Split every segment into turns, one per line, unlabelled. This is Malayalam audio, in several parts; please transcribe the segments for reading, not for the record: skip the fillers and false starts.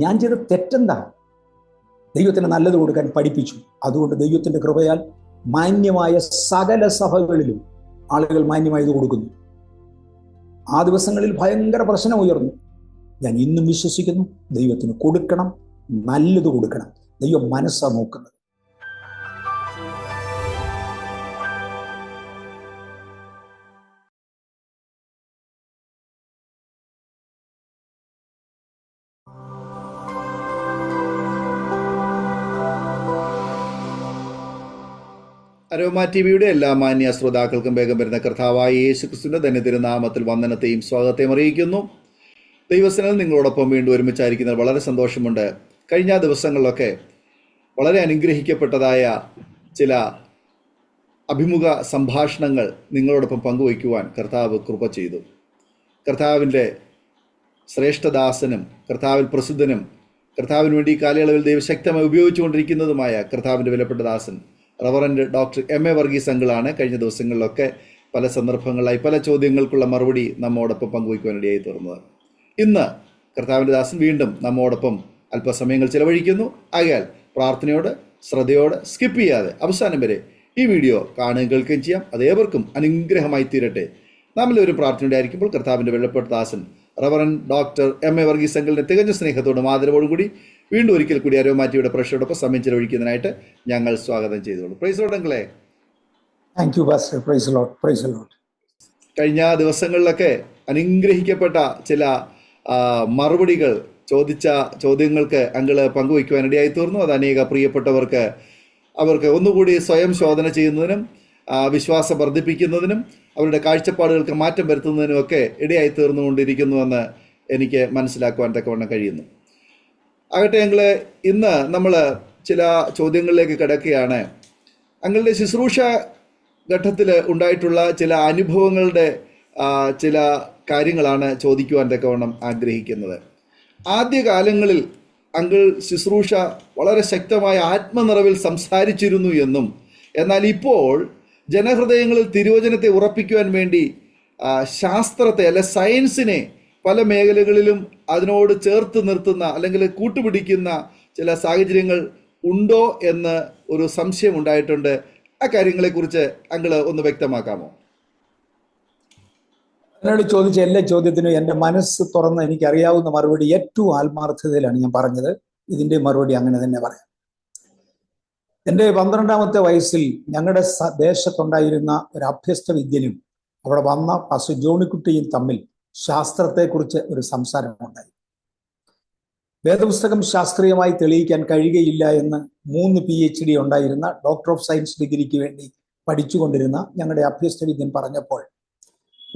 ഞാൻ ചെയ്ത തെറ്റെന്താ? ദൈവത്തിന് നല്ലത് കൊടുക്കാൻ പഠിപ്പിച്ചു. അതുകൊണ്ട് ദൈവത്തിന്റെ കൃപയാൽ മാന്യമായ സകല സഭകളിലും ആളുകൾ മാന്യമായത് കൊടുക്കുന്നു. ആ ദിവസങ്ങളിൽ ഭയങ്കര പ്രശ്നം ഉയർന്നു. ഞാൻ ഇന്നും വിശ്വസിക്കുന്നു, ദൈവത്തിന് കൊടുക്കണം, നല്ലത് കൊടുക്കണം. ദൈവം മനസ്സാ നോക്കുന്നത്.
അരോമ ടിവിയുടെ എല്ലാ മാന്യ ശ്രോതാക്കൾക്കും വേഗം വരുന്ന കർത്താവായ യേശു ക്രിസ്തുവിന്റെ ധന്യതിരുനാമത്തിൽ വന്ദനത്തെയും സ്വാഗതത്തെയും അറിയിക്കുന്നു. ദൈവസനത്തിൽ നിങ്ങളോടൊപ്പം വീണ്ടും ഒരുമിച്ചായിരിക്കുന്നത് വളരെ സന്തോഷമുണ്ട്. കഴിഞ്ഞ ദിവസങ്ങളിലൊക്കെ വളരെ അനുഗ്രഹിക്കപ്പെട്ടതായ ചില അഭിമുഖ സംഭാഷണങ്ങൾ നിങ്ങളോടൊപ്പം പങ്കുവയ്ക്കുവാൻ കർത്താവ് കൃപ ചെയ്തു. കർത്താവിൻ്റെ ശ്രേഷ്ഠദാസനും കർത്താവിൽ പ്രസിദ്ധനും കർത്താവിന് വേണ്ടി കാലയളവിൽ ദൈവശക്തമായി ഉപയോഗിച്ചുകൊണ്ടിരിക്കുന്നതുമായ കർത്താവിൻ്റെ വിലപ്പെട്ട ദാസൻ reverend doctor M A Varghese അങ്കിളാണ് കഴിഞ്ഞ ദിവസങ്ങളിലൊക്കെ പല സന്ദർഭങ്ങളിലായി പല ചോദ്യങ്ങൾക്കുള്ള മറുപടി നമ്മോടൊപ്പം പങ്കുവയ്ക്കുവാനിടയായി തീർന്നത്. ഇന്ന് കർത്താവിൻ്റെ ദാസൻ വീണ്ടും നമ്മോടൊപ്പം അല്പസമയങ്ങൾ ചിലവഴിക്കുന്നു. ആകയാൽ പ്രാർത്ഥനയോട് ശ്രദ്ധയോടെ സ്കിപ്പ് ചെയ്യാതെ അവസാനം വരെ ഈ വീഡിയോ കാണുകയും കേൾക്കുകയും ചെയ്യാം. അതേവർക്കും അനുഗ്രഹമായി തീരട്ടെ. നമ്മളൊരു പ്രാർത്ഥനയോടെ ആയിരിക്കുമ്പോൾ കർത്താവിൻ്റെ വിലപ്പെട്ട ദാസൻ reverend doctor M A Varghese അങ്കിളിനെ തികഞ്ഞ സ്നേഹത്തോടും ആദരവോടും കൂടി വീണ്ടും ഒരിക്കൽ കൂടി അരോമ ടിവിയുടെ പ്രേക്ഷകരോടൊപ്പം സമയം ചെലവഴിക്കുന്നതിനായിട്ട് ഞങ്ങൾ സ്വാഗതം ചെയ്തോളൂ. പ്രൈസ് ലോർഡ് അങ്കിളേ.
Thank you pastor. Praise lord, praise lord.
കഴിഞ്ഞ ദിവസങ്ങളിലൊക്കെ അനുഗ്രഹിക്കപ്പെട്ട ചില മറുപടികൾ ചോദിച്ച ചോദ്യങ്ങൾക്ക് അങ്കിള് പങ്കുവയ്ക്കുവാനിടയായി തീർന്നു. അത് അനേക പ്രിയപ്പെട്ടവർക്ക് അവർക്ക് ഒന്നുകൂടി സ്വയം ശോധന ചെയ്യുന്നതിനും വിശ്വാസം വർദ്ധിപ്പിക്കുന്നതിനും അവരുടെ കാഴ്ചപ്പാടുകൾക്ക് മാറ്റം വരുത്തുന്നതിനുമൊക്കെ ഇടയായി തീർന്നുകൊണ്ടിരിക്കുന്നുവെന്ന് എനിക്ക് മനസ്സിലാക്കുവാൻ തക്കവണ്ണം കഴിയുന്നു. ആകട്ടെ അങ്കിള്, ഇന്ന് നമ്മൾ ചില ചോദ്യങ്ങളിലേക്ക് കിടക്കുകയാണ്. അങ്കിളുടെ ശുശ്രൂഷ ഘട്ടത്തിൽ ഉണ്ടായിട്ടുള്ള ചില അനുഭവങ്ങളുടെ ചില കാര്യങ്ങളാണ് ചോദിക്കുവാൻ തക്കവണ്ണം ആഗ്രഹിക്കുന്നത്. ആദ്യകാലങ്ങളിൽ അങ്കിൾ ശുശ്രൂഷ വളരെ ശക്തമായ ആത്മനിറവിൽ സംസാരിച്ചിരുന്നു എന്നും, എന്നാൽ ഇപ്പോൾ ജനഹൃദയങ്ങളിൽ തിരുവചനത്തെ ഉറപ്പിക്കുവാൻ വേണ്ടി ശാസ്ത്രത്തെ അല്ലെ സയൻസിനെ പല മേഖലകളിലും അതിനോട് ചേർത്ത് നിർത്തുന്ന അല്ലെങ്കിൽ കൂട്ടുപിടിക്കുന്ന ചില സാഹചര്യങ്ങൾ ഉണ്ടോ എന്ന് ഒരു സംശയം ഉണ്ടായിട്ടുണ്ട്. ആ കാര്യങ്ങളെക്കുറിച്ച് അങ്കിള് ഒന്ന് വ്യക്തമാക്കാമോ?
എന്നോട് ചോദിച്ച എല്ലാ ചോദ്യത്തിനും എൻ്റെ മനസ്സ് തുറന്ന് എനിക്കറിയാവുന്ന മറുപടി ഏറ്റവും ആത്മാർത്ഥതയിലാണ് ഞാൻ പറഞ്ഞത്. ഇതിൻ്റെ മറുപടി അങ്ങനെ തന്നെ പറയാം. എൻ്റെ 12ാമത്തെ വയസ്സിൽ ഞങ്ങളുടെ ദേശത്തുണ്ടായിരുന്ന ഒരു അഭ്യസ്ത വിദ്യനും അവിടെ വന്ന പാസ്റ്റർ ജോണിക്കുട്ടിയും തമ്മിൽ ശാസ്ത്രത്തെക്കുറിച്ച് ഒരു സംസാരമുണ്ടായി. വേദപുസ്തകം ശാസ്ത്രീയമായി തെളിയിക്കാൻ കഴിയുകയില്ല എന്ന് 3 PhD ഉണ്ടായിരുന്ന ഡോക്ടർ ഓഫ് സയൻസ് ഡിഗ്രിക്ക് വേണ്ടി പഠിച്ചുകൊണ്ടിരുന്ന ഞങ്ങളുടെ അഭ്യസ്ത വിദ്യൻ പറഞ്ഞപ്പോൾ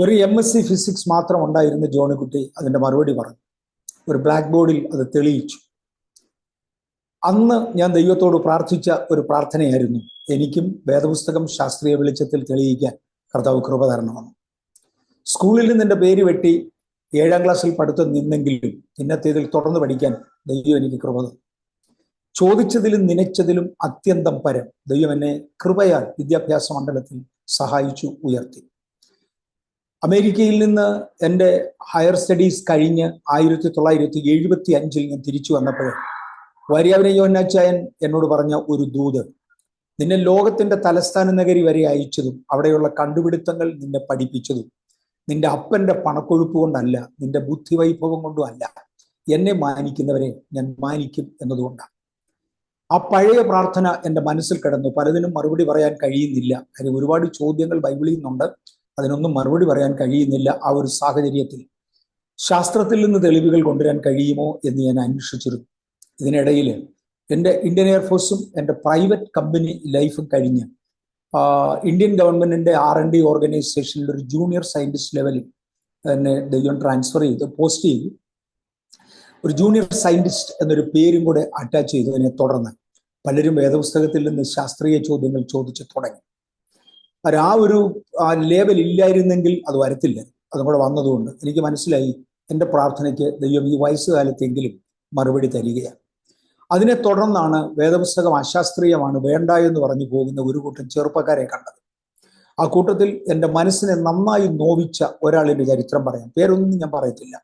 ഒരു MSc ഫിസിക്സ് മാത്രം ഉണ്ടായിരുന്ന ജോണിക്കുട്ടി അതിൻ്റെ മറുപടി പറഞ്ഞു. ഒരു ബ്ലാക്ക് ബോർഡിൽ അത് തെളിയിച്ചു. അന്ന് ഞാൻ ദൈവത്തോട് പ്രാർത്ഥിച്ച ഒരു പ്രാർത്ഥനയായിരുന്നു, എനിക്കും വേദപുസ്തകം ശാസ്ത്രീയ വെളിച്ചത്തിൽ തെളിയിക്കാൻ കർത്താവ് കൃപ തരണമെന്ന്. സ്കൂളിൽ നിന്ന് എൻ്റെ പേര് വെട്ടി 7ാം ക്ലാസ്സിൽ പഠിത്തം നിന്നെങ്കിലും ഇന്നത്തേതിൽ തുടർന്ന് പഠിക്കാൻ ദൈവം എനിക്ക് കൃപ തന്നു. ചോദിച്ചതിലും നനച്ചതിലും അത്യന്തം പരം ദൈവം എന്നെ കൃപയാൽ വിദ്യാഭ്യാസ മണ്ഡലത്തിൽ സഹായിച്ചു, ഉയർത്തി. അമേരിക്കയിൽ നിന്ന് എൻ്റെ ഹയർ സ്റ്റഡീസ് കഴിഞ്ഞ് 1975 ഞാൻ തിരിച്ചു വന്നപ്പോൾ വാര്യാവന യോഹന്നാച്ചായൻ എന്നോട് പറഞ്ഞ ഒരു ദൂത്, നിന്നെ ലോകത്തിന്റെ തലസ്ഥാന നഗരി വരെ അയച്ചതും അവിടെയുള്ള കണ്ടുപിടുത്തങ്ങൾ നിന്നെ പഠിപ്പിച്ചതും നിന്റെ അപ്പന്റെ പണക്കൊഴുപ്പ് കൊണ്ടല്ല, നിന്റെ ബുദ്ധിവൈഭവം കൊണ്ടും അല്ല, എന്നെ മാനിക്കുന്നവരെ ഞാൻ മാനിക്കും എന്നതുകൊണ്ടാണ്. ആ പഴയ പ്രാർത്ഥന എൻ്റെ മനസ്സിൽ കിടന്നു. പലതിനും മറുപടി പറയാൻ കഴിയുന്നില്ല. കാര്യം ഒരുപാട് ചോദ്യങ്ങൾ ബൈബിളിൽ നിന്നുണ്ട്, അതിനൊന്നും മറുപടി പറയാൻ കഴിയുന്നില്ല. ആ ഒരു സാഹചര്യത്തിൽ ശാസ്ത്രത്തിൽ നിന്ന് തെളിവുകൾ കൊണ്ടുവരാൻ കഴിയുമോ എന്ന് ഞാൻ അന്വേഷിച്ചിരുന്നു. ഇതിനിടയിൽ എൻ്റെ ഇന്ത്യൻ എയർഫോഴ്സും എൻ്റെ പ്രൈവറ്റ് കമ്പനി ലൈഫും കഴിഞ്ഞ് ഇന്ത്യൻ ഗവൺമെന്റിന്റെ R&D ഓർഗനൈസേഷനിൽ ഒരു ജൂനിയർ സയന്റിസ്റ്റ് ലെവലിൽ എന്നെ ദൈവം ട്രാൻസ്ഫർ ചെയ്ത് പോസ്റ്റ് ചെയ്തു. ഒരു ജൂനിയർ സയന്റിസ്റ്റ് എന്നൊരു പേരും കൂടെ അറ്റാച്ച് ചെയ്തതിനെ തുടർന്ന് പലരും വേദപുസ്തകത്തിൽ നിന്ന് ശാസ്ത്രീയ ചോദ്യങ്ങൾ ചോദിച്ചു തുടങ്ങി. ആ ഒരു ലെവൽ ഇല്ലായിരുന്നെങ്കിൽ അത് വരത്തില്ല. അതും കൂടെ വന്നതുകൊണ്ട് എനിക്ക് മനസ്സിലായി എൻ്റെ പ്രാർത്ഥനയ്ക്ക് ദൈവം ഈ വയസ്സുകാലത്തെങ്കിലും മറുപടി തരികയാണ്. അതിനെ തുടർന്നാണ് വേദപുസ്തകം അശാസ്ത്രീയമാണ്, വേണ്ട എന്ന് പറഞ്ഞു പോകുന്ന ഒരു കൂട്ടം ചെറുപ്പക്കാരെ കണ്ടത്. ആ കൂട്ടത്തിൽ എൻ്റെ മനസ്സിനെ നന്നായി നോവിച്ച ഒരാളിൻ്റെ ചരിത്രം പറയാം. പേരൊന്നും ഞാൻ പറയത്തില്ല.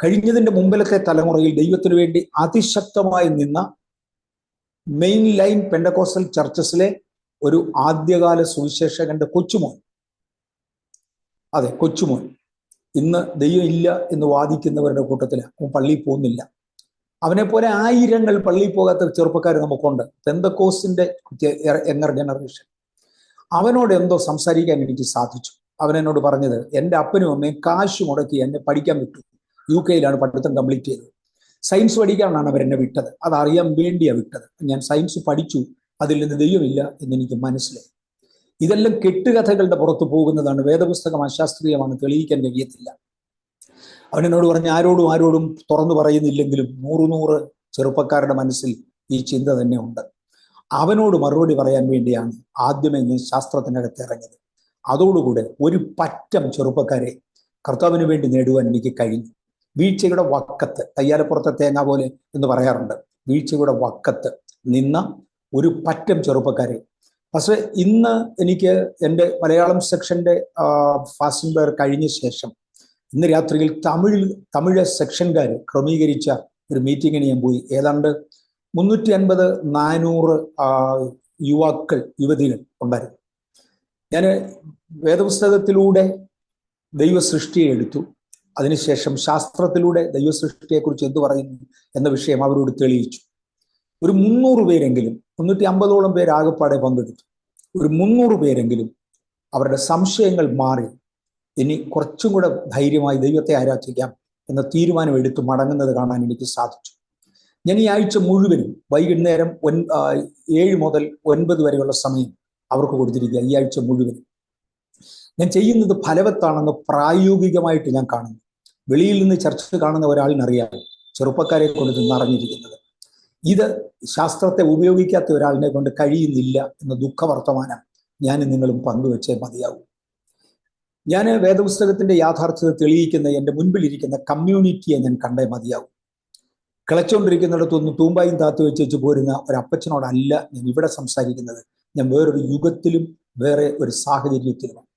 കഴിഞ്ഞതിൻ്റെ മുമ്പിലത്തെ തലമുറയിൽ ദൈവത്തിനു വേണ്ടി അതിശക്തമായി നിന്ന മെയിൻ ലൈൻ പെന്തക്കോസ്റ്റൽ ചർച്ചസിലെ ഒരു ആദ്യകാല സുവിശേഷകന്റെ കൊച്ചുമോൻ, അതെ കൊച്ചുമോൻ, ഇന്ന് ദൈവം ഇല്ല എന്ന് വാദിക്കുന്നവരുടെ കൂട്ടത്തിൽ അവൻ പള്ളിയിൽ പോകുന്നില്ല. അവനെ പോലെ ആയിരങ്ങൾ പള്ളിയിൽ പോകാത്ത ചെറുപ്പക്കാർ നമുക്കുണ്ട്, പെന്തക്കോസ്റ്റിന്റെ യങ്ങർ ജനറേഷൻ. അവനോട് എന്തോ സംസാരിക്കാൻ എനിക്ക് സാധിച്ചു. അവൻ എന്നോട് പറഞ്ഞത്, എൻ്റെ അപ്പനും അമ്മയും കാശ് മുടക്കി എന്നെ പഠിക്കാൻ വിട്ടു. UK പഠിത്തം കംപ്ലീറ്റ് ചെയ്തത്. സയൻസ് പഠിക്കാനാണ് അവരെന്നെ വിട്ടത്. അതറിയാൻ വേണ്ടിയാണ് വിട്ടത്. ഞാൻ സയൻസ് പഠിച്ചു, അതിൽ നിന്ന് ദൈവമില്ല എന്നെനിക്ക് മനസ്സിലായി. ഇതെല്ലാം കെട്ടുകഥകളുടെ പുറത്ത് പോകുന്നതാണ്. വേദപുസ്തകം അശാസ്ത്രീയമാണ്, തെളിയിക്കാൻ കഴിയത്തില്ല. അവനോട് പറഞ്ഞ ആരോടും തുറന്നു പറയുന്നില്ലെങ്കിലും 100 ചെറുപ്പക്കാരുടെ മനസ്സിൽ ഈ ചിന്ത തന്നെ ഉണ്ട്. അവനോട് മറുപടി പറയാൻ വേണ്ടിയാണ് ആദ്യമേ ഞാൻ ശാസ്ത്രത്തിനകത്ത് ഇറങ്ങിയത്. അതോടുകൂടെ ഒരു പറ്റം ചെറുപ്പക്കാരെ കർത്താവിന് വേണ്ടി നേടുവാൻ എനിക്ക് കഴിഞ്ഞു. വീഴ്ചയുടെ വക്കത്ത്, തയ്യാലപ്പുറത്തെ തേങ്ങ പോലെ എന്ന് പറയാറുണ്ട്, വീഴ്ചയുടെ വക്കത്ത് നിന്ന ഒരു പറ്റം ചെറുപ്പക്കാരെ. പക്ഷേ ഇന്ന് എനിക്ക് എൻ്റെ മലയാളം സെക്ഷൻ്റെ ഫാസ്റ്റിംഗ് പ്രയർ കഴിഞ്ഞ ശേഷം ഇന്ന് രാത്രിയിൽ തമിഴ് സെക്ഷൻകാർ ക്രമീകരിച്ച ഒരു മീറ്റിങ്ങിന് ഞാൻ പോയി. ഏതാണ്ട് 350-400 യുവാക്കൾ യുവതികൾ ഉണ്ടായിരുന്നു. ഞാൻ വേദപുസ്തകത്തിലൂടെ ദൈവ സൃഷ്ടിയെ എടുത്തു. അതിനുശേഷം ശാസ്ത്രത്തിലൂടെ ദൈവ സൃഷ്ടിയെക്കുറിച്ച് എന്തു പറയുന്നു എന്ന വിഷയം അവരോട് തെളിയിച്ചു. ഒരു 300 പേരെങ്കിലും, 350ഓളം പേര് ആകെപ്പാടെ പങ്കെടുത്തു. ഒരു 300 പേരെങ്കിലും അവരുടെ സംശയങ്ങൾ മാറി ഇനി കുറച്ചും കൂടെ ധൈര്യമായി ദൈവത്തെ ആരാധിക്കാം എന്ന തീരുമാനം എടുത്ത് മടങ്ങുന്നത് കാണാൻ എനിക്ക് സാധിച്ചു. ഞാൻ ഈ ആഴ്ച മുഴുവനും വൈകുന്നേരം 7 മുതൽ 9 വരെയുള്ള സമയം അവർക്ക് കൊടുത്തിരിക്കുക. ഈ ആഴ്ച മുഴുവനും ഞാൻ ചെയ്യുന്നത് ഫലവത്താണെന്ന് പ്രായോഗികമായിട്ട് ഞാൻ കാണുന്നു. വെളിയിൽ നിന്ന് ചർച്ച കാണുന്ന ഒരാളിനറിയാം ചെറുപ്പക്കാരെ കൊണ്ട് നിറഞ്ഞിരിക്കുന്നത്. ഇത് ശാസ്ത്രത്തെ ഉപയോഗിക്കാത്ത ഒരാളിനെ കൊണ്ട് കഴിയുന്നില്ല എന്ന ദുഃഖവർത്തമാനം ഞാനും നിങ്ങളും പങ്കുവെച്ചേ മതിയാവും. ഞാൻ വേദപുസ്തകത്തിന്റെ യാഥാർത്ഥ്യത തെളിയിക്കുന്ന എൻ്റെ മുൻപിലിരിക്കുന്ന കമ്മ്യൂണിറ്റിയെ ഞാൻ കണ്ടേ മതിയാവും. കിളച്ചുകൊണ്ടിരിക്കുന്നിടത്തൊന്ന് തൂമ്പായും താത്തു വെച്ച് പോരുന്ന ഒരു അപ്പച്ചനോടല്ല ഞാൻ ഇവിടെ സംസാരിക്കുന്നത്. ഞാൻ വേറൊരു യുഗത്തിലും വേറെ ഒരു സാഹചര്യത്തിലുമാണ്.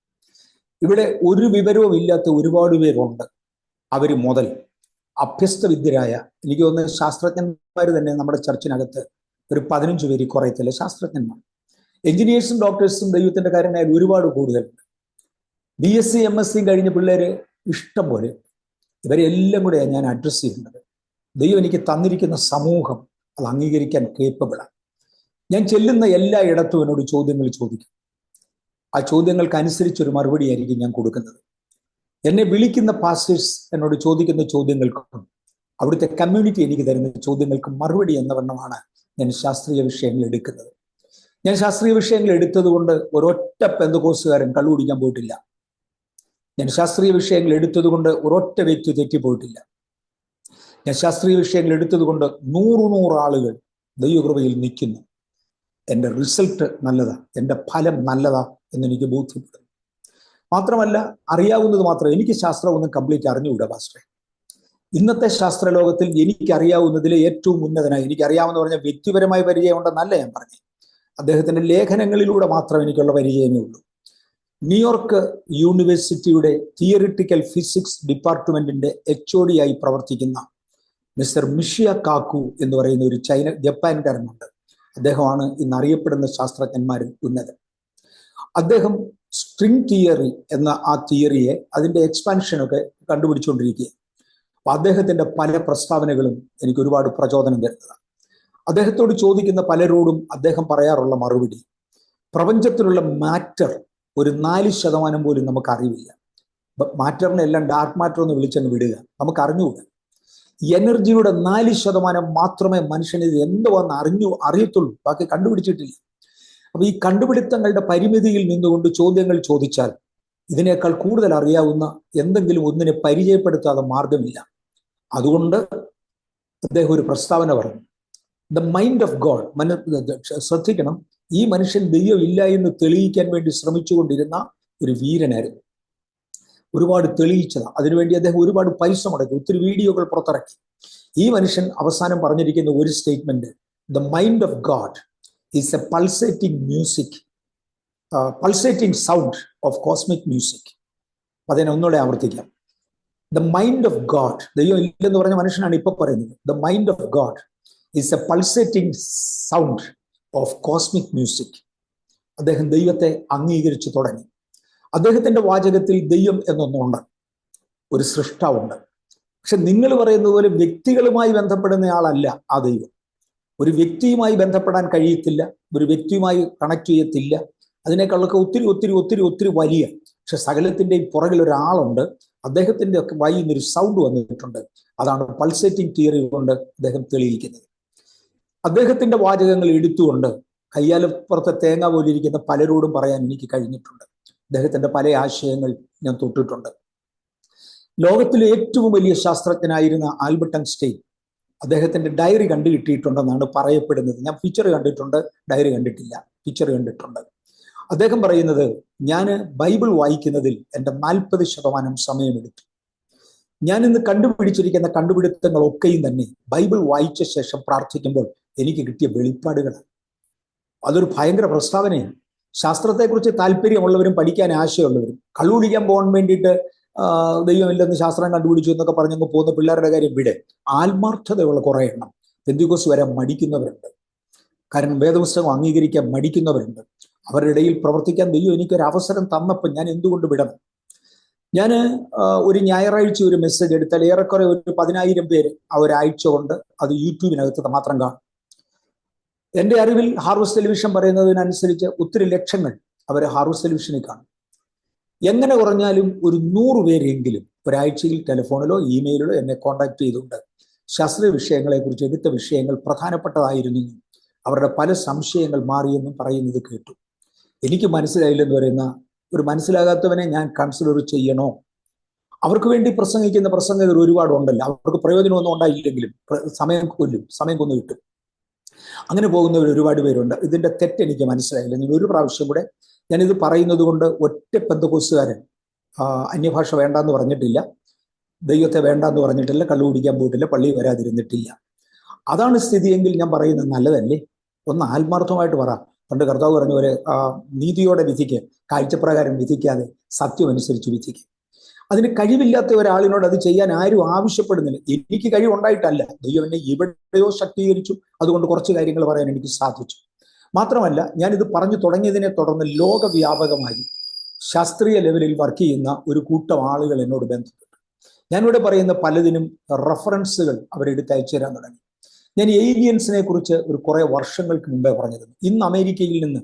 ഇവിടെ ഒരു വിവരവും ഇല്ലാത്ത ഒരുപാട് പേരുണ്ട്. അവർ മുതൽ അഭ്യസ്തവിദ്യരായ, എനിക്ക് തോന്നുന്നത് ശാസ്ത്രജ്ഞന്മാർ തന്നെ നമ്മുടെ ചർച്ചിനകത്ത് ഒരു 15 പേര് കുറയത്തില്ല ശാസ്ത്രജ്ഞന്മാർ. എഞ്ചിനീയേഴ്സും ഡോക്ടേഴ്സും ദൈവത്തിന്റെ കാര്യമായാലും ഒരുപാട് കൂടുതലുണ്ട്. BSc MSc കഴിഞ്ഞ പിള്ളേര് ഇഷ്ടം പോലെ. ഇവരെല്ലാം കൂടെയാണ് ഞാൻ അഡ്രസ്സ് ചെയ്യേണ്ടത്. ദൈവം എനിക്ക് തന്നിരിക്കുന്ന സമൂഹം അത് അംഗീകരിക്കാൻ കേപ്പബിളാണ്. ഞാൻ ചെല്ലുന്ന എല്ലാ ഇടത്തും എന്നോട് ചോദ്യങ്ങൾ ചോദിക്കും. ആ ചോദ്യങ്ങൾക്ക് അനുസരിച്ചൊരു മറുപടി ആയിരിക്കും ഞാൻ കൊടുക്കുന്നത്. എന്നെ വിളിക്കുന്ന പാസ്റ്റേഴ്സ് എന്നോട് ചോദിക്കുന്ന ചോദ്യങ്ങൾക്കും അവിടുത്തെ കമ്മ്യൂണിറ്റി എനിക്ക് തരുന്ന ചോദ്യങ്ങൾക്കും മറുപടി എന്ന വണ്ണമാണ് ഞാൻ ശാസ്ത്രീയ വിഷയങ്ങൾ എടുക്കുന്നത്. ഞാൻ ശാസ്ത്രീയ വിഷയങ്ങൾ എടുത്തത് കൊണ്ട് ഒരൊറ്റ പെന്തക്കോസ്തുകാരൻ കള്ളു കുടിക്കാൻ പോയിട്ടില്ല. ഞാൻ ശാസ്ത്രീയ വിഷയങ്ങൾ എടുത്തത് കൊണ്ട് ഒരൊറ്റ വ്യക്തി തെറ്റിപ്പോയിട്ടില്ല. ഞാൻ ശാസ്ത്രീയ വിഷയങ്ങൾ എടുത്തത് കൊണ്ട് 100 ആളുകൾ ദൈവകൃപയിൽ നിൽക്കുന്നു. എൻ്റെ റിസൾട്ട് നല്ലതാ, എൻ്റെ ഫലം നല്ലതാ എന്നെനിക്ക് ബോധ്യപ്പെടുന്നു. മാത്രമല്ല, അറിയാവുന്നത് മാത്രം. എനിക്ക് ശാസ്ത്രമൊന്നും കംപ്ലീറ്റ് അറിഞ്ഞുകൂടാ പാസ്റ്ററെ. ഇന്നത്തെ ശാസ്ത്രലോകത്തിൽ എനിക്കറിയാവുന്നതിലെ ഏറ്റവും ഉന്നതനായി, എനിക്കറിയാവുന്ന പറഞ്ഞാൽ വ്യക്തിപരമായ പരിചയം ഉണ്ടെന്നല്ല ഞാൻ പറഞ്ഞു, അദ്ദേഹത്തിന്റെ ലേഖനങ്ങളിലൂടെ മാത്രം എനിക്കുള്ള പരിചയമേ ഉള്ളൂ. ന്യൂയോർക്ക് യൂണിവേഴ്സിറ്റിയുടെ തിയറിറ്റിക്കൽ ഫിസിക്സ് ഡിപ്പാർട്ട്മെന്റിന്റെ HOD ആയി പ്രവർത്തിക്കുന്ന മിസ്റ്റർ മിഷിയ കാക്കു എന്ന് പറയുന്ന ഒരു ജപ്പാൻകാരനുണ്ട്. അദ്ദേഹമാണ് ഇന്ന് അറിയപ്പെടുന്ന ശാസ്ത്രജ്ഞന്മാരിൽ ഉന്നതൻ. അദ്ദേഹം സ്ട്രിംഗ് തിയറി എന്ന ആ തിയറിയെ, അതിന്റെ എക്സ്പാൻഷനൊക്കെ കണ്ടുപിടിച്ചുകൊണ്ടിരിക്കുക. അപ്പൊ അദ്ദേഹത്തിന്റെ പല പ്രസ്താവനകളും എനിക്ക് ഒരുപാട് പ്രചോദനം തരുന്നതാണ്. അദ്ദേഹത്തോട് ചോദിക്കുന്ന പലരോടും അദ്ദേഹം പറയാറുള്ള മറുപടി, പ്രപഞ്ചത്തിലുള്ള മാറ്റർ ഒരു 4% പോലും നമുക്ക് അറിവില്ല. മാറ്ററിനെ എല്ലാം ഡാർക്ക് മാറ്റർ എന്ന് വിളിച്ചങ്ങ് വിടുക, നമുക്ക് അറിഞ്ഞുകൂടാ. എനർജിയുടെ 4% മാത്രമേ മനുഷ്യന് ഇത് എന്തുവെന്ന് അറിയത്തുള്ളൂ, ബാക്കി കണ്ടുപിടിച്ചിട്ടില്ല. അപ്പൊ ഈ കണ്ടുപിടുത്തങ്ങളുടെ പരിമിതിയിൽ നിന്നുകൊണ്ട് ചോദ്യങ്ങൾ ചോദിച്ചാൽ ഇതിനേക്കാൾ കൂടുതൽ അറിയാവുന്ന എന്തെങ്കിലും ഒന്നിനെ പരിചയപ്പെടുത്താതെ മാർഗമില്ല. അതുകൊണ്ട് അദ്ദേഹം ഒരു പ്രസ്താവന പറഞ്ഞു, ദ മൈൻഡ് ഓഫ് ഗോഡ്. ശ്രദ്ധിക്കണം, ഈ മനുഷ്യൻ ദൈവം ഇല്ല എന്ന് തെളിയിക്കാൻ വേണ്ടി ശ്രമിച്ചുകൊണ്ടിരുന്ന ഒരു വീരനായിരുന്നു. ഒരുപാട് തെളിയിച്ചതാണ്. അതിനുവേണ്ടി അദ്ദേഹം ഒരുപാട് പൈസ മുടക്കി, ഒത്തിരി വീഡിയോകൾ പുറത്തിറക്കി. ഈ മനുഷ്യൻ അവസാനം പറഞ്ഞിരിക്കുന്ന ഒരു statement, the mind of God is A pulsating sound of cosmic music. അതിനെ ഒന്നുകൂടെ ആവർത്തിക്കാം. ദ മൈൻഡ് ഓഫ് ഗോഡ്, ദൈവം ഇല്ലെന്ന് പറഞ്ഞ മനുഷ്യനാണ് ഇപ്പൊ പറയുന്നത്. The mind of God is A pulsating sound of cosmic music. അദ്ദേഹം ദൈവത്തെ അംഗീകരിച്ചു തുടങ്ങി. അദ്ദേഹത്തിന്റെ വാചകത്തിൽ ദൈവം എന്നൊന്നുണ്ട്, ഒരു സൃഷ്ടാവുണ്ട്. പക്ഷെ നിങ്ങൾ പറയുന്നത് പോലെ വ്യക്തികളുമായി ബന്ധപ്പെടുന്ന ആളല്ല ആ ദൈവം. ഒരു വ്യക്തിയുമായി ബന്ധപ്പെടാൻ കഴിയത്തില്ല, ഒരു വ്യക്തിയുമായി കണക്ട് ചെയ്യത്തില്ല. അതിനേക്കാളൊക്കെ ഒത്തിരി ഒത്തിരി ഒത്തിരി ഒത്തിരി വലിയ, പക്ഷെ സകലത്തിൻ്റെയും പുറകിൽ ഒരാളുണ്ട്. അദ്ദേഹത്തിൻ്റെ ഒക്കെ വായിൽ നിന്നൊരു സൗണ്ട് വന്നിട്ടുണ്ട്. അതാണ് പൾസേറ്റിംഗ് തിയറി കൊണ്ട് അദ്ദേഹം തെളിയിക്കുന്നത്. അദ്ദേഹത്തിന്റെ വാചകങ്ങൾ എടുത്തുകൊണ്ട് കയ്യാലപ്പുറത്തെ തേങ്ങ പോലിരിക്കുന്ന പലരോടും പറയാൻ എനിക്ക് കഴിഞ്ഞിട്ടുണ്ട്. അദ്ദേഹത്തിന്റെ പല ആശയങ്ങൾ ഞാൻ തൊട്ടിട്ടുണ്ട്. ലോകത്തിലെ ഏറ്റവും വലിയ ശാസ്ത്രജ്ഞനായിരുന്ന ആൽബർട്ട് ഐൻസ്റ്റൈൻ അദ്ദേഹത്തിന്റെ ഡയറി കണ്ടുകിട്ടിയിട്ടുണ്ടെന്നാണ് പറയപ്പെടുന്നത്. ഞാൻ പിക്ചർ കണ്ടിട്ടുണ്ട്, ഡയറി കണ്ടിട്ടില്ല, പിക്ചർ കണ്ടിട്ടുണ്ട്. അദ്ദേഹം പറയുന്നത്, ഞാൻ ബൈബിൾ വായിക്കുന്നതിൽ എൻ്റെ 40% സമയമെടുത്തു. ഞാൻ ഇന്ന് കണ്ടുപിടിച്ചിരിക്കുന്ന കണ്ടുപിടുത്തങ്ങളൊക്കെയും തന്നെ ബൈബിൾ വായിച്ച ശേഷം പ്രാർത്ഥിക്കുമ്പോൾ എനിക്ക് കിട്ടിയ വെളിപ്പാടുകളാണ്. അതൊരു ഭയങ്കര പ്രസ്താവനയാണ്. ശാസ്ത്രത്തെക്കുറിച്ച് താല്പര്യമുള്ളവരും പഠിക്കാൻ ആശയമുള്ളവരും കള്ളുകുടിക്കാൻ പോകാൻ വേണ്ടിയിട്ട് ദൈവമില്ലെന്ന് ശാസ്ത്രം കണ്ടുപിടിച്ചു എന്നൊക്കെ പറഞ്ഞങ്ങ് പോകുന്ന പിള്ളേരുടെ കാര്യം വിടെ. ആത്മാർത്ഥതയുള്ള കുറേ എണ്ണം പെന്തിക്കോസ് വരാൻ മടിക്കുന്നവരുണ്ട്. കാരണം വേദപുസ്തകം അംഗീകരിക്കാൻ മടിക്കുന്നവരുണ്ട്. അവരുടെ ഇടയിൽ പ്രവർത്തിക്കാൻ ദൈവം എനിക്കൊരു അവസരം തന്നപ്പോൾ ഞാൻ എന്തുകൊണ്ട് വിടണം? ഞാൻ ഒരു ഞായറാഴ്ച ഒരു മെസ്സേജ് എടുത്താൽ ഏറെക്കുറെ ഒരു 10,000 പേര് ആ ഒരാഴ്ച കൊണ്ട് അത് യൂട്യൂബിനകത്ത് മാത്രം കാണും. എൻ്റെ അറിവിൽ ഹാർവസ്റ്റ് ടെലിവിഷൻ പറയുന്നതിനനുസരിച്ച് ഒത്തിരി ലക്ഷങ്ങൾ അവർ ഹാർവസ്റ്റ് ടെലിവിഷനിൽ കാണും. എങ്ങനെ കുറഞ്ഞാലും ഒരു 100 പേരെങ്കിലും ഒരാഴ്ചയിൽ ടെലിഫോണിലോ ഇമെയിലിലോ എന്നെ കോൺടാക്ട് ചെയ്തുകൊണ്ട് ശാസ്ത്രീയ വിഷയങ്ങളെക്കുറിച്ച് എടുത്ത വിഷയങ്ങൾ പ്രധാനപ്പെട്ടതായിരുന്നു, അവരുടെ പല സംശയങ്ങൾ മാറിയെന്നും പറയുന്നത് കേട്ടു. എനിക്ക് മനസ്സിലായില്ലെന്ന് പറയുന്ന ഒരു മനസ്സിലാകാത്തവനെ ഞാൻ കൺസിഡർ ചെയ്യണോ? അവർക്ക് വേണ്ടി പ്രസംഗിക്കുന്ന പ്രസംഗകർ ഒരുപാടുണ്ടല്ലോ, അവർക്ക് പ്രയോജനമൊന്നും ഉണ്ടായില്ലെങ്കിലും സമയം കൊന്നു കിട്ടും. അങ്ങനെ പോകുന്നവർ ഒരുപാട് പേരുണ്ട്. ഇതിന്റെ തെറ്റ് എനിക്ക് മനസ്സിലായില്ല. ഞാൻ ഒരു പ്രാവശ്യം കൂടെ ഞാനിത് പറയുന്നത് കൊണ്ട് ഒറ്റ പെന്തക്കോസ്തുകാരൻ അന്യഭാഷ വേണ്ടാന്ന് പറഞ്ഞിട്ടില്ല, ദൈവത്തെ വേണ്ടാന്ന് പറഞ്ഞിട്ടില്ല, കള്ളു കുടിക്കാൻ പോയിട്ടില്ല, പള്ളിയിൽ വരാതിരുന്നിട്ടില്ല. അതാണ് സ്ഥിതിയെങ്കിൽ ഞാൻ പറയുന്നത് നല്ലതല്ലേ? ഒന്ന് ആത്മാർത്ഥമായിട്ട് പറ. പണ്ട് കർത്താവ് പറഞ്ഞ പോലെ നീതിയോടെ വിധിക്ക്, കാഴ്ചപ്രകാരം വിധിക്കാതെ സത്യമനുസരിച്ച് വിധിക്ക്. അതിന് കഴിവില്ലാത്ത ഒരാളിനോട് അത് ചെയ്യാൻ ആരും ആവശ്യപ്പെടുന്നില്ല. എനിക്ക് കഴിവുണ്ടായിട്ടല്ല, ദൈവം എന്നെ എവിടെയോ ശക്തീകരിച്ചു. അതുകൊണ്ട് കുറച്ച് കാര്യങ്ങൾ പറയാൻ എനിക്ക് സാധിച്ചു. മാത്രമല്ല, ഞാനിത് പറഞ്ഞു തുടങ്ങിയതിനെ തുടർന്ന് ലോകവ്യാപകമായി ശാസ്ത്രീയ ലെവലിൽ വർക്ക് ചെയ്യുന്ന ഒരു കൂട്ടം ആളുകൾ എന്നോട് ബന്ധപ്പെട്ടു. ഞാനിവിടെ പറയുന്ന പലതിനും റെഫറൻസുകൾ അവരെടുത്ത് അയച്ചു തരാൻ തുടങ്ങി. ഞാൻ ഏലിയൻസിനെ കുറിച്ച് കുറേ വർഷങ്ങൾക്ക് മുമ്പേ പറഞ്ഞിരുന്നു. ഇന്ന് അമേരിക്കയിൽ നിന്ന്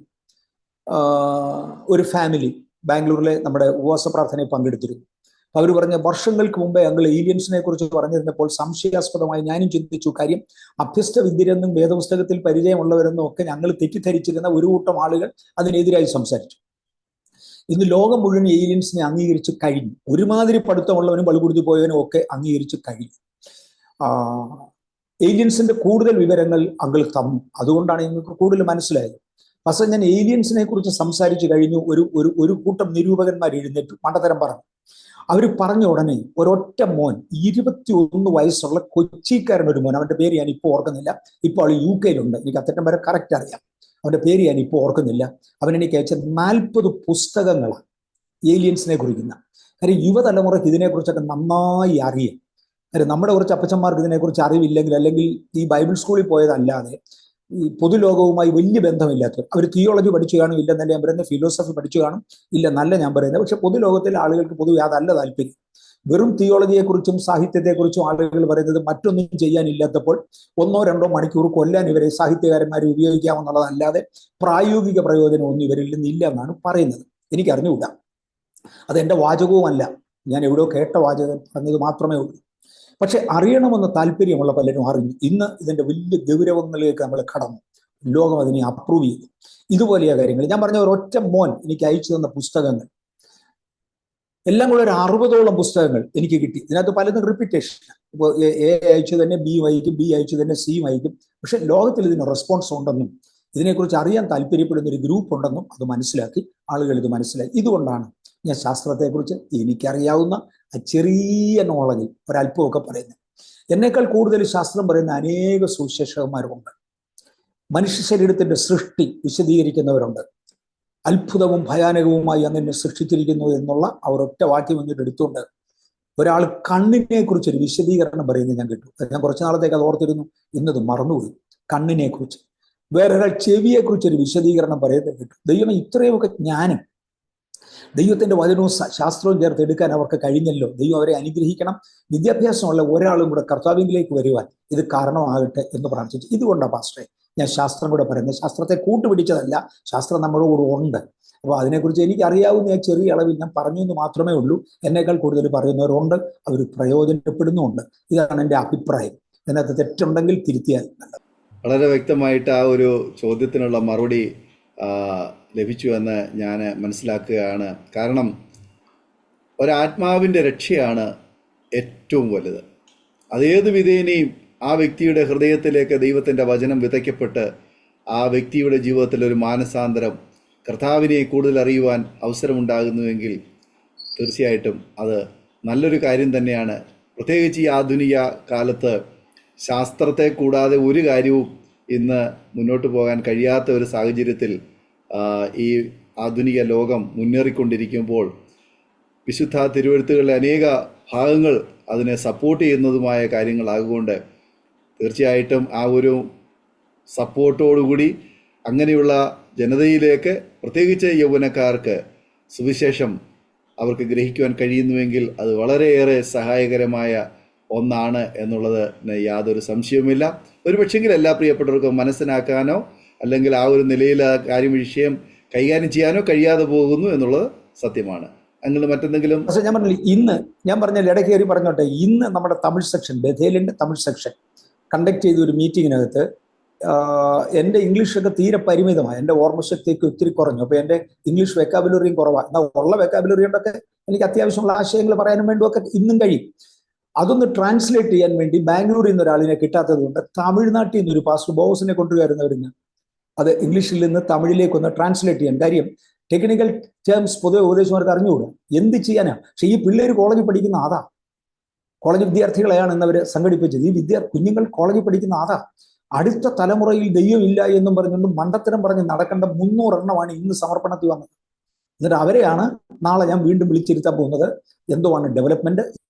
ഒരു ഫാമിലി ബാംഗ്ലൂരിലെ നമ്മുടെ ഉപവാസ പ്രാർത്ഥനയിൽ പങ്കെടുത്തിരുന്നു. അവർ പറഞ്ഞ വർഷങ്ങൾക്ക് മുമ്പേ ഞങ്ങൾ ഏലിയൻസിനെ കുറിച്ച് പറഞ്ഞിരുന്നപ്പോൾ സംശയാസ്പദമായി ഞാനും ചിന്തിച്ചു. കാര്യം അഭ്യസ്ത വിദ്യരെന്നും വേദപുസ്തകത്തിൽ പരിചയമുള്ളവരെന്നും ഒക്കെ ഞങ്ങൾ തെറ്റിദ്ധരിച്ചിരുന്ന ഒരു കൂട്ടം ആളുകൾ അതിനെതിരായി സംസാരിച്ചു. ഇന്ന് ലോകം മുഴുവൻ ഏലിയൻസിനെ അംഗീകരിച്ച് കഴിഞ്ഞു. ഒരുമാതിരി പഠിത്തമുള്ളവനും പള്ളിക്കൂടത്തിൽ പോയവനും ഒക്കെ അംഗീകരിച്ച് കഴിഞ്ഞു. ഏലിയൻസിന്റെ കൂടുതൽ വിവരങ്ങൾ അങ്കിൾ തന്നു. അതുകൊണ്ടാണ് നിങ്ങൾക്ക് കൂടുതൽ മനസ്സിലായത്. പക്ഷേ ഞാൻ ഏലിയൻസിനെ കുറിച്ച് സംസാരിച്ചു കഴിഞ്ഞു. ഒരു കൂട്ടം നിരൂപകന്മാർ എഴുന്നേറ്റ് മണ്ടത്തരം പറഞ്ഞു. അവർ പറഞ്ഞ ഉടനെ ഒരൊറ്റ മോൻ, 21 വയസ്സുള്ള കൊച്ചിക്കാരൻ ഒരു മോൻ, അവന്റെ പേര് ഞാൻ ഇപ്പോൾ ഓർക്കുന്നില്ല, ഇപ്പോൾ ആൾ UK എനിക്ക് അത്തരം വരെ കറക്റ്റ് അറിയാം, അവന്റെ പേര് ഞാൻ ഇപ്പോൾ ഓർക്കുന്നില്ല. അവൻ എനിക്ക് അയച്ച 40 പുസ്തകങ്ങളാണ് ഏലിയൻസിനെ കുറിക്കുന്ന. കാര്യം യുവതലമുറയ്ക്ക് ഇതിനെക്കുറിച്ചൊക്കെ നന്നായി അറിയാം. കാര്യം നമ്മുടെ കുറച്ച് അപ്പച്ചന്മാർക്ക് ഇതിനെക്കുറിച്ച് അറിവില്ലെങ്കിൽ, അല്ലെങ്കിൽ ഈ ബൈബിൾ സ്കൂളിൽ പോയതല്ലാതെ ഈ പൊതുലോകവുമായി വലിയ ബന്ധമില്ലാത്തവർ, അവർ തിയോളജി പഠിച്ചു കാണും, ഇല്ലെന്നല്ല ഞാൻ പറയുന്നത്, ഫിലോസഫി പഠിച്ചു കാണും, ഇല്ലെന്നല്ല ഞാൻ പറയുന്നത്. പക്ഷെ പൊതുലോകത്തിലെ ആളുകൾക്ക് പൊതുവെ അതല്ല താല്പര്യം. വെറും തിയോളജിയെക്കുറിച്ചും സാഹിത്യത്തെക്കുറിച്ചും ആളുകൾ പറയുന്നത് മറ്റൊന്നും ചെയ്യാനില്ലാത്തപ്പോൾ 1-2 മണിക്കൂർ കൊല്ലാൻ ഇവരെ സാഹിത്യകാരന്മാരെ ഉപയോഗിക്കാമെന്നുള്ളതല്ലാതെ പ്രായോഗിക പ്രയോജനം ഒന്നും ഇവരിൽ നിന്നില്ല എന്നാണ് പറയുന്നത്. എനിക്കറിഞ്ഞുകൂടാ, അതെൻ്റെ വാചകവുമല്ല, ഞാൻ എവിടെയോ കേട്ട വാചകം പറഞ്ഞത് മാത്രമേ ഉള്ളൂ. പക്ഷെ അറിയണമെന്ന് താല്പര്യമുള്ള പലരും അറിഞ്ഞു. ഇന്ന് ഇതിന്റെ വലിയ ഗൗരവങ്ങളിലേക്ക് നമ്മൾ കടന്നു. ലോകം അതിനെ അപ്രൂവ് ചെയ്തു. ഇതുപോലെയാ കാര്യങ്ങൾ. ഞാൻ പറഞ്ഞ ഒരൊറ്റ മോൻ എനിക്ക് അയച്ചു തന്ന പുസ്തകങ്ങൾ എല്ലാം കൂടെ ഒരു 60ഓളം പുസ്തകങ്ങൾ എനിക്ക് കിട്ടി. ഇതിനകത്ത് പലതും റിപ്പീറ്റേഷൻ. ഇപ്പോൾ A അയച്ചു തന്നെ B വായിക്കും, B അയച്ചു തന്നെ C വായിക്കും. പക്ഷെ ലോകത്തിൽ ഇതിന് റെസ്പോൺസ് ഉണ്ടെന്നും ഇതിനെക്കുറിച്ച് അറിയാൻ താല്പര്യപ്പെടുന്ന ഒരു ഗ്രൂപ്പ് ഉണ്ടെന്നും അത് മനസ്സിലാക്കി ആളുകൾ ഇത് മനസ്സിലാക്കി. ഇതുകൊണ്ടാണ് ഞാൻ ശാസ്ത്രത്തെക്കുറിച്ച് എനിക്കറിയാവുന്ന ചെറിയ നോളജിൽ ഒരല്പമൊക്കെ പറയുന്നത്. എന്നേക്കാൾ കൂടുതൽ ശാസ്ത്രം പറയുന്ന അനേക സുവിശേഷകന്മാരുണ്ട്. മനുഷ്യ ശരീരത്തിന്റെ സൃഷ്ടി വിശദീകരിക്കുന്നവരുണ്ട്. അത്ഭുതവും ഭയാനകവുമായി അങ്ങനെ സൃഷ്ടിച്ചിരിക്കുന്നു എന്നുള്ള അവർ ഒറ്റ വാക്യം എന്നിട്ട് എടുത്തുകൊണ്ട് ഒരാൾ കണ്ണിനെ കുറിച്ചൊരു വിശദീകരണം പറയുന്നത് ഞാൻ കേട്ടു. ഞാൻ കുറച്ചു നാളത്തേക്ക് അത് ഓർത്തിരുന്നു, ഇന്നത് മറന്നുപോയി. കണ്ണിനെ കുറിച്ച് വേറൊരാൾ ചെവിയെ കുറിച്ചൊരു വിശദീകരണം പറയുന്നത് കേട്ടു. ദൈവം ഇത്രയുമൊക്കെ ജ്ഞാനം ദൈവത്തിന്റെ വചനവും ശാസ്ത്രവും ചേർത്ത് എടുക്കാൻ അവർക്ക് കഴിഞ്ഞല്ലോ. ദൈവം അവരെ അനുഗ്രഹിക്കണം. വിദ്യാഭ്യാസമുള്ള ഒരാളും കൂടെ കർത്താവിലേക്ക് വരുവാൻ ഇത് കാരണമാകട്ടെ എന്ന് പ്രാർത്ഥിച്ചു. ഇതുകൊണ്ടാണ് പാസ്റ്ററെ ഞാൻ ശാസ്ത്രം കൂടെ പറയുന്നത്. ശാസ്ത്രത്തെ കൂട്ടുപിടിച്ചതല്ല, ശാസ്ത്രം നമ്മുടെ കൂടെ ഉണ്ട്. അപ്പോൾ അതിനെക്കുറിച്ച് എനിക്ക് അറിയാവുന്ന ചെറിയ അളവിൽ ഞാൻ പറഞ്ഞു എന്ന് മാത്രമേ ഉള്ളൂ. എന്നേക്കാൾ കൂടുതൽ പറയുന്നവരുണ്ട്, അവർ പ്രയോജനപ്പെടുന്നുമുണ്ട്. ഇതാണ് എൻ്റെ അഭിപ്രായം. അതിനകത്ത് തെറ്റുണ്ടെങ്കിൽ തിരുത്തിയാൽ നല്ലത്.
വളരെ വ്യക്തമായിട്ട് ആ ഒരു ചോദ്യത്തിനുള്ള മറുപടി ലഭിച്ചു എന്ന് ഞാൻ മനസ്സിലാക്കുകയാണ്. കാരണം ഒരാത്മാവിൻ്റെ രക്ഷയാണ് ഏറ്റവും വലുത്. അതേത് വിധേനയും ആ വ്യക്തിയുടെ ഹൃദയത്തിലേക്ക് ദൈവത്തിൻ്റെ വചനം വിതയ്ക്കപ്പെട്ട് ആ വ്യക്തിയുടെ ജീവിതത്തിൽ ഒരു മാനസാന്തരം, കർത്താവിനെ കൂടുതൽ അറിയുവാൻ അവസരമുണ്ടാകുന്നുവെങ്കിൽ തീർച്ചയായിട്ടും അത് നല്ലൊരു കാര്യം തന്നെയാണ്. പ്രത്യേകിച്ച് ഈ ആധുനിക കാലത്ത് ശാസ്ത്രത്തെ കൂടാതെ ഒരു കാര്യവും ഇന്ന് മുന്നോട്ട് പോകാൻ കഴിയാത്ത ഒരു സാഹചര്യത്തിൽ ഈ ആധുനിക ലോകം മുന്നേറിക്കൊണ്ടിരിക്കുമ്പോൾ വിശുദ്ധ തിരുവെഴുത്തുകളിലെ അനേക ഭാഗങ്ങൾ അതിനെ സപ്പോർട്ട് ചെയ്യുന്നതുമായ കാര്യങ്ങളാകൊണ്ട് തീർച്ചയായിട്ടും ആ ഒരു സപ്പോർട്ടോടുകൂടി അങ്ങനെയുള്ള ജനതയിലേക്ക്, പ്രത്യേകിച്ച് യൗവനക്കാർക്ക് സുവിശേഷം അവർക്ക് ഗ്രഹിക്കുവാൻ കഴിയുന്നുവെങ്കിൽ അത് വളരെയേറെ സഹായകരമായ ഒന്നാണ് എന്നുള്ളത് യാതൊരു സംശയവുമില്ല. ഒരു പക്ഷെങ്കിൽ എല്ലാ പ്രിയപ്പെട്ടവർക്കും മനസ്സിലാക്കാനോ അല്ലെങ്കിൽ ആ ഒരു നിലയിൽ ആ വിഷയം കൈകാര്യം ചെയ്യാനോ കഴിയാതെ പോകുന്നു എന്നുള്ളത് സത്യമാണ്. അങ്ങനെ മറ്റെന്തെങ്കിലും
ഞാൻ പറഞ്ഞില്ല, ഇന്ന് ഞാൻ പറഞ്ഞ ഇടയ്ക്ക് കയറി പറഞ്ഞോട്ടെ, ഇന്ന് നമ്മുടെ തമിഴ് സെക്ഷൻ, ബഥേലിൻ്റെ തമിഴ് സെക്ഷൻ കണ്ടക്ട് ചെയ്ത ഒരു മീറ്റിങ്ങിനകത്ത് എൻ്റെ ഇംഗ്ലീഷൊക്കെ തീരെ പരിമിതമായി, എൻ്റെ ഓർമ്മശക്തിയൊക്കെ ഒത്തിരി കുറഞ്ഞു. അപ്പോൾ എൻ്റെ ഇംഗ്ലീഷ് വെക്കാബുലറിയും കുറവാണ്. എന്നാൽ ഉള്ള വെക്കാബുലറി കൊണ്ടൊക്കെ എനിക്ക് അത്യാവശ്യമുള്ള ആശയങ്ങൾ പറയാനും വേണ്ടിയൊക്കെ ഇന്നും കഴിയും. അതൊന്ന് ട്രാൻസ്ലേറ്റ് ചെയ്യാൻ വേണ്ടി ബാംഗ്ലൂരിൽ നിന്ന് ഒരാളിനെ കിട്ടാത്തത് കൊണ്ട് തമിഴ്നാട്ടിൽ നിന്നൊരു പാസ്റ്റർ ബോസിനെ കൊണ്ടുവരുന്നവരുന്ന് അത് ഇംഗ്ലീഷിൽ നിന്ന് തമിഴിലേക്ക് ഒന്ന് ട്രാൻസ്ലേറ്റ് ചെയ്യാൻ. കാര്യം ടെക്നിക്കൽ ടേംസ് പൊതുവെ ഉപദേശമാർക്ക് അറിഞ്ഞുകൂടാ, എന്ത് ചെയ്യാനാ. പക്ഷെ ഈ പിള്ളേർ കോളേജിൽ പഠിക്കുന്ന ആതാ, കോളേജ് വിദ്യാർത്ഥികളെയാണ് ഇന്നവർ സംഘടിപ്പിച്ചത്. ഈ കുഞ്ഞുങ്ങൾ കോളേജിൽ പഠിക്കുന്ന ആതാ. അടുത്ത തലമുറയിൽ ദൈവം ഇല്ല എന്നും പറഞ്ഞുകൊണ്ട് മണ്ടത്തരം പറഞ്ഞ് നടക്കേണ്ട 300 എണ്ണമാണ് ഇന്ന് സമർപ്പണത്തിൽ വന്നത്. എന്നിട്ട് അവരെയാണ് നാളെ ഞാൻ വീണ്ടും വിളിച്ചിരുത്താൻ പോകുന്നത്. എന്തുവാണ് ഡെവലപ്മെന്റ്,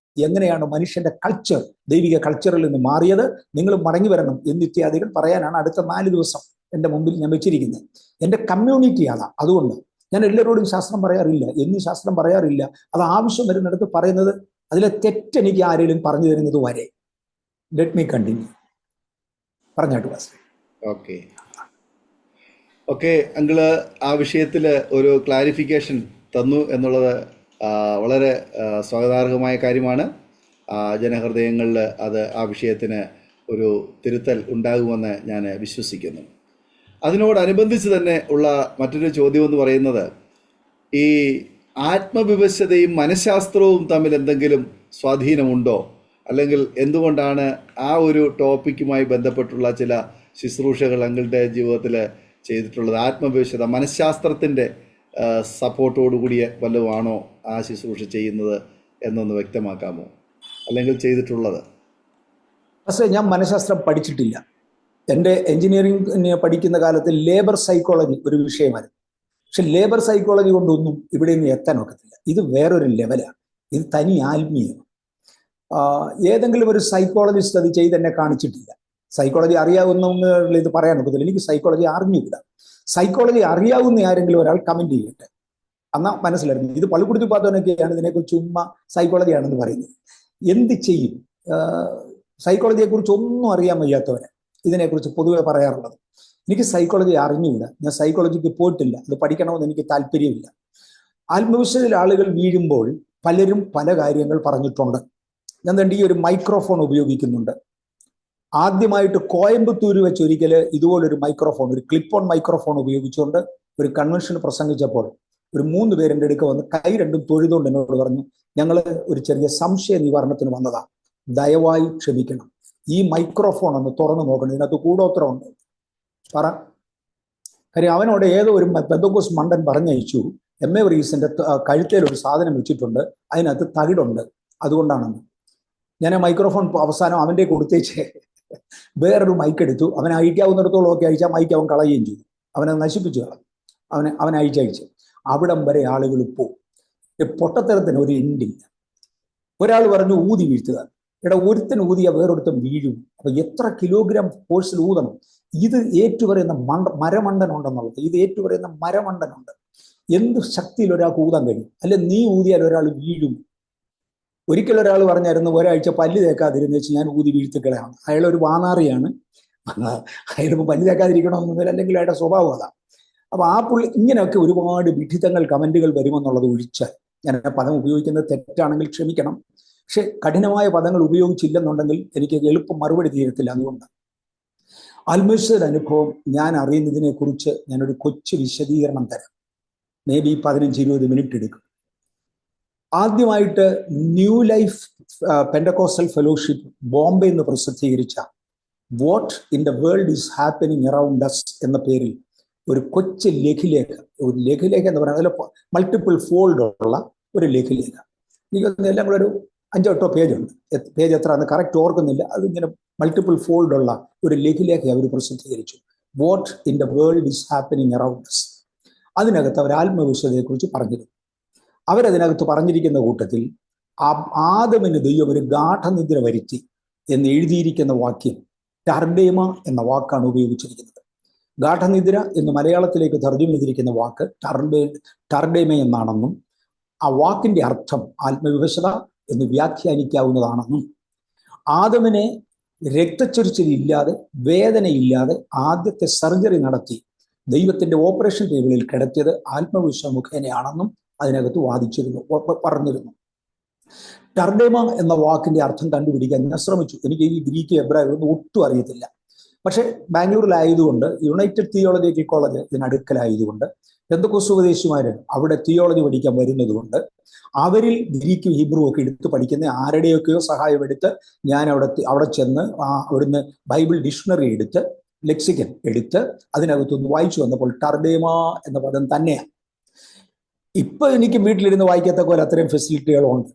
എങ്ങനെയാണ് മനുഷ്യന്റെ കൾച്ചർ ദൈവിക കൾച്ചറിൽ നിന്ന് മാറിയത്, നിങ്ങൾ മടങ്ങി വരണം എന്നിത്യാദികൾ പറയാനാണ് അടുത്ത 4 ദിവസം എൻ്റെ മുമ്പിൽ ഞാൻ വെച്ചിരിക്കുന്നത്. എൻ്റെ കമ്മ്യൂണിറ്റി അതാ. അതുകൊണ്ട് ഞാൻ എല്ലാവരോടും ശാസ്ത്രം പറയാറില്ല, എന്നീ ശാസ്ത്രം പറയാറില്ല. അത് ആവശ്യം വരുന്നിടത്ത് പറയുന്നത്, അതിലെ തെറ്റെനിക്ക് ആരെങ്കിലും പറഞ്ഞു തരുന്നത് വരെ. Let me continue. പറഞ്ഞാട്ട് പാസ്റ്റർ.
ഓക്കെ അങ്കിള് ആ വിഷയത്തിൽ ഒരു ക്ലാരിഫിക്കേഷൻ തന്നു എന്നുള്ളത് വളരെ സ്വാഗതാർഹമായ കാര്യമാണ്. ജനഹൃദയങ്ങളിൽ അത് ആ വിഷയത്തിന് ഒരു തിരുത്തൽ ഉണ്ടാകുമെന്ന് ഞാൻ വിശ്വസിക്കുന്നു. അതിനോടനുബന്ധിച്ച് തന്നെ ഉള്ള മറ്റൊരു ചോദ്യം എന്ന് പറയുന്നത്, ഈ ആത്മവിവശതയും മനഃശാസ്ത്രവും തമ്മിൽ എന്തെങ്കിലും സ്വാധീനമുണ്ടോ, അല്ലെങ്കിൽ എന്തുകൊണ്ടാണ് ആ ഒരു ടോപ്പിക്കുമായി ബന്ധപ്പെട്ടുള്ള ചില ശുശ്രൂഷകൾ അങ്ങളുടെ ജീവിതത്തിൽ ചെയ്തിട്ടുള്ളത്? ആത്മവിവശത മനഃശാസ്ത്രത്തിൻ്റെ സപ്പോർട്ടോടുകൂടിയ വല്ലതുമാണോ ആ ശുശ്രൂഷ ചെയ്യുന്നത് എന്നൊന്ന് വ്യക്തമാക്കാമോ, അല്ലെങ്കിൽ ചെയ്തിട്ടുള്ളത്?
പക്ഷേ ഞാൻ മനഃശാസ്ത്രം പഠിച്ചിട്ടില്ല. എൻ്റെ എഞ്ചിനീയറിംഗ് പഠിക്കുന്ന കാലത്ത് ലേബർ സൈക്കോളജി ഒരു വിഷയമായിരുന്നു. പക്ഷെ ലേബർ സൈക്കോളജി കൊണ്ടൊന്നും ഇവിടെ നിന്ന് എത്താൻ ഒക്കത്തില്ല. ഇത് വേറൊരു ലെവലാണ്. ഇത് തനി ആത്മീയം. ഏതെങ്കിലും ഒരു സൈക്കോളജിസ്റ്റ് അത് ചെയ്ത് എന്നെ കാണിച്ചിട്ടില്ല. സൈക്കോളജി അറിയാവുന്ന ഇത് പറയാൻ ഒക്കത്തില്ല. എനിക്ക് സൈക്കോളജി അറിഞ്ഞില്ല. സൈക്കോളജി അറിയാവുന്ന ആരെങ്കിലും ഒരാൾ കമന്റ് ചെയ്യട്ടെ, എന്നാൽ മനസ്സിലായിരുന്നു. ഇത് പള്ളിക്കുടുത്തി പാത്തോനൊക്കെയാണ് ഇതിനെക്കുറിച്ച് ചുമ്മാ സൈക്കോളജിയാണെന്ന് പറയുന്നത്. എന്ത് ചെയ്യും? സൈക്കോളജിയെക്കുറിച്ച് ഒന്നും അറിയാൻ വയ്യാത്തവരെ ഇതിനെക്കുറിച്ച് പൊതുവെ പറയാറുള്ളത്. എനിക്ക് സൈക്കോളജി അറിഞ്ഞില്ല, ഞാൻ സൈക്കോളജിക്ക് പോയിട്ടില്ല, അത് പഠിക്കണമെന്ന് എനിക്ക് താല്പര്യമില്ല. ആത്മവിശ്വാസത്തിൽ ആളുകൾ വീഴുമ്പോൾ പലരും പല കാര്യങ്ങൾ പറഞ്ഞിട്ടുണ്ട്. ഞാൻ തന്നെ ഈ ഒരു മൈക്രോഫോൺ ഉപയോഗിക്കുന്നുണ്ട്. ആദ്യമായിട്ട് കോയമ്പത്തൂർ വെച്ച് ഒരിക്കൽ ഇതുപോലൊരു മൈക്രോഫോൺ, ഒരു ക്ലിപ്പ് ഓൺ മൈക്രോഫോൺ ഉപയോഗിച്ചുകൊണ്ട് ഒരു കൺവെൻഷൻ പ്രസംഗിച്ചപ്പോൾ ഒരു 3 പേര് എൻ്റെ അടുക്ക വന്ന് കൈ രണ്ടും തൊഴുതുകൊണ്ട് എന്നോട് പറഞ്ഞു, ഞങ്ങൾ ഒരു ചെറിയ സംശയ നിവാരണത്തിന് വന്നതാ, ദയവായി ക്ഷമിക്കണം, ഈ മൈക്രോഫോൺ ഒന്ന് തുറന്നു നോക്കണം, ഇതിനകത്ത് കൂടോത്രമുണ്ട് പറ. കാര്യം അവനോട് ഏതോ ഒരു പെന്തക്കോസ് മണ്ടൻ പറഞ്ഞയച്ചു, MA വർഗീസിന്റെ കഴുത്തേൽ ഒരു സാധനം വെച്ചിട്ടുണ്ട്, അതിനകത്ത് തകിടുണ്ട്, അതുകൊണ്ടാണെന്ന്. ഞാൻ ആ മൈക്രോഫോൺ അവസാനം അവൻ്റെ കൊടുത്തേച്ച് വേറൊരു മൈക്ക് എടുത്തു. അവൻ അയക്കാവുന്നിടത്തോളം ഒക്കെ അയച്ചാൽ മൈക്ക് അവൻ കളയുകയും ചെയ്തു. അവനെ നശിപ്പിച്ചു കളഞ്ഞു. അവൻ അയച്ചയച്ചു. അവിടം വരെ ആളുകൾ പോകും. പൊട്ടത്തരത്തിന് ഒരു എൻഡില്ല. ഒരാൾ പറഞ്ഞു ഊതി വീഴ്ത്തുക. എടാ, ഒരുത്തൻ ഊതിയ വേറൊരുത്തൻ വീഴും. അപ്പൊ എത്ര കിലോഗ്രാം ഫോഴ്സിൽ ഊതണം? ഇത് ഏറ്റുപറയുന്ന മരമണ്ടനുണ്ടെന്നുള്ളത്. ഇത് ഏറ്റുപറയുന്ന മരമണ്ടനുണ്ട്. എന്ത് ശക്തിയിൽ ഒരാൾക്ക് ഊതാൻ കഴിയും? അല്ലെ നീ ഊതിയാൽ ഒരാൾ വീഴും. ഒരിക്കൽ ഒരാൾ പറഞ്ഞായിരുന്നു, ഒരാഴ്ച പല്ല് തേക്കാതിരുന്ന് വെച്ച് ഞാൻ ഊതി വീഴ്ത്തിക്കളയാണ്. അയാൾ ഒരു വാനാറിയാണ്. അയാളിപ്പോൾ പല്ല് തേക്കാതിരിക്കണമെന്നൊന്നുമില്ല, അല്ലെങ്കിൽ അയാളുടെ സ്വഭാവം അതാ. അപ്പൊ ആ പുള്ളി ഇങ്ങനെയൊക്കെ ഒരുപാട് വിഡിതങ്ങൾ കമന്റുകൾ വരുമെന്നുള്ളത് ഒഴിച്ചാൽ, ഞാൻ പദം ഉപയോഗിക്കുന്നത് തെറ്റാണെങ്കിൽ ക്ഷമിക്കണം. പക്ഷെ കഠിനമായ പദങ്ങൾ ഉപയോഗിച്ചില്ലെന്നുണ്ടെങ്കിൽ എനിക്ക് എളുപ്പം മറുപടി തീരത്തില്ല. അതുകൊണ്ട് ആത്മീശ്വര അനുഭവം ഞാൻ അറിയുന്നതിനെ കുറിച്ച് ഞാനൊരു കൊച്ചു വിശദീകരണം തരാം. മേ ബി 15-20 മിനിറ്റ് എടുക്കും. ആദ്യമായിട്ട് new life Pentecostal fellowship Bombay എന്ന് പ്രസിദ്ധീകരിച്ച what in the world is happening around us എന്ന പേരിൽ ഒരു കൊച്ചു ലഘുലേഖ എന്ന് പറയുന്നത്, അതിൽ മൾട്ടിപ്പിൾ ഫോൾഡ് ഉള്ള ഒരു ലഘുലേഖ. എനിക്ക് എല്ലാം കൂടെ ഒരു 5-8 പേജുണ്ട്. പേജ് എത്ര എന്ന് കറക്റ്റ് ഓർക്കുന്നില്ല. അതിങ്ങനെ മൾട്ടിപ്പിൾ ഫോൾഡ് ഉള്ള ഒരു ലഘുലേഖ അവർ പ്രസിദ്ധീകരിച്ചു. What in the world is happening around us. അതിനകത്ത് അവർ ആത്മവിശ്വതയെക്കുറിച്ച് പറഞ്ഞിരുന്നു. അവരതിനകത്ത് പറഞ്ഞിരിക്കുന്ന കൂട്ടത്തിൽ ആദമിന് ദൈവം ഒരു ഗാഠനിദ്ര വരുത്തി എന്ന് എഴുതിയിരിക്കുന്ന വാക്യം ടർഡേമ എന്ന വാക്കാണ് ഉപയോഗിച്ചിരിക്കുന്നത്. ഗാഠനിദ്ര എന്ന് മലയാളത്തിലേക്ക് തർജ്ജമ ചെയ്തിരിക്കുന്ന വാക്ക് ടർഡേമ എന്നാണെന്നും ആ വാക്കിന്റെ അർത്ഥം ആത്മവിവശത എന്ന് വ്യാഖ്യാനിക്കാവുന്നതാണെന്നും ആദമിനെ രക്തച്ചൊരിച്ചിലില്ലാതെ വേദനയില്ലാതെ ആദ്യത്തെ സർജറി നടത്തി ദൈവത്തിന്റെ ഓപ്പറേഷൻ ടേബിളിൽ കിടത്തിയത് ആത്മവിശ്വാസ മുഖേനയാണെന്നും അതിനകത്ത് പറഞ്ഞിരുന്നു. ടർഡേമ എന്ന വാക്കിന്റെ അർത്ഥം കണ്ടുപിടിക്കാൻ ഞാൻ ശ്രമിച്ചു. എനിക്ക് ഈ ഗ്രീക്ക് എബ്രായ ഒന്നും ഒട്ടും അറിയത്തില്ല. പക്ഷെ ബാംഗ്ലൂരിലായതുകൊണ്ട്, യുണൈറ്റഡ് തിയോളജിക്കൽ കോളേജ് ഇതിനടുക്കലായതുകൊണ്ട്, പെന്തക്കോസ്ത് ഉപദേശിമാര് അവിടെ തിയോളജി പഠിക്കാൻ വരുന്നത് കൊണ്ട് അവരിൽ ഗ്രീക്കും ഹീബ്രു ഒക്കെ എടുത്ത് പഠിക്കുന്ന ആരുടെയൊക്കെയോ സഹായം എടുത്ത് ഞാൻ അവിടെ ചെന്ന് അവിടുന്ന് ബൈബിൾ ഡിക്ഷണറി എടുത്ത് ലെക്സിക്കൻ എടുത്ത് അതിനകത്തൊന്ന് വായിച്ചു വന്നപ്പോൾ ടർഡേമ എന്ന പദം തന്നെയാണ്. ഇപ്പൊ എനിക്ക് വീട്ടിലിരുന്ന് വായിക്കത്തക്ക പോലെ അത്രയും ഫെസിലിറ്റികളുണ്ട്.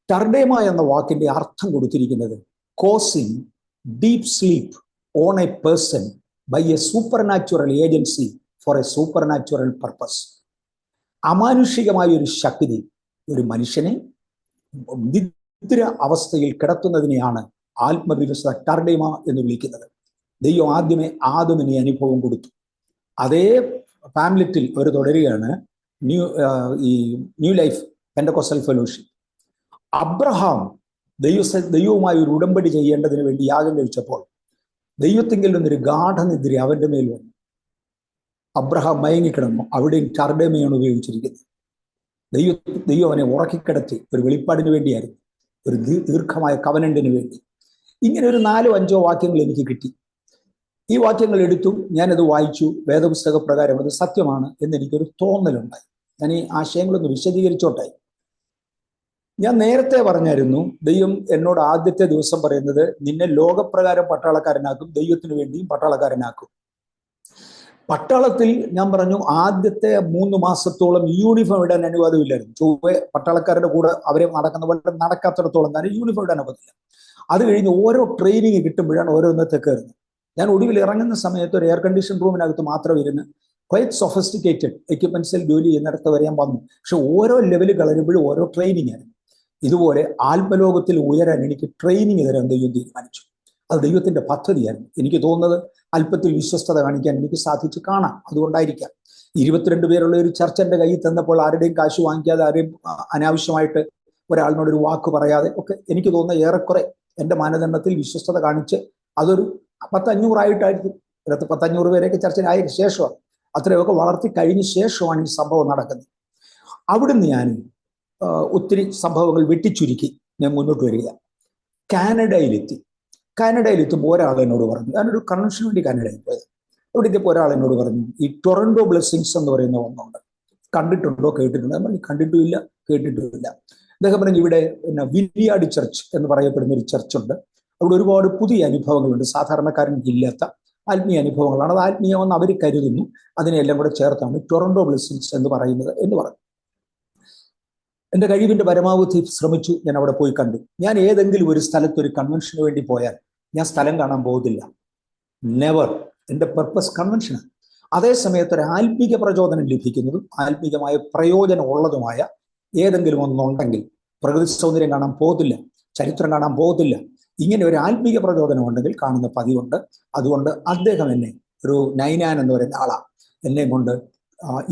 ടർഡേമ എന്ന വാക്കിന്റെ അർത്ഥം കൊടുത്തിരിക്കുന്നത് causing deep sleep on a person by a supernatural agency for a supernatural purpose. അമാനുഷികമായ ഒരു ശക്തി ഒരു മനുഷ്യനെ നിദ്ര അവസ്ഥയിൽ കിടത്തുന്നതിനെയാണ് ആത്മവിവശത ടർഡേമ എന്ന് വിളിക്കുന്നത്. ദൈവം ആദ്യമേ ആദമിന് അനുഭവം കൊടുത്തു. അതേ പാംലെറ്റിൽ അവർ തുടരുകയാണ് new life Pentecostal fellowship. Abraham ദൈവവുമായി ഒരു ഉടമ്പടി ചെയ്യേണ്ടതിന് വേണ്ടി യാഗം കഴിച്ചപ്പോൾ ദൈവത്തിങ്കിൽ നിന്നൊരു ഗാഠനിദ്ര അവന്റെ മേൽ വന്നു. അബ്രഹാം മയങ്ങിക്കിടന്നു. അവിടെയും ടർഡേമയാണ് ഉപയോഗിച്ചിരിക്കുന്നത്. ദൈവം അവനെ ഉറക്കിക്കിടത്തി ഒരു വെളിപ്പാടിന് വേണ്ടിയായിരുന്നു, ഒരു ദീർഘമായ കവനന്റിന് വേണ്ടി. ഇങ്ങനെ ഒരു 4-5 വാക്യങ്ങൾ എനിക്ക് കിട്ടി. ഈ വാക്യങ്ങൾ എടുത്തു, ഞാനത് വായിച്ചു. വേദപുസ്തക പ്രകാരം അത് സത്യമാണ് എന്നെനിക്കൊരു തോന്നലുണ്ടായി. ഞാൻ ഈ ആശയങ്ങളൊന്ന് വിശദീകരിച്ചോട്ടെ. ഞാൻ നേരത്തെ പറഞ്ഞായിരുന്നു, ദൈവം എന്നോട് ആദ്യത്തെ ദിവസം പറയുന്നത് നിന്നെ ലോകപ്രകാരം പട്ടാളക്കാരനാക്കും, ദൈവത്തിന് വേണ്ടിയും പട്ടാളക്കാരനാക്കും. പട്ടാളത്തിൽ ഞാൻ പറഞ്ഞു ആദ്യത്തെ 3 മാസത്തോളം യൂണിഫോം ഇടാൻ അനുവാദമില്ലായിരുന്നു. ചൊവ്വെ പട്ടാളക്കാരുടെ കൂടെ അവരെ നടക്കുന്ന പോലെ നടക്കാത്തിടത്തോളം തന്നെ യൂണിഫോം ഇടാൻ അനുവദില്ല. അത് കഴിഞ്ഞ് ഓരോ ട്രെയിനിങ് കിട്ടുമ്പോഴാണ് ഓരോന്നത്തെ കയറുന്നത്. ഞാൻ ഒടുവിൽ ഇറങ്ങുന്ന സമയത്ത് ഒരു എയർ കണ്ടീഷൻ റൂമിനകത്ത് മാത്രം ഇരുന്ന് ക്വൈറ്റ് സൊഫിസ്റ്റിക്കേറ്റഡ് എക്യുപ്മെന്റ്സിൽ ജോലി ചെയ്യുന്നിടത്ത് വരെ ഞാൻ വന്നു. പക്ഷെ ഓരോ ലെവൽ കളരുമ്പോഴും ഓരോ ട്രെയിനിങ് ആയിരുന്നു. ഇതുപോലെ ആത്മലോകത്തിൽ ഉയരാൻ എനിക്ക് ട്രെയിനിങ് തരാൻ ദൈവം തീരുമാനിച്ചു. അത് ദൈവത്തിന്റെ പദ്ധതിയായിരുന്നു. എനിക്ക് തോന്നുന്നത് അല്പത്തിൽ വിശ്വസ്തത കാണിക്കാൻ എനിക്ക് സാധിച്ചു കാണാം. അതുകൊണ്ടായിരിക്കാം 22 പേരുള്ള ഒരു ചർച്ച എൻ്റെ കയ്യിൽ തന്നപ്പോൾ ആരുടെയും കാശ് വാങ്ങിക്കാതെ, ആരെയും അനാവശ്യമായിട്ട് ഒരാളിനോടൊരു വാക്ക് പറയാതെ ഒക്കെ എനിക്ക് തോന്നുന്ന ഏറെക്കുറെ എൻ്റെ മാനദണ്ഡത്തിൽ വിശ്വസ്തത കാണിച്ച് അതൊരു 10-500 ആയിട്ടായിരിക്കും. 10-500 പേരെയൊക്കെ ചർച്ചയായ ശേഷമാണ്, അത്രയൊക്കെ വളർത്തി കഴിഞ്ഞ ശേഷമാണ് ഈ സംഭവം നടക്കുന്നത്. അവിടുന്ന് ഞാൻ ഒത്തിരി സംഭവങ്ങൾ വെട്ടിച്ചുരുക്കി ഞാൻ മുന്നോട്ട് വരിക. കാനഡയിലെത്തുമ്പോൾ ഒരാൾ എന്നോട് പറഞ്ഞു, ഞാനൊരു കൺവെൻഷന് വേണ്ടി കാനഡയിൽ പോയത്. അവിടെ എത്തിയപ്പോൾ ഒരാൾ എന്നോട് പറഞ്ഞു, ഈ ടൊറന്റോ ബ്ലെസ്സിങ്സ് എന്ന് പറയുന്ന ഒന്നുണ്ട്, കണ്ടിട്ടുണ്ടോ കേട്ടിട്ടുണ്ടോ? നമ്മൾ കണ്ടിട്ടുമില്ല കേട്ടിട്ടുമില്ല. അദ്ദേഹം പറഞ്ഞു, ഇവിടെ പിന്നെ വില്യാടി ചർച്ച് എന്ന് പറയപ്പെടുന്ന ഒരു ചർച്ചുണ്ട്. അവിടെ ഒരുപാട് പുതിയ അനുഭവങ്ങളുണ്ട്, സാധാരണക്കാരന് ഇല്ലാത്ത ആത്മീയ അനുഭവങ്ങളാണ്. അത് ആത്മീയമെന്ന് അവർ കരുതുന്നു. അതിനെല്ലാം കൂടെ ചേർത്താണ് ടൊറന്റോ ബ്ലെസ്സിങ്സ് എന്ന് പറയുന്നത് എന്ന് പറഞ്ഞു. എൻ്റെ കഴിവിൻ്റെ പരമാവധി ശ്രമിച്ചു. ഞാൻ അവിടെ പോയി കണ്ടു. ഞാൻ ഏതെങ്കിലും ഒരു സ്ഥലത്ത് ഒരു കൺവെൻഷന് വേണ്ടി പോയാൽ ഞാൻ സ്ഥലം കാണാൻ പോകുന്നില്ല. നെവർ. എൻ്റെ പർപ്പസ് കൺവെൻഷനാണ്. അതേ സമയത്ത് ഒരു ആത്മീക പ്രചോദനം ലഭിക്കുന്നതും ആത്മീകമായ പ്രയോജനം ഉള്ളതുമായ ഏതെങ്കിലും ഒന്നുണ്ടെങ്കിൽ പ്രകൃതി സൗന്ദര്യം കാണാൻ പോകത്തില്ല, ചരിത്രം കാണാൻ പോകത്തില്ല. ഇങ്ങനെ ഒരു ആത്മീയ പ്രചോദനം ഉണ്ടെങ്കിൽ കാണുന്ന പതിവുണ്ട്. അതുകൊണ്ട് അദ്ദേഹം എന്നെ, ഒരു നൈനാൻ എന്ന് പറയുന്ന ആളാണ്, എന്നെ കൊണ്ട്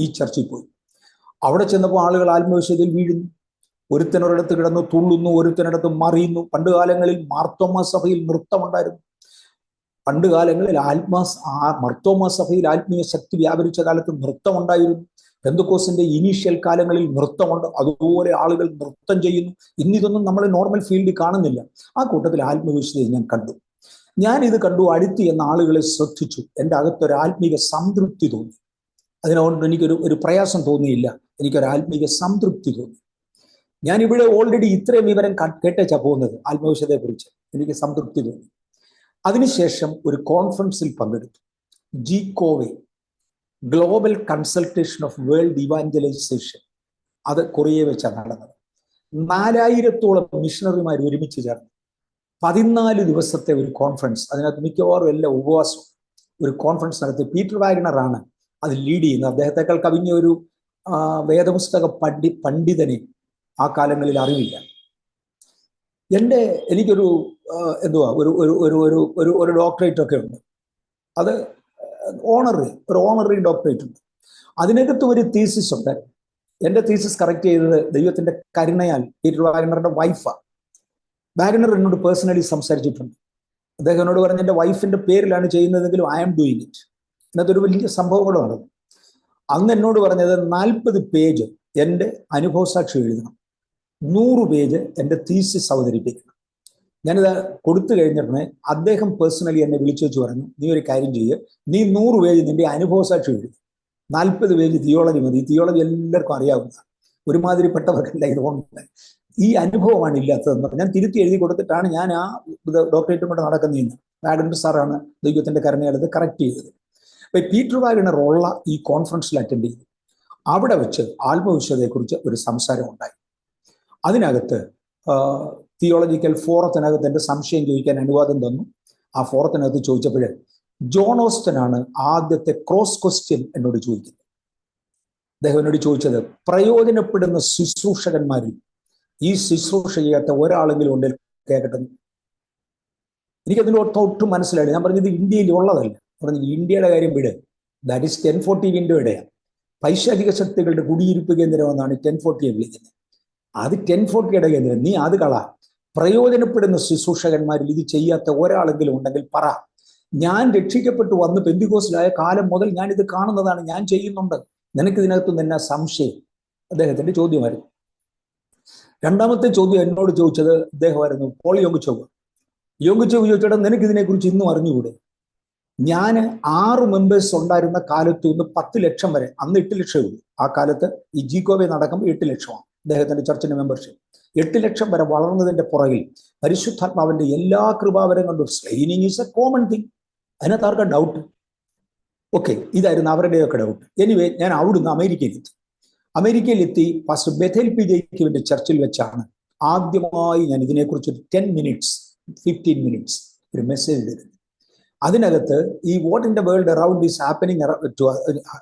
ഈ ചർച്ചിൽ പോയി. അവിടെ ചെന്നപ്പോൾ ആളുകൾ ആത്മവിശ്വാസത്തിൽ വീഴുന്നു. ഒരുത്തനൊരിടത്ത് കിടന്നു തുള്ളുന്നു, ഒരുത്തനിടത്ത് മറിയുന്നു. പണ്ട് കാലങ്ങളിൽ മാർത്തോമാ സഭയിൽ നൃത്തമുണ്ടായിരുന്നു. പണ്ട് കാലങ്ങളിൽ മർത്തോമാ സഭയിൽ ആത്മീയ ശക്തി വ്യാപരിച്ച കാലത്ത് നൃത്തമുണ്ടായിരുന്നു. പെന്തക്കോസ്തിന്റെ ഇനീഷ്യൽ കാലങ്ങളിൽ നൃത്തമുണ്ട്. അതുപോലെ ആളുകൾ നൃത്തം ചെയ്യുന്നു. ഇന്നിതൊന്നും നമ്മൾ നോർമൽ ഫീൽഡിൽ കാണുന്നില്ല. ആ കൂട്ടത്തിൽ ആത്മവിശ്വാസം ഞാൻ കണ്ടു. ഞാൻ ഇത് കണ്ടു, അടുത്ത് എന്ന ആളുകളെ ശ്രദ്ധിച്ചു. എൻ്റെ അകത്തൊരു ആത്മീക സംതൃപ്തി തോന്നി. അതിനോട് എനിക്കൊരു പ്രയാസം തോന്നിയില്ല, എനിക്കൊരു ആത്മീക സംതൃപ്തി തോന്നി. ഞാൻ ഇവിടെ ഓൾറെഡി ഇത്രയും വിവരം കേട്ടേച്ചാ പോകുന്നത് ആത്മവിശ്വാസത്തെ കുറിച്ച്. എനിക്ക് സംതൃപ്തി തോന്നി. അതിനുശേഷം ഒരു കോൺഫറൻസിൽ പങ്കെടുത്തു. GCOVE, global consultation of world evangelisation. അത് കൊറിയയിൽ വെച്ചാണ് നടന്നത്. 4000-ഓളം മിഷണറിമാർ ഒരുമിച്ച് ചേർന്നു 14 ദിവസത്തെ ഒരു കോൺഫറൻസ്. അതിനകത്ത് മിക്കവാറും എല്ലാം ഉപവാസം. ഒരു കോൺഫറൻസ് നടത്തി. പീറ്റർ വാഗ്നറാണ് അത് ലീഡ് ചെയ്യുന്നത്. അദ്ദേഹത്തെക്കാൾ കവിഞ്ഞ ഒരു വേദപുസ്തക പണ്ഡിതനെ ആ കാലങ്ങളിൽ അറിവില്ല. എനിക്കൊരു ഒരു ഡോക്ടറേറ്റ് ഒക്കെ ഉണ്ട്. അത് ഓണററി ഡോക്ടറേറ്റ് ഉണ്ട്. അതിനകത്ത് ഒരു തീസിസ് ഉണ്ട്. എൻ്റെ തീസിസ് കറക്റ്റ് ചെയ്തത് ദൈവത്തിന്റെ കരുണയാൽ പീറ്റർ വാഗ്നറുടെ വൈഫാണ്. വാഗ്നർ എന്നോട് പേഴ്സണലി സംസാരിച്ചിട്ടുണ്ട്. അദ്ദേഹം എന്നോട് പറഞ്ഞ എൻ്റെ വൈഫിന്റെ പേരിലാണ് ചെയ്യുന്നതെങ്കിലും ഐ ആം ഡൂയിങ് ഇറ്റ്. അതിനകത്തൊരു വലിയ സംഭവങ്ങളും നടന്നു. അന്ന് എന്നോട് പറഞ്ഞത് 40 പേജ് എൻ്റെ അനുഭവസാക്ഷി എഴുതണം, 100 പേജ് എൻ്റെ തീസിസ് അവതരിപ്പിക്കണം. ഞാനിത് കൊടുത്തു കഴിഞ്ഞിട്ടുണ്ടെങ്കിൽ അദ്ദേഹം പേഴ്സണലി എന്നെ വിളിച്ചു വെച്ച് പറഞ്ഞു, നീ ഒരു കാര്യം ചെയ്യുക, നീ 100 പേജ് നിന്റെ അനുഭവസാക്ഷി എഴുതി, 40 പേജ് തിയോളജി മതി. തിയോളജി എല്ലാവർക്കും അറിയാവുന്നതാണ്, ഒരുമാതിരിപ്പെട്ടവർക്കല്ല ഇതുകൊണ്ട്. ഈ അനുഭവമാണ് ഇല്ലാത്തതെന്ന് പറഞ്ഞാൽ ഞാൻ തിരുത്തി എഴുതി കൊടുത്തിട്ടാണ് ഞാൻ ആ ഡോക്ടറേറ്റും കൊണ്ട് നടക്കുന്നതെന്ന്. വാഗ്നർ സാറാണ് ദൈവത്തിന്റെ കരുണയാൽ അത് കറക്റ്റ് ചെയ്തത്. അപ്പൊ പീറ്റർ വാഗ്നർ ഉള്ള ഈ കോൺഫറൻസിൽ അറ്റൻഡ് ചെയ്തു. അവിടെ വെച്ച് ആത്മവിശ്വാസത്തെക്കുറിച്ച് ഒരു സംസാരം ഉണ്ടായി. അതിനകത്ത് തിയോളജിക്കൽ ഫോറത്തിനകത്ത് എൻ്റെ സംശയം ചോദിക്കാൻ അനുവാദം തന്നു. ആ ഫോറത്തിനകത്ത് ചോദിച്ചപ്പോൾ ജോൺ ഓസ്റ്റനാണ് ആദ്യത്തെ ക്രോസ് ക്വസ്റ്റ്യൻ എന്നോട് ചോദിക്കുന്നത്. അദ്ദേഹം എന്നോട് ചോദിച്ചത്, പ്രയോജനപ്പെടുന്ന ശുശ്രൂഷകന്മാരിൽ ഈ ശുശ്രൂഷ ചെയ്യാത്ത ഒരാളെങ്കിലും ഉണ്ടെങ്കിൽ കേൾക്കട്ടെ. എനിക്കതിൻ്റെ ഒട്ടും മനസ്സിലായി. ഞാൻ പറഞ്ഞത് ഇന്ത്യയിൽ ഉള്ളതല്ല. പറഞ്ഞു ഇന്ത്യയുടെ കാര്യം വിട്, ദാറ്റ് ഈസ് 1040 വിൻഡോയുടെയാണ്. പൈശാചിക ശക്തികളുടെ കുടിയിരിപ്പ് കേന്ദ്രമെന്നാണ് 1040 വിളിക്കുന്നത്. അത് 1040യുടെ കേന്ദ്രം. നീ അത് കള. പ്രയോജനപ്പെടുന്ന ശുശ്രൂഷകന്മാരിൽ ഇത് ചെയ്യാത്ത ഒരാളെങ്കിലും ഉണ്ടെങ്കിൽ പറ. ഞാൻ രക്ഷിക്കപ്പെട്ടു വന്ന് പെന്തിക്കോസ്തിലായ കാലം മുതൽ ഞാൻ ഇത് കാണുന്നതാണ്, ഞാൻ ചെയ്യുന്നുണ്ട്, നിനക്കിതിനകത്തും തന്നെ സംശയം? അദ്ദേഹത്തിന്റെ ചോദ്യമായിരുന്നു. രണ്ടാമത്തെ ചോദ്യം എന്നോട് ചോദിച്ചത് അദ്ദേഹമായിരുന്നു, പോൾ യോങ്ചോവ്. യോങ്ചോവ് ചോദിച്ചിട്ട് നിനക്ക് ഇതിനെക്കുറിച്ച് ഇന്നും അറിഞ്ഞുകൂടെ? ഞാൻ 6 മെമ്പേഴ്സ് ഉണ്ടായിരുന്ന കാലത്ത് നിന്ന് 10 ലക്ഷം വരെ, അന്ന് 8 ലക്ഷമേ ഉള്ളൂ ആ കാലത്ത്. ഈ GCOVE നടക്കുമ്പോൾ 8 ലക്ഷമാണ് അദ്ദേഹത്തിന്റെ ചർച്ചിന്റെ മെമ്പർഷിപ്പ്. 8 ലക്ഷം വരെ വളർന്നതിന്റെ പുറകിൽ പരിശുദ്ധാത്മാവിന്റെ എല്ലാ കൃപാവരം കണ്ടു. സ്ലൈനിങ് ഈസ് എ കോമൺ തിങ്. അതിനകത്ത് ആർക്കാ ഡൗട്ട്? ഓക്കെ, ഇതായിരുന്നു അവരുടെയൊക്കെ ഡൗട്ട്. എനിവേ, ഞാൻ അവിടുന്ന് അമേരിക്കയിലെത്തി പാസ്റ്റർ ബെഥേൽ പി ജേക്കബിന്റെ ചർച്ചിൽ വെച്ചാണ് ആദ്യമായി ഞാൻ ഇതിനെക്കുറിച്ച് 15 മിനിറ്റ്സ് ഒരു മെസ്സേജ് തരുന്നത്. അതിനകത്ത് ഈ what in the world around is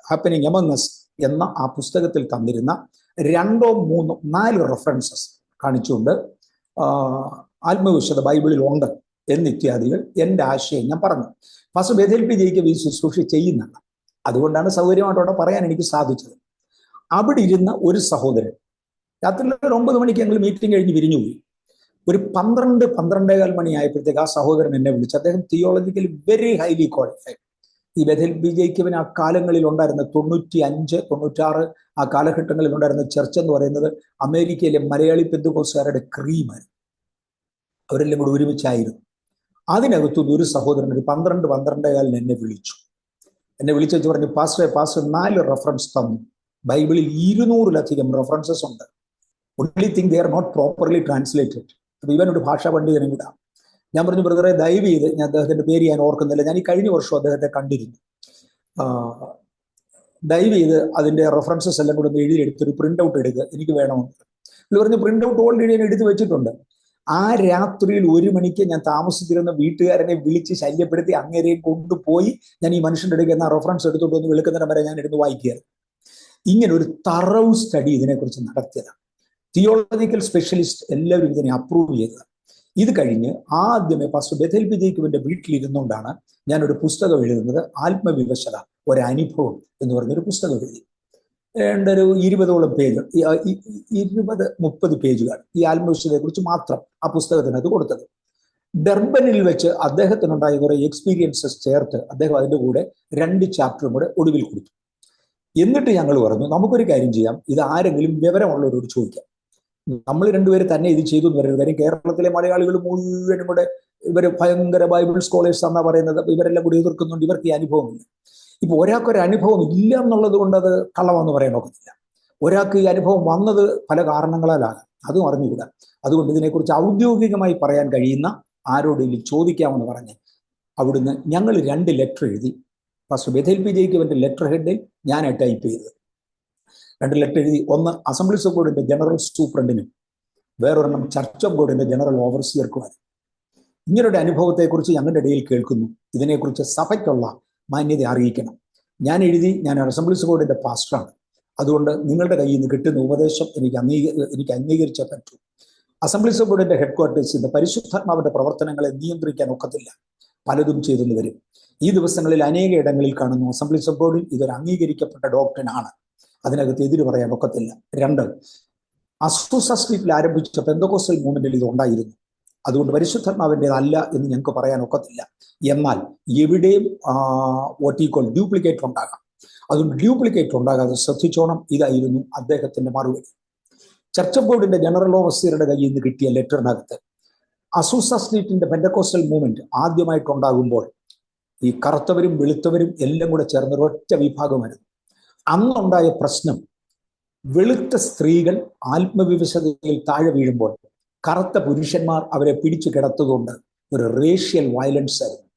happening among us എന്ന ആ പുസ്തകത്തിൽ തന്നിരുന്ന 2, 3, 4 റെഫറൻസസ് കാണിച്ചുകൊണ്ട് ആത്മവിശ്വാസ ബൈബിളിൽ ഉണ്ട് എന്നിത്യാദികൾ എൻ്റെ ആശയം ഞാൻ പറഞ്ഞു. പാസ്റ്റർ ബെഥേൽ പി ജേക്കബ് ഈ ശുശ്രൂഷ ചെയ്യുന്നതാണ്. അതുകൊണ്ടാണ് സൗകര്യമായിട്ടോടെ പറയാൻ എനിക്ക് സാധിച്ചത്. അവിടെ ഇരുന്ന ഒരു സഹോദരൻ രാത്രി 9 മണിക്ക് ഞങ്ങൾ മീറ്റിംഗ് കഴിഞ്ഞ് പിരിഞ്ഞുപോയി. ഒരു 12-12:15 മണിയായപ്പോഴത്തേക്ക് ആ സഹോദരൻ എന്നെ വിളിച്ചു. അദ്ദേഹം തിയോളജിക്കലി വെരി ഹൈലി ക്വാളിഫൈഡ്. ഈ ബെഥേൽ പി ജേക്കബിന് ആ കാലങ്ങളിൽ ഉണ്ടായിരുന്ന 95, 96 ആ കാലഘട്ടങ്ങളിൽ ഉണ്ടായിരുന്ന ചർച്ച് എന്ന് പറയുന്നത് അമേരിക്കയിലെ മലയാളി പെന്തക്കോസ്തുകാരുടെ ക്രീമായിരുന്നു. അവരെല്ലാം കൂടെ ഒരുമിച്ചായിരുന്നു. അതിനകത്തുനിന്ന് ഒരു സഹോദരൻ ഒരു 12-12:15 എന്നെ വിളിച്ചു പറഞ്ഞു, പാസ്റ്റർ 4 റെഫറൻസ് തന്നു. ബൈബിളിൽ 200-ലധികം റെഫറൻസസ് ഉണ്ട്. Only thing they are not properly translated. അപ്പൊ ഇവനൊരു ഭാഷാ പണ്ഡിതനും കൂടാ. ഞാൻ പറഞ്ഞു, ബ്രദറെ ദയവ് ചെയ്ത്, ഞാൻ അദ്ദേഹത്തിന്റെ പേര് ഞാൻ ഓർക്കുന്നില്ല, ഞാൻ ഈ കഴിഞ്ഞ വർഷം അദ്ദേഹത്തെ കണ്ടിരുന്നു, ദയവ് ചെയ്ത് അതിന്റെ റെഫറൻസസ് എല്ലാം കൂടെ ഒന്ന് എഴുതിയെടുത്തൊരു പ്രിന്റ് ഔട്ട് എടുക്കുക, എനിക്ക് വേണമെന്ന്. പുള്ളി പറഞ്ഞു, പ്രിന്റ് ഔട്ട് ഓൾറെഡി ഞാൻ എടുത്ത് വെച്ചിട്ടുണ്ട്. ആ രാത്രിയിൽ 1 മണിക്ക് ഞാൻ താമസിച്ചിരുന്ന വീട്ടുകാരനെ വിളിച്ച് ശല്യപ്പെടുത്തി അങ്ങേരെയും കൊണ്ടുപോയി ഞാൻ ഈ മനുഷ്യന്റെ അടുക്ക് എന്ന റെഫറൻസ് എടുത്തുകൊണ്ട് വന്ന് വെളുക്കുന്നതിന് വരെ ഞാൻ എടുത്ത് വായിക്കുകയായിരുന്നു. ഇങ്ങനെ ഒരു തറവ് സ്റ്റഡി ഇതിനെക്കുറിച്ച് നടത്തിയതാണ്. തിയോളജിക്കൽ സ്പെഷ്യലിസ്റ്റ് എല്ലാവരും ഇതിനെ അപ്രൂവ് ചെയ്തത്. ഇത് കഴിഞ്ഞ് ആദ്യമേ പാസ്റ്റർ ബെഥേൽ പി ജേക്കബിന്റെ വീട്ടിലിരുന്നുകൊണ്ടാണ് ഞാനൊരു പുസ്തകം എഴുതുന്നത്. ആത്മവിവശത ഒരനുഭവം എന്ന് പറഞ്ഞൊരു പുസ്തകം എഴുതി. ഒരു 20ഓളം പേജ്, 20-30 പേജുകൾ ഈ ആത്മവിവശതയെ കുറിച്ച് മാത്രം ആ പുസ്തകത്തിനകത്ത് കൊടുത്തത്. ഡർബനിൽ വെച്ച് അദ്ദേഹത്തിനുണ്ടായ കുറെ എക്സ്പീരിയൻസസ് ചേർത്ത് അദ്ദേഹം അതിൻ്റെ കൂടെ 2 ചാപ്റ്ററും കൂടെ ഒടുവിൽ കൊടുത്തു. എന്നിട്ട് ഞങ്ങൾ പറഞ്ഞു, നമുക്കൊരു കാര്യം ചെയ്യാം, ഇത് ആരെങ്കിലും വിവരമുള്ളവരോട് ചോദിക്കാം. നമ്മൾ രണ്ടുപേര് തന്നെ ഇത് ചെയ്തു എന്ന് പറയുന്നത്. കാര്യം കേരളത്തിലെ മലയാളികൾ മുഴുവനും കൂടെ ഇവർ ഭയങ്കര ബൈബിൾ സ്കോളേഴ്സ് എന്നാ പറയുന്നത്, ഇവരെല്ലാം കൂടി എതിർക്കുന്നുണ്ട്, ഇവർക്ക് ഈ അനുഭവമില്ല. ഇപ്പൊ ഒരാൾക്കൊരു അനുഭവം ഇല്ല എന്നുള്ളത് കൊണ്ട് അത് കള്ളമെന്ന് പറയാൻ ഒക്കത്തില്ല. ഒരാൾക്ക് ഈ അനുഭവം വന്നത് പല കാരണങ്ങളാലാണ്, അതും അറിഞ്ഞുകൂടാ. അതുകൊണ്ട് ഇതിനെക്കുറിച്ച് ഔദ്യോഗികമായി പറയാൻ കഴിയുന്ന ആരോടെങ്കിലും ചോദിക്കാമെന്ന് പറഞ്ഞ് അവിടുന്ന് ഞങ്ങൾ 2 ലെറ്റർ എഴുതി. പാസ്റ്റർ ബെഥേൽ പി ജേക്കബിന്റെ ലെറ്റർ ഹെഡിൽ ഞാൻ ടൈപ്പ് ചെയ്തത് 2 ലെറ്റർ എഴുതി. ഒന്ന് അസംബ്ലീസ് ഓഫ് ഗോഡിന്റെ ജനറൽ സൂപ്രണ്ടിനും, വേറൊരെണ്ണം ചർച്ച് ഓഫ് ഗോഡിന്റെ ജനറൽ ഓവർസിയർക്കുമായിരുന്നു. ഇങ്ങനൊരു അനുഭവത്തെക്കുറിച്ച് ഞങ്ങളുടെ ഇടയിൽ കേൾക്കുന്നു, ഇതിനെക്കുറിച്ച് സഭയ്ക്കുള്ള മാന്യത അറിയിക്കണം. ഞാൻ എഴുതി, ഞാൻ അസംബ്ലീസ് ഓഫ് ഗോഡിന്റെ പാസ്റ്ററാണ്, അതുകൊണ്ട് നിങ്ങളുടെ കയ്യിൽ നിന്ന് കിട്ടുന്ന ഉപദേശം എനിക്ക് അംഗീകരിച്ചേ പറ്റൂ. അസംബ്ലീസ് ഓഫ് ഗോഡിന്റെ ഹെഡ്ക്വാർട്ടേഴ്സിന്റെ പരിശുദ്ധാത്മാവിന്റെ പ്രവർത്തനങ്ങളെ നിയന്ത്രിക്കാൻ ഒക്കത്തില്ല, പലതും ചെയ്തെന്ന് വരും. ഈ ദിവസങ്ങളിൽ അനേക ഇടങ്ങളിൽ കാണുന്നു അസംബ്ലീസ് ഓഫ് ഗോഡിൽ ഇതൊരു അംഗീകരിക്കപ്പെട്ട ഡോക്ട്രിനാണ്, അതിനകത്ത് എതിര് പറയാൻ ഒക്കത്തില്ല. 2, അസൂസ സ്ട്രീറ്റിൽ ആരംഭിച്ച പെന്തക്കോസ്റ്റൽ മൂവ്മെന്റിൽ ഇത് ഉണ്ടായിരുന്നു, അതുകൊണ്ട് പരിശുദ്ധാത്മാവിൻ്റെതല്ല എന്ന് ഞങ്ങൾക്ക് പറയാൻ ഒക്കത്തില്ല. എന്നാൽ എവിടെയും ഡ്യൂപ്ലിക്കേറ്റ് ഉണ്ടാകാം, അതുകൊണ്ട് ഡ്യൂപ്ലിക്കേറ്റ് ഉണ്ടാകാതെ ശ്രദ്ധിച്ചോണം. ഇതായിരുന്നു അദ്ദേഹത്തിന്റെ മറുപടി. ചർച്ച് ഓഫ് ഗോഡിന്റെ ജനറൽ ഓവർസിയറുടെ കയ്യിൽ നിന്ന് കിട്ടിയ ലെറ്ററിനകത്ത് അസൂസ സ്ട്രീറ്റിന്റെ പെന്തക്കോസ്റ്റൽ മൂവ്മെന്റ് ആദ്യമായിട്ടുണ്ടാകുമ്പോൾ ഈ കറുത്തവരും വെളുത്തവരും എല്ലാം കൂടെ ചേർന്ന ഒരൊറ്റ വിഭാഗമായിരുന്നു. അന്നുണ്ടായ പ്രശ്നം, വെളുത്ത സ്ത്രീകൾ ആത്മവിവശതയിൽ താഴെ വീഴുമ്പോൾ കറുത്ത പുരുഷന്മാർ അവരെ പിടിച്ചു കിടത്തുകൊണ്ട് ഒരു റേഷ്യൽ വയലൻസ് ആയിരുന്നു.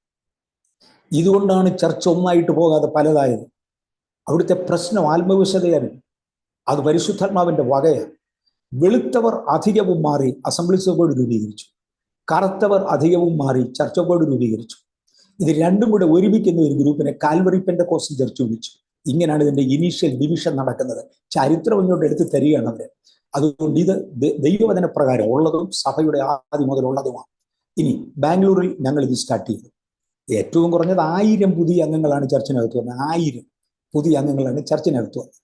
ഇതുകൊണ്ടാണ് ചർച്ച ഒന്നായിട്ട് പോകാതെ പലതായത്. അവിടുത്തെ പ്രശ്നം ആത്മവിവശതയായിരുന്നു, അത് പരിശുദ്ധാത്മാവിന്റെ വകയാണ്. വെളുത്തവർ അധികവും മാറി അസംബ്ലീസ് ഓഫ് ഗോഡ് രൂപീകരിച്ചു, കറുത്തവർ അധികവും മാറി ചർച്ച് ഓഫ് ഗോഡ് രൂപീകരിച്ചു. ഇത് രണ്ടും കൂടെ ഒരുമിക്കുന്ന ഒരു ഗ്രൂപ്പിനെ കാൽവറി പെന്തക്കോസ്റ്റൽ ചർച്ച് വിളിച്ചു. ഇങ്ങനെയാണ് ഇതിന്റെ ഇനീഷ്യൽ ഡിവിഷൻ നടക്കുന്നത്. ചരിത്രം ഇങ്ങോട്ട് എടുത്ത് തരികയാണ് അവര്. അതുകൊണ്ട് ഇത് ദൈവവചന പ്രകാരം ഉള്ളതും സഭയുടെ ആദ്യം മുതലുള്ളതുമാണ്. ഇനി ബാംഗ്ലൂരിൽ ഞങ്ങൾ ഇത് സ്റ്റാർട്ട് ചെയ്തു. ഏറ്റവും കുറഞ്ഞത് 1000 പുതിയ അംഗങ്ങളാണ് ചർച്ചിനകത്ത് വന്നത്. 1000 പുതിയ അംഗങ്ങളാണ് ചർച്ചിനകത്ത് വന്നത്.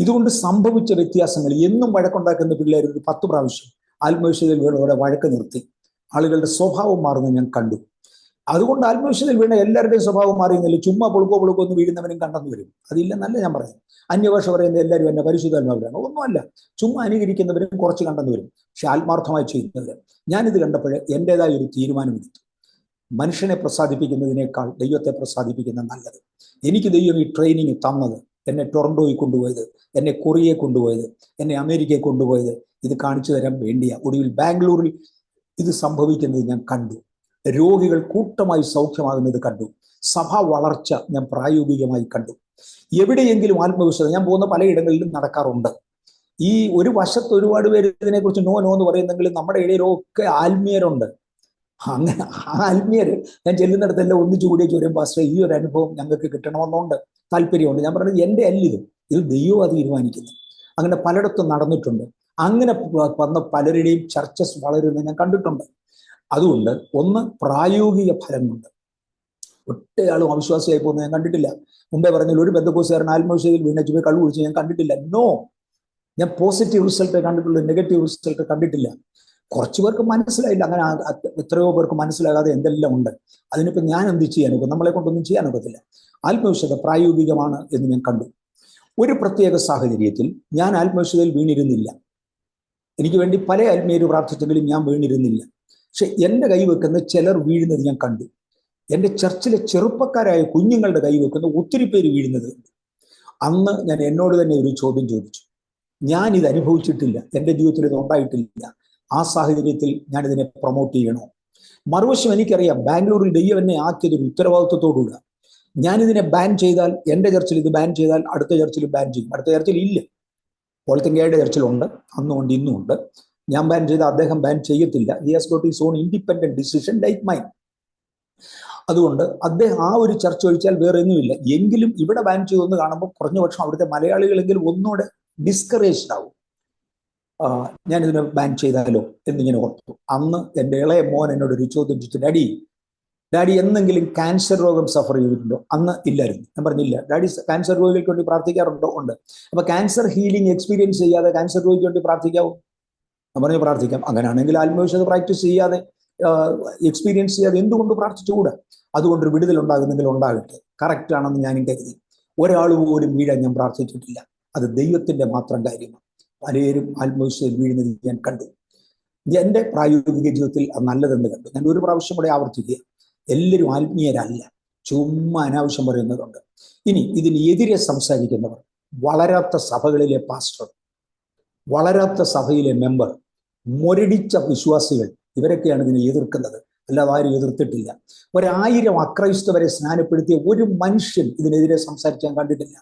ഇതുകൊണ്ട് സംഭവിച്ച വ്യത്യാസങ്ങൾ, എന്നും വഴക്കുണ്ടാക്കുന്ന പിള്ളേർ ഒരു 10 പ്രാവശ്യം ആത്മവിശ്വാസത്തിൽ വീണതോടെ വഴക്ക് നിർത്തി. ആളുകളുടെ സ്വഭാവം മാറുന്നത് ഞാൻ കണ്ടു. അതുകൊണ്ട് ആത്മവിശ്വാസത്തിൽ വീണ എല്ലാവരുടെയും സ്വഭാവം മാറിയെന്നില്ല. ചുമ്മാ പൊളുക്കോ ഒന്ന് വീഴുന്നവനും കണ്ടെന്ന് വരും, അതില്ലെന്നല്ല ഞാൻ പറഞ്ഞു. അന്യഭാഷ പറയുന്ന എല്ലാവരും എന്നെ പരിശുദ്ധാത്മാവിലാണ്, ഒന്നുമല്ല. ചുമ്മാ അനുകരിക്കുന്നവരും കുറച്ച് കണ്ടെന്ന് വരും, പക്ഷെ ആത്മാർത്ഥമായി ചെയ്യുന്നവർ. ഞാനിത് കണ്ടപ്പോൾ എൻ്റെതായ ഒരു തീരുമാനമെടുത്തു. മനുഷ്യനെ പ്രസാദിപ്പിക്കുന്നതിനേക്കാൾ ദൈവത്തെ പ്രസാദിപ്പിക്കുന്ന നല്ലത്. എനിക്ക് ദൈവം ഈ ട്രെയിനിങ് തന്നത്, എന്നെ ടൊറന്റോയിൽ കൊണ്ടുപോയത്, എന്നെ കൊറിയയിൽ കൊണ്ടുപോയത്, എന്നെ അമേരിക്കയിൽ കൊണ്ടുപോയത് ഇത് കാണിച്ചു തരാൻ വേണ്ടിയാണ്. ഒടുവിൽ ബാംഗ്ലൂരിൽ ഇത് സംഭവിക്കുന്നത് ഞാൻ കണ്ടു. രോഗികൾ കൂട്ടമായി സൗഖ്യമാകുന്നത് കണ്ടു. സഭാ വളർച്ച ഞാൻ പ്രായോഗികമായി കണ്ടു. എവിടെയെങ്കിലും ആത്മവിശ്വാസം, ഞാൻ പോകുന്ന പലയിടങ്ങളിലും നടക്കാറുണ്ട്. ഈ ഒരു വശത്ത് ഒരുപാട് പേര് ഇതിനെക്കുറിച്ച് നോ എന്ന് പറയുന്നെങ്കിലും നമ്മുടെ ഇടയിലൊക്കെ ആത്മീയരുണ്ട്. അങ്ങനെ ആത്മീയര് ഞാൻ ചെല്ലുന്നിടത്തെല്ലാം ഒന്നിച്ചു കൂടിയ ചോദ്യം, പാസ്റ്റർ ഈ ഒരു അനുഭവം ഞങ്ങൾക്ക് കിട്ടണമെന്നുണ്ട്, താല്പര്യമുണ്ട്. ഞാൻ പറഞ്ഞത് എൻ്റെ അല്ലിത്, ഇത് ദൈവം അത് തീരുമാനിക്കുന്നു. അങ്ങനെ പലയിടത്തും നടന്നിട്ടുണ്ട്. അങ്ങനെ വന്ന പലരുടെയും ചർച്ചസ് വളരുന്നത് ഞാൻ കണ്ടിട്ടുണ്ട്. അതുകൊണ്ട് ഒന്ന് പ്രായോഗിക ഫലങ്ങളുണ്ട്. ഒറ്റയാളും അവിശ്വാസിയായി പോകുന്നത് ഞാൻ കണ്ടിട്ടില്ല. മുമ്പേ പറഞ്ഞാൽ ഒരു ബന്ധക്കോസുകാരൻ ആത്മവിശ്വാസത്തിൽ വീണച്ചു പോയി കള്ളു കുടിച്ച് ഞാൻ കണ്ടിട്ടില്ല. നോ, ഞാൻ പോസിറ്റീവ് റിസൾട്ട് കണ്ടിട്ടുള്ളൂ, നെഗറ്റീവ് റിസൾട്ട് കണ്ടിട്ടില്ല. കുറച്ചു പേർക്ക് മനസ്സിലായില്ല, അങ്ങനെ എത്രയോ പേർക്ക് മനസ്സിലാകാതെ എന്തെല്ലാം ഉണ്ട്. അതിനിപ്പോൾ ഞാൻ എന്ത് ചെയ്യാനൊക്കെ, നമ്മളെ കൊണ്ടൊന്നും ചെയ്യാനൊക്കത്തില്ല. ആത്മവിശ്വാസം പ്രായോഗികമാണ് എന്ന് ഞാൻ കണ്ടു. ഒരു പ്രത്യേക സാഹചര്യത്തിൽ ഞാൻ ആത്മവിശ്വാസത്തിൽ വീണിരുന്നില്ല. എനിക്ക് വേണ്ടി പല ആത്മീയര് പ്രാർത്ഥിച്ചെങ്കിലും ഞാൻ വീണിരുന്നില്ല. പക്ഷെ എൻ്റെ കൈവെക്കുന്ന ചിലർ വീഴുന്നത് ഞാൻ കണ്ടു. എൻ്റെ ചർച്ചിലെ ചെറുപ്പക്കാരായ കുഞ്ഞുങ്ങളുടെ കൈവെക്കുന്ന ഒത്തിരി പേര് വീഴുന്നത് കണ്ടു. അന്ന് ഞാൻ എന്നോട് തന്നെ ഒരു ചോദ്യം ചോദിച്ചു, ഞാൻ ഇത് അനുഭവിച്ചിട്ടില്ല, എൻ്റെ ജീവിതത്തിൽ ഇത് ഉണ്ടായിട്ടില്ല. ആ സാഹചര്യത്തിൽ ഞാനിതിനെ പ്രൊമോട്ട് ചെയ്യണോ? മറുവശം എനിക്കറിയാം, ബാംഗ്ലൂരിൽ ദൈവം എന്നെ ആക്കിയത് ഒരു ഉത്തരവാദിത്വത്തോടുകൂടെ. ഞാനിതിനെ ബാൻ ചെയ്താൽ, എൻ്റെ ചർച്ചിൽ ഇത് ബാൻ ചെയ്താൽ അടുത്ത ചർച്ചിൽ ബാൻ ചെയ്യും. അടുത്ത ചർച്ചിൽ ഇല്ല. പോളത്തിങ്കയുടെ ചർച്ചിലുണ്ട്, അന്നുമുണ്ട് ഇന്നുമുണ്ട്. ഞാൻ ബാൻ ചെയ്ത അദ്ദേഹം ബാൻ ചെയ്യത്തില്ല. He has got his own independent decision like mine. അതുകൊണ്ട് അദ്ദേഹം ആ ഒരു ചർച്ച ഒഴിച്ചാൽ വേറെ ഒന്നുമില്ല. എങ്കിലും ഇവിടെ ബാൻ ചെയ്തെന്ന് കാണുമ്പോൾ കുറഞ്ഞ പക്ഷം അവിടുത്തെ മലയാളികളെങ്കിലും ഒന്നുകൂടെ ഡിസ്കറേജ്ഡ് ആവും. ഞാനിതിനെ ബാൻ ചെയ്താലോ എന്നിങ്ങനെ ഓർത്തു. അന്ന് എൻ്റെ ഇളയ മോൻ എന്നോട് ഒരു ചോദ്യം ചോദിച്ചു, ഡാഡി എന്തെങ്കിലും ക്യാൻസർ രോഗം സഫർ ചെയ്തിട്ടുണ്ടോ? അന്ന് ഇല്ലായിരുന്നു. ഞാൻ പറഞ്ഞില്ല. ഡാഡി ക്യാൻസർ രോഗികൾക്ക് വേണ്ടി പ്രാർത്ഥിക്കാറുണ്ടോ? ഉണ്ട്. അപ്പൊ ക്യാൻസർ ഹീലിംഗ് എക്സ്പീരിയൻസ് ചെയ്യാതെ ക്യാൻസർ രോഗിക്ക് വേണ്ടി പ്രാർത്ഥിക്കാവോ? ഞാൻ പറഞ്ഞു പ്രാർത്ഥിക്കാം. അങ്ങനെയാണെങ്കിൽ ആത്മവിശ്വാസം പ്രാക്ടീസ് ചെയ്യാതെ എക്സ്പീരിയൻസ് ചെയ്യാതെ എന്തുകൊണ്ട് പ്രാർത്ഥിച്ചുകൂടാ? അതുകൊണ്ടൊരു വിടുതൽ ഉണ്ടാകുന്നെങ്കിൽ ഉണ്ടാകട്ടെ. കറക്റ്റ് ആണെന്ന് ഞാനും കരുതി. ഒരാൾ പോലും വീഴാൻ ഞാൻ പ്രാർത്ഥിച്ചിട്ടില്ല. അത് ദൈവത്തിന്റെ മാത്രം കാര്യമാണ്. പലരും ആത്മവിശ്വാസം വീഴുന്നത് ഞാൻ കണ്ടു. എൻ്റെ പ്രായോഗിക ജീവിതത്തിൽ അത് നല്ലതെന്ന് കണ്ടു. ഞാൻ ഒരു പ്രാവശ്യം കൂടെ ആവർത്തിക്കുക, എല്ലാവരും ആത്മീയരല്ല, ചുമ്മാ അനാവശ്യം പറയുന്നതുണ്ട്. ഇനി ഇതിനെതിരെ സംസാരിക്കുന്നവർ, വളരാത്ത സഭകളിലെ പാസ്റ്റർ, വളരാത്ത സഭയിലെ മെമ്പർ, മുരടിച്ച വിശ്വാസികൾ, ഇവരൊക്കെയാണ് ഇതിനെ എതിർക്കുന്നത്. അല്ലാതെ ആരും എതിർത്തിട്ടില്ല. 1000 അക്രൈസ്തവരെ സ്നാനപ്പെടുത്തിയ ഒരു മനുഷ്യൻ ഇതിനെതിരെ സംസാരിക്കാൻ കണ്ടിട്ടില്ല.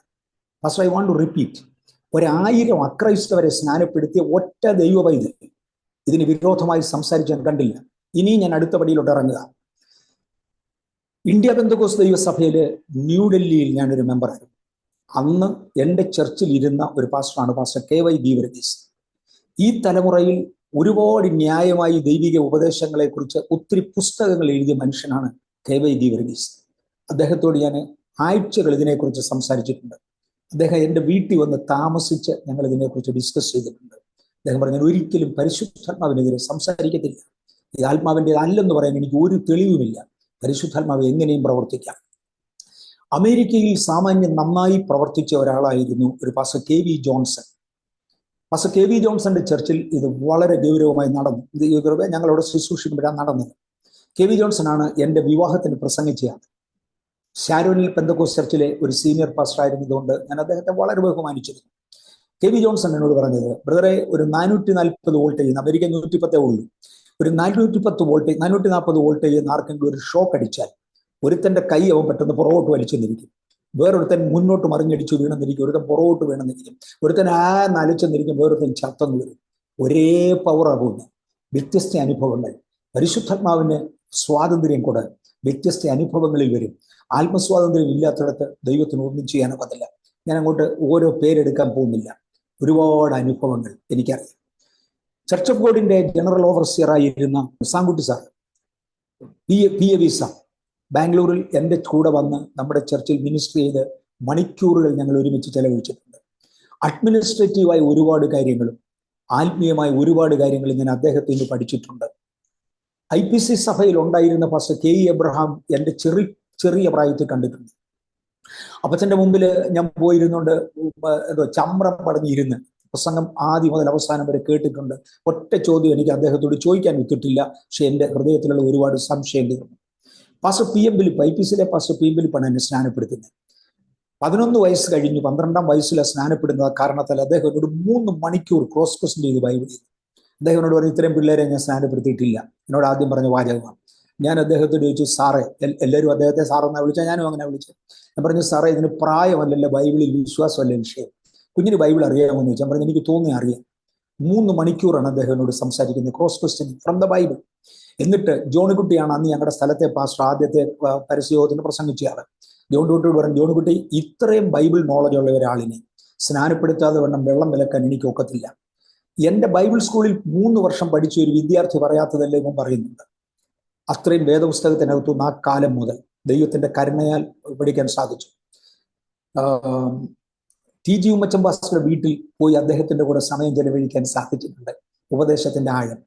First I want to repeat, 1000 അക്രൈസ്തവരെ സ്നാനപ്പെടുത്തിയ ഒറ്റ ദൈവ പൈതൽ ഇതിന് വിരോധമായി സംസാരിക്കാൻ കണ്ടില്ല. ഇനി ഞാൻ അടുത്ത പടിയിലോട്ട് ഇറങ്ങുക. ഇന്ത്യ പെന്തക്കോസ്ത് ദൈവസഭയില് ന്യൂഡൽഹിയിൽ ഞാനൊരു മെമ്പറായിരുന്നു. അന്ന് എൻ്റെ ചർച്ചിൽ ഇരുന്ന ഒരു പാസ്റ്ററാണ് പാസ്റ്റർ KY ഗീവർഗീസ്. ഈ തലമുറയിൽ ഒരുപാട് ന്യായമായി ദൈവിക ഉപദേശങ്ങളെ കുറിച്ച് ഒത്തിരി പുസ്തകങ്ങൾ എഴുതിയ മനുഷ്യനാണ് KY ഗീവർഗീസ്. അദ്ദേഹത്തോട് ഞാൻ ആഴ്ചകൾ ഇതിനെക്കുറിച്ച് സംസാരിച്ചിട്ടുണ്ട്. അദ്ദേഹം എൻ്റെ വീട്ടിൽ വന്ന് താമസിച്ച് ഞങ്ങൾ ഇതിനെക്കുറിച്ച് ഡിസ്കസ് ചെയ്തിട്ടുണ്ട്. അദ്ദേഹം പറഞ്ഞു, ഒരിക്കലും പരിശുദ്ധാത്മാവിനെതിരെ സംസാരിക്കത്തില്ല. ഈ ആത്മാവിൻ്റെ അല്ലെന്ന് പറയാൻ എനിക്ക് ഒരു തെളിവുമില്ല. പരിശുദ്ധാത്മാവ് എങ്ങനെയും പ്രവർത്തിക്കാം. അമേരിക്കയിൽ സാമാന്യം നന്നായി പ്രവർത്തിച്ച ഒരാളായിരുന്നു ഒരു pastor KV Johnson. Pastor KV ജോൺസന്റെ ചർച്ചിൽ ഇത് വളരെ ഗൗരവമായി നടന്നു. ഇത് ഞങ്ങളവിടെ ശുശ്രൂഷിക്കുമ്പോഴാണ് നടന്നത്. KV ജോൺസൺ ആണ് എൻ്റെ വിവാഹത്തിന് പ്രസംഗിച്ചത്. ഷാരോനിൽ പെന്തക്കോസ്ത് ചർച്ചിലെ ഒരു സീനിയർ പാസ്റ്റർ ആയിരുന്നതുകൊണ്ട് ഞാൻ അദ്ദേഹത്തെ വളരെ ബഹുമാനിച്ചിരുന്നു. KV ജോൺസൺ എന്നോട് പറഞ്ഞത്, ബ്രദറെ, ഒരു 440 വോൾട്ടേജ്, അമേരിക്ക 110 ഉള്ളൂ, ഒരു 410 വോൾട്ടേജ് 440 വോൾട്ടേജ് ആർക്കെങ്കിലും ഒരു ഷോക്ക് അടിച്ചാൽ ഒരുത്തന്റെ കൈ അവൻ പെട്ടെന്ന് പുറകോട്ട് വലിച്ചെന്നിരിക്കും, വേറൊരുത്തൻ മുന്നോട്ട് മറിഞ്ഞടിച്ചു വീണെന്നിരിക്കും, ഒരുത്തൻ പുറകോട്ട് വീണെന്നിരിക്കും, ഒരുത്തൻ നലിച്ചെന്നിരിക്കും, വേറൊരുത്തൻ ചത്തെന്ന് വരും. ഒരേ പവറാകുന്നു. വ്യത്യസ്ത അനുഭവങ്ങൾ. പരിശുദ്ധാത്മാവിന് സ്വാതന്ത്ര്യം കൂടെ വ്യത്യസ്ത അനുഭവങ്ങളിൽ വരും. ആത്മസ്വാതന്ത്ര്യം ഇല്ലാത്തിടത്ത് ദൈവത്തിന് ഒന്നും ചെയ്യാനൊക്കത്തില്ല. ഞാൻ അങ്ങോട്ട് ഓരോ പേരെടുക്കാൻ പോകുന്നില്ല. ഒരുപാട് അനുഭവങ്ങൾ എനിക്കറിയാം. ചർച്ച് ഓഫ് ഗോഡിന്റെ ജനറൽ ഓവർസിയർ ആയിരുന്ന സാങ്കുട്ടി സാർ, PAV സാർ, ബാംഗ്ലൂരിൽ എൻ്റെ കൂടെ വന്ന് നമ്മുടെ ചർച്ചിൽ മിനിസ്റ്റർ ചെയ്ത് മണിക്കൂറുകൾ ഞങ്ങൾ ഒരുമിച്ച് ചെലവഴിച്ചിട്ടുണ്ട്. അഡ്മിനിസ്ട്രേറ്റീവായ ഒരുപാട് കാര്യങ്ങളും ആത്മീയമായ ഒരുപാട് കാര്യങ്ങളും ഞാൻ അദ്ദേഹത്തിൽ നിന്ന് പഠിച്ചിട്ടുണ്ട്. IPC സഭയിൽ ഉണ്ടായിരുന്ന പാസ്റ്റർ KE എബ്രഹാം എൻ്റെ ചെറിയ പ്രായത്തിൽ കണ്ടിട്ടുണ്ട്. അപ്പച്ചൻ്റെ മുമ്പിൽ ഞാൻ പോയിരുന്നുകൊണ്ട് ചമ്രം പടഞ്ഞിരുന്ന് പ്രസംഗം ആദ്യം മുതൽ അവസാനം വരെ കേട്ടിട്ടുണ്ട്. ഒറ്റ ചോദ്യം എനിക്ക് അദ്ദേഹത്തോട് ചോദിക്കാൻ വിട്ടിട്ടില്ല, പക്ഷെ എൻ്റെ ഹൃദയത്തിലുള്ള ഒരുപാട് സംശയം തീർന്നു. പാസ്റ്റർ PM ഫിലിപ്പ്, IPCയിലെ പാസ്റ്റർ PM ഫിലിപ്പാണ് എന്നെ സ്നാനപ്പെടുത്തുന്നത്. 11 വയസ്സ് കഴിഞ്ഞു 12ാം വയസ്സിലെ സ്നാനപ്പെടുന്ന കാരണത്താൽ അദ്ദേഹം എന്നോട് 3 മണിക്കൂർ ക്രോസ് ക്വസ്റ്റ്യൻ ചെയ്ത് ബൈബിൾ ചെയ്തു. അദ്ദേഹം എന്നോട് പറഞ്ഞു, ഇത്രയും പിള്ളേരെ ഞാൻ സ്നാനപ്പെടുത്തിയിട്ടില്ല. എന്നോട് ആദ്യം പറഞ്ഞ വാചകമാണ്. ഞാൻ അദ്ദേഹത്തോട് ചോദിച്ചു, സാറേ, എല്ലാവരും അദ്ദേഹത്തെ സാറെന്നാണ് വിളിച്ചാൽ ഞാനും അങ്ങനെ വിളിച്ചു. ഞാൻ പറഞ്ഞു, സാറേ, ഇതിന് പ്രായമല്ലല്ലോ, ബൈബിളിൽ വിശ്വാസമല്ല വിഷയം, കുഞ്ഞിന് ബൈബിൾ അറിയാമെന്ന് ചോദിച്ചാൽ പറഞ്ഞു, എനിക്ക് തോന്നി അറിയാം. 3 മണിക്കൂറാണ് അദ്ദേഹം എന്നോട് സംസാരിക്കുന്നത്, cross question from the Bible. എന്നിട്ട് ജോണിക്കുട്ടിയാണ് അന്ന് ഞങ്ങളുടെ സ്ഥലത്തെ പാസ്റ്റർ, ആദ്യത്തെ പരസ്യയോഗത്തിന് പ്രസംഗിച്ചയാള്. ജോണിക്കുട്ടിയോട് പറഞ്ഞു, ജോണിക്കുട്ടി, ഇത്രയും ബൈബിൾ നോളജ് ഉള്ള ഒരാളിനെ സ്നാനപ്പെടുത്താതെ വെള്ളം വിലക്കാൻ എനിക്ക് ഒക്കത്തില്ല. എൻ്റെ ബൈബിൾ സ്കൂളിൽ 3 വർഷം പഠിച്ച ഒരു വിദ്യാർത്ഥി പറയാത്തതല്ലേ ഇവൻ പറയുന്നുണ്ട്. അത്രയും വേദപുസ്തകത്തിനകത്തുനിന്ന് ആ കാലം മുതൽ ദൈവത്തിന്റെ കരുണയാൽ പഠിക്കാൻ സാധിച്ചു. TG ഉമ്മച്ചൻ പാസ്റ്ററുടെ വീട്ടിൽ പോയി അദ്ദേഹത്തിന്റെ കൂടെ സമയം ചെലവഴിക്കാൻ സാധിച്ചിട്ടുണ്ട്. ഉപദേശത്തിന്റെ ആഴം.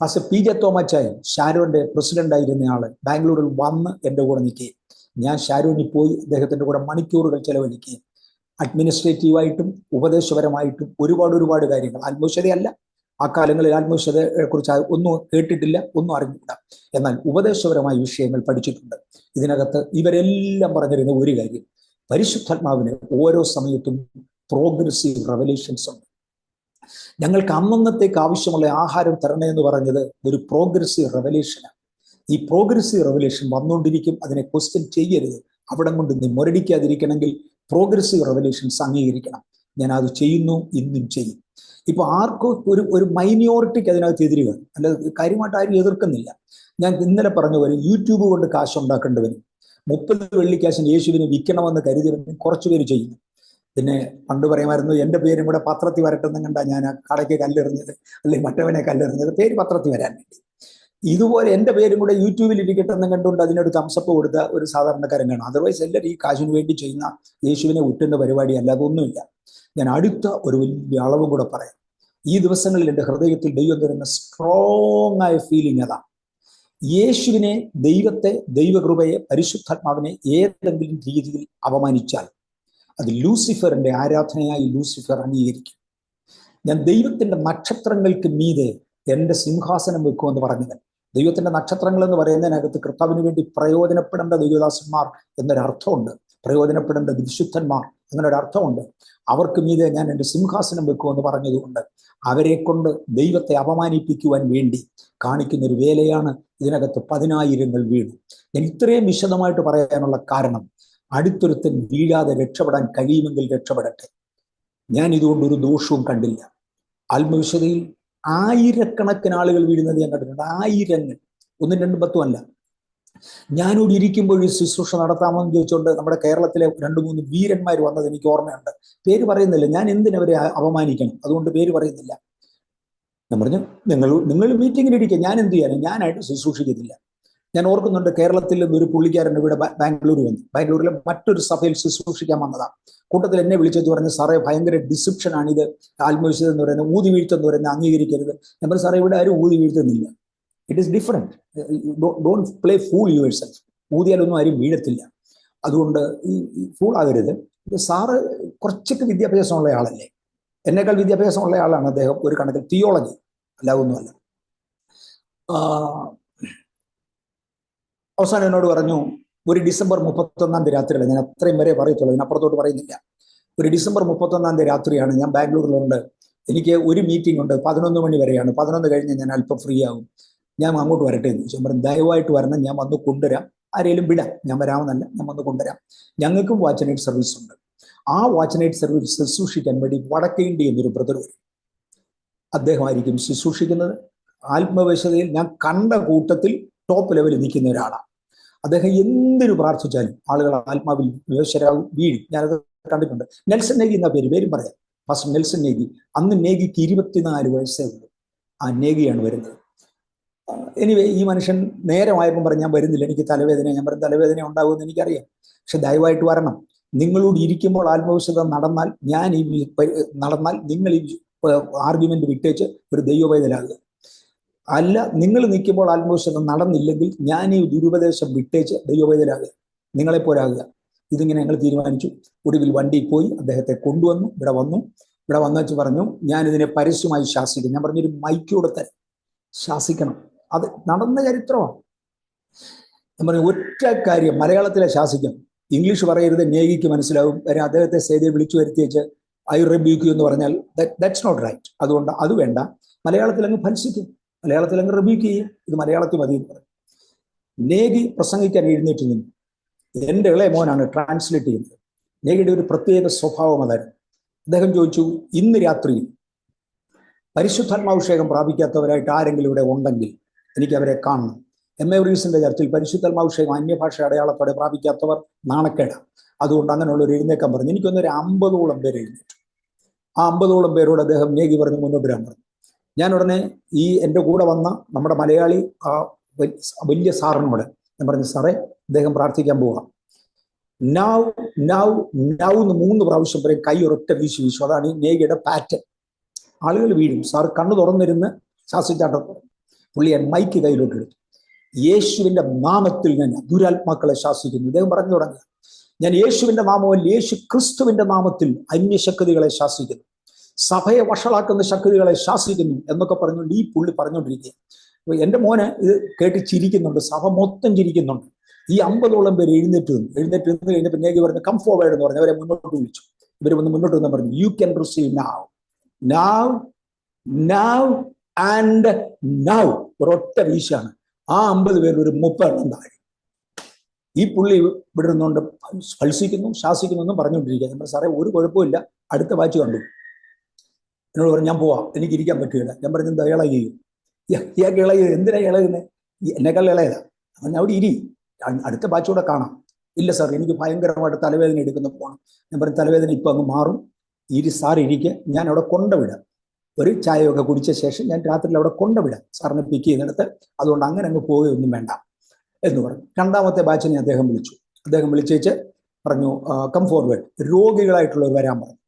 പാസ്റ്റർ PJ തോമാച്ചായൻ, ഷാരോന്റെ പ്രസിഡന്റ് ആയിരുന്നയാള്, ബാംഗ്ലൂരിൽ വന്ന് എൻ്റെ കൂടെ നിൽക്കുകയും ഞാൻ ഷാരോനിൽ പോയി അദ്ദേഹത്തിന്റെ കൂടെ മണിക്കൂറുകൾ ചെലവഴിക്കുകയും അഡ്മിനിസ്ട്രേറ്റീവായിട്ടും ഉപദേശപരമായിട്ടും ഒരുപാട് കാര്യങ്ങൾ. ആത്മവിശ്വതയല്ല, ആ കാലങ്ങളിൽ ആത്മവിശ്വതയെ കുറിച്ച് ഒന്നും കേട്ടിട്ടില്ല, ഒന്നും അറിഞ്ഞില്ല. എന്നാൽ ഉപദേശപരമായ വിഷയങ്ങൾ പഠിച്ചിട്ടുണ്ട്. ഇതിനകത്ത് ഇവരെല്ലാം പറഞ്ഞിരുന്ന ഒരു കാര്യം, പരിശുദ്ധാത്മാവിന് ഓരോ സമയത്തും പ്രോഗ്രസീവ് റെവലേഷൻസ് ഉണ്ട്. ഞങ്ങൾക്ക് അന്നത്തേക്ക് ആവശ്യമുള്ള ആഹാരം തരണേ എന്ന് പറഞ്ഞത് ഒരു പ്രോഗ്രസീവ് റെവലേഷനാണ്. ഈ പ്രോഗ്രസീവ് റെവലേഷൻ വന്നുകൊണ്ടിരിക്കും. അതിനെ ക്വസ്റ്റ്യൻ ചെയ്യരുത്. അവിടെ കൊണ്ട് നീ മുരടിക്കാതിരിക്കണമെങ്കിൽ പ്രോഗ്രസീവ് റെവലേഷൻസ് അംഗീകരിക്കണം. ഞാൻ അത് ചെയ്യുന്നു, ഇന്നും ചെയ്യും. ഇപ്പൊ ആർക്കും ഒരു മൈനോറിറ്റിക്ക് അതിനകത്ത് എതിരുകയാണ്, അല്ലാതെ കാര്യമായിട്ട് ആരും എതിർക്കുന്നില്ല. ഞാൻ ഇന്നലെ പറഞ്ഞ പോലെ യൂട്യൂബ് കൊണ്ട് കാശുണ്ടാക്കേണ്ടവനും 30 വെള്ളിക്കാശിന് യേശുവിനെ വിൽക്കണമെന്ന് കരുതിയവനും കുറച്ചു പേര് ചെയ്യുന്നു. പിന്നെ പണ്ട് പറയുമായിരുന്നു എൻ്റെ പേരും കൂടെ പത്രത്തിൽ വരട്ടെന്ന് കണ്ടാ ഞാൻ ആ കടയ്ക്ക് കല്ലെറിഞ്ഞത്, അല്ലെങ്കിൽ മറ്റവനെ കല്ലെറിഞ്ഞത്, പേര് പത്രത്തിൽ വരാൻ വേണ്ടി. ഇതുപോലെ എൻ്റെ പേരും കൂടെ യൂട്യൂബിൽ ഇരിക്കട്ടെ എന്ന് കണ്ടുകൊണ്ട് അതിനൊരു തംസപ്പ് കൊടുത്ത ഒരു സാധാരണക്കാരൻ കാണും. അതർവൈസ് എല്ലാവരും ഈ കാശിന് വേണ്ടി ചെയ്യുന്ന യേശുവിനെ ഉറ്റുന്ന പരിപാടി അല്ലാതൊന്നുമില്ല. ഞാൻ അടുത്ത ഒരു വലിയ അളവും കൂടെ പറയാം. ഈ ദിവസങ്ങളിൽ എൻ്റെ ഹൃദയത്തിൽ ദൈവം തരുന്ന സ്ട്രോങ് ആയ ഫീലിംഗ് അതാണ്. യേശുവിനെ, ദൈവത്തെ, ദൈവകൃപയെ, പരിശുദ്ധാത്മാവിനെ ഏതെങ്കിലും രീതിയിൽ അപമാനിച്ചാൽ അത് ലൂസിഫറിന്റെ ആരാധനയായി ലൂസിഫർ അംഗീകരിക്കും. ഞാൻ ദൈവത്തിന്റെ നക്ഷത്രങ്ങൾക്ക് മീതെ എൻ്റെ സിംഹാസനം വെക്കുമെന്ന് പറഞ്ഞവൻ. ദൈവത്തിന്റെ നക്ഷത്രങ്ങൾ എന്ന് പറയുന്നതിനകത്ത് കർത്താവിന് വേണ്ടി പ്രയോജനപ്പെടേണ്ട ദൈവദാസന്മാർ എന്നൊരർത്ഥമുണ്ട്, പ്രയോജനപ്പെടേണ്ട വിശുദ്ധന്മാർ അങ്ങനൊരർത്ഥമുണ്ട്. അവർക്ക് മീതെ ഞാൻ എൻ്റെ സിംഹാസനം വെക്കുമെന്ന് പറഞ്ഞതുകൊണ്ട് അവരെ കൊണ്ട് ദൈവത്തെ അപമാനിപ്പിക്കുവാൻ വേണ്ടി കാണിക്കുന്ന ഒരു വേലയാണ് ഇതിനകത്ത് 10,000 വീണു. ഞാൻ ഇത്രയും വിശദമായിട്ട് പറയാനുള്ള കാരണം, അടുത്തൊരുത്തൻ വീഴാതെ രക്ഷപ്പെടാൻ കഴിയുമെങ്കിൽ രക്ഷപ്പെടട്ടെ. ഞാൻ ഇതുകൊണ്ട് ഒരു ദോഷവും കണ്ടില്ല. ആത്മവിശുദ്ധിയിൽ ആയിരക്കണക്കിന് ആളുകൾ വീഴുന്നത് ഞാൻ കണ്ടിട്ടുണ്ട്. ആയിരങ്ങൾ, 1, 2, 10 അല്ല. ഞാനിവിടെ ഇരിക്കുമ്പോൾ ഈ ശുശ്രൂഷ നടത്താമെന്ന് ചോദിച്ചുകൊണ്ട് നമ്മുടെ കേരളത്തിലെ 2-3 വീരന്മാർ വന്നത് എനിക്ക് ഓർമ്മയുണ്ട്. പേര് പറയുന്നില്ല, ഞാൻ എന്തിനവരെ അപമാനിക്കണം, അതുകൊണ്ട് പേര് പറയുന്നില്ല. ഞാൻ പറഞ്ഞു, നിങ്ങൾ മീറ്റിങ്ങിലിരിക്കുക, ഞാൻ എന്ത് ചെയ്യാനും, ഞാനായിട്ട് ശുശ്രൂഷിക്കത്തില്ല. ഞാൻ ഓർക്കുന്നുണ്ട്, കേരളത്തിൽ നിന്ന് ഒരു പുള്ളിക്കാരൻ ഇവിടെ ബാംഗ്ലൂർ വന്നു. ബാംഗ്ലൂരിലെ മറ്റൊരു സഭയിൽ ശുശ്രൂഷിക്കാൻ വന്നതാണ്. കൂട്ടത്തിൽ എന്നെ വിളിച്ചെന്ന് പറഞ്ഞു, സാറേ ഭയങ്കര ഡിസിപ്ഷൻ ആണിത്, ആത്മവിശ്വാസം എന്ന് പറയുന്നത്, ഊതി വീഴ്ച എന്ന് പറയുന്നത് അംഗീകരിക്കരുത്. ഞാൻ പറഞ്ഞു, സാറേ ഇവിടെ ആരും ഊതി വീഴ്ത്തുന്നില്ല. It is different. Don't play fool yourself. ഊതിയാലൊന്നും ആരും വീഴത്തില്ല. അതുകൊണ്ട് ഈ ഫൂൾ ആകരുത്. സാറ് കുറച്ചൊക്കെ വിദ്യാഭ്യാസമുള്ള ആളല്ലേ, എന്നേക്കാൾ വിദ്യാഭ്യാസമുള്ള ആളാണ് അദ്ദേഹം ഒരു കണക്കിൽ, തിയോളജി അല്ല ഒന്നുമല്ല. അവസാനം എന്നോട് പറഞ്ഞു, ഒരു ഡിസംബർ 31 രാത്രിയാണ്, ഞാൻ അത്രയും വരെ പറയത്തുള്ളൂ, ഇതിനപ്പുറത്തോട്ട് പറയുന്നില്ല. ഒരു ഡിസംബർ 31 രാത്രിയാണ്, ഞാൻ ബാംഗ്ലൂരിലുണ്ട്, എനിക്ക് ഒരു മീറ്റിംഗ് ഉണ്ട്, 11 മണി വരെയാണ്. 11 കഴിഞ്ഞ് ഞാൻ അല്പം ഫ്രീ ആകും, ഞാൻ അങ്ങോട്ട് വരട്ടെ എന്ന് ചോദിച്ചു. ഞാൻ പറഞ്ഞു, ദയവായിട്ട് വരണം, ഞാൻ വന്ന് കൊണ്ടുവരാം, ആരെങ്കിലും വിടാം, ഞാൻ വരാമെന്നല്ല, ഞാൻ വന്ന് കൊണ്ടുവരാം. ഞങ്ങൾക്കും വാച്ച് നൈറ്റ് സർവീസ് ഉണ്ട്. ആ വാച്ച് നൈറ്റ് സർവീസ് ശുശ്രൂഷിക്കാൻ വേണ്ടി വടക്കേ ഇന്ത്യ എന്നൊരു ബ്രദർ വരും. അദ്ദേഹമായിരിക്കും ശുശ്രൂഷിക്കുന്നത്. ആത്മവിശുദ്ധിയിൽ ഞാൻ കണ്ട കൂട്ടത്തിൽ ടോപ്പ് ലെവലിൽ നിൽക്കുന്ന ഒരാളാണ് അദ്ദേഹം. എന്തിനു പ്രാർത്ഥിച്ചാലും ആളുകൾ ആത്മാവിൽ വിവശരാകും, വീഴും. ഞാനത് കണ്ടിട്ടുണ്ട്. നെൽസൺ നേഗി എന്ന പേരും പറയാം, ഫാസ്റ്റർ നെൽസൺ നേഗി. അന്ന് നേഗിക്ക് 24 വയസ്സേ ഉള്ളൂ. ആ നേഗിയാണ് വരുന്നത്. എനിവേ, ഈ മനുഷ്യൻ നേരമായപ്പോൾ പറഞ്ഞു, ഞാൻ വരുന്നില്ല, എനിക്ക് തലവേദന. ഞാൻ പറഞ്ഞു, തലവേദന ഉണ്ടാകുമെന്ന് എനിക്കറിയാം, പക്ഷെ ദയവായിട്ട് വരണം. നിങ്ങളോട് ഇരിക്കുമ്പോൾ ആത്മവിശ്വാസം നടന്നാൽ, നിങ്ങൾ ഈ ആർഗ്യുമെന്റ് വിട്ടേച്ച് ഒരു ദൈവവേദനാകുക. അല്ല, നിങ്ങൾ നിൽക്കുമ്പോൾ ആത്മവിശ്വാസം നടന്നില്ലെങ്കിൽ ഞാൻ ഈ ദുരുപദേശം വിട്ടേച്ച് ദൈവവേദനാകുക, നിങ്ങളെപ്പോലാകുക. ഇതിങ്ങനെ ഞങ്ങൾ തീരുമാനിച്ചു. ഒടുവിൽ വണ്ടിയിൽ പോയി അദ്ദേഹത്തെ കൊണ്ടുവന്നു. ഇവിടെ വന്നു വെച്ച് പറഞ്ഞു, ഞാൻ ഇതിനെ പരസ്യമായി ശാസിക്കും. ഞാൻ പറഞ്ഞൊരു മൈക്കൂടെ തരാം, ശാസിക്കണം. അത് നടന്ന ചരിത്രമാണ്. ഞാൻ പറഞ്ഞു, ഒറ്റ കാര്യം മലയാളത്തിലെ ശാസിക്കണം, ഇംഗ്ലീഷ് പറയരുത്, നേഗിക്ക് മനസ്സിലാവും. വരെ അദ്ദേഹത്തെ സ്റ്റേജിൽ വിളിച്ചു വരുത്തിയേച്ച് ഐ റിബ്യൂക്ക് എന്ന് പറഞ്ഞാൽ ദാറ്റ്സ് നോട്ട് റൈറ്റ്. അതുകൊണ്ട് അത് വേണ്ട, മലയാളത്തിൽ അങ്ങ് ഭത്സിക്കും, മലയാളത്തിൽ അങ്ങ് റിബ്യൂക്ക് ചെയ്യും, ഇത് മലയാളത്തിൽ മതി എന്ന് പറയും. നേഗി പ്രസംഗിക്കാൻ എഴുന്നേറ്റ് നിന്നു. എൻ്റെ ഇളയ മോനാണ് ട്രാൻസ്ലേറ്റ് ചെയ്യുന്നത്. നേഗിയുടെ ഒരു പ്രത്യേക സ്വഭാവം അതായിരുന്നു. അദ്ദേഹം ചോദിച്ചു, ഇന്ന് രാത്രിയിൽ പരിശുദ്ധാത്മാഭിഷേകം പ്രാപിക്കാത്തവരായിട്ട് ആരെങ്കിലും ഇവിടെ ഉണ്ടെങ്കിൽ എനിക്ക് അവരെ കാണണം. എംഎവറീസിന്റെ ചർച്ചിൽ പരിശുദ്ധാത്മാഭിഷേകം അന്യഭാഷ അടയാളത്തോടെ പ്രാപിക്കാത്തവർ നാണക്കേടാണ്. അതുകൊണ്ട് അങ്ങനെയുള്ള ഒരു എഴുന്നേക്കാൻ പറഞ്ഞു. എനിക്കൊന്നൊരു 50ഓളം പേര് എഴുന്നേറ്റു. ആ 50ഓളം പേരോട് അദ്ദേഹം നേഗി പറഞ്ഞ് മുന്നോട്ട് വരാൻ പറഞ്ഞു. ഞാൻ ഉടനെ ഈ എൻ്റെ കൂടെ വന്ന നമ്മുടെ മലയാളി വലിയ സാറിനോട് ഞാൻ പറഞ്ഞു, സാറേ അദ്ദേഹം പ്രാർത്ഥിക്കാൻ പോവാം. നൗ നൗ നൗ എന്ന് 3 പ്രാവശ്യം പറയും, കൈ ഒരൊറ്റ വീശു. അതാണ് ഈ നേഗിയുടെ പാറ്റേൺ. ആളുകൾ വീഴും. സാർ കണ്ണു തുറന്നിരുന്ന് ശാസിച്ചാട്ടം. പുള്ളി മൈക്ക് കയ്യിലോട്ട് എടുത്തു. യേശുവിന്റെ നാമത്തിൽ ഞാൻ ദുരാത്മാക്കളെ ശാസിക്കുന്നു. ഇദ്ദേഹം പറഞ്ഞു തുടങ്ങുക, ഞാൻ യേശുവിന്റെ നാമമല്ല, യേശു ക്രിസ്തുവിന്റെ നാമത്തിൽ അന്യശക്തികളെ ശാസിക്കുന്നു, സഭയെ വഷളാക്കുന്ന ശക്തികളെ ശാസിക്കുന്നു എന്നൊക്കെ പറഞ്ഞുകൊണ്ട് ഈ പുള്ളി പറഞ്ഞുകൊണ്ടിരിക്കുക. അപ്പൊ എൻ്റെ മോന് ഇത് കേട്ട് ചിരിക്കുന്നുണ്ട്, സഭ മൊത്തം ചിരിക്കുന്നുണ്ട്. ഈ 50ഓളം പേര് എഴുന്നേറ്റ് നിന്ന് കഴിഞ്ഞപ്പോൾ നേഗി പറഞ്ഞു, കം ഫോർവേഡ് എന്ന് പറഞ്ഞു അവരെ മുന്നോട്ട് വിളിച്ചു. ഇവർ വന്ന് മുന്നോട്ട് വന്ന് പറഞ്ഞു, you can receive now and now. ഒരൊറ്റ വീശാണ്. ആ 50 പേരിൽ ഒരു 30 എണ്ണം താഴെ. ഈ പുള്ളി ഇവിടെ നിന്നുകൊണ്ട് ഫൽസിക്കുന്നു, ശാസിക്കുന്നു എന്നും പറഞ്ഞുകൊണ്ടിരിക്കുക. നമ്മൾ സാറേ ഒരു കുഴപ്പമില്ല, അടുത്ത ബാച്ച് കണ്ടു. എന്നോട് പറഞ്ഞു, ഞാൻ പോവാം, എനിക്ക് ഇരിക്കാൻ പറ്റുകയില്ല. ഞാൻ പറഞ്ഞു, എന്താ ഇളകുകയും? ഇയാൾക്ക് ഇളകുക? എന്തിനാ ഇളകുന്നത്? എന്നെക്കാൾ ഇളയതാ. അവൻ അവിടെ ഇരി, അടുത്ത ബാച്ചൂടെ കാണാം. ഇല്ല സാർ, എനിക്ക് ഭയങ്കരമായിട്ട് തലവേദന എടുക്കുന്ന പോകണം. ഞാൻ പറയും തലവേദന ഇപ്പം അങ്ങ് മാറും, സാർ ഇരിക്കുക, ഞാൻ അവിടെ കൊണ്ടുവിടാം. ഒരു ചായയൊക്കെ കുടിച്ച ശേഷം ഞാൻ രാത്രിയിൽ അവിടെ കൊണ്ടുവിടാം, സാറിനെ പിക്ക് ചെയ്യുന്നിടത്ത്. അതുകൊണ്ട് അങ്ങനെ അങ്ങ് പോവുകയൊന്നും വേണ്ട എന്ന് പറഞ്ഞു. രണ്ടാമത്തെ ബാച്ചിനെ അദ്ദേഹം വിളിച്ചു. അദ്ദേഹം വിളിച്ചേച്ച് പറഞ്ഞു കം ഫോർവേഡ്, രോഗികളായിട്ടുള്ളവർ വരാൻ പറഞ്ഞു.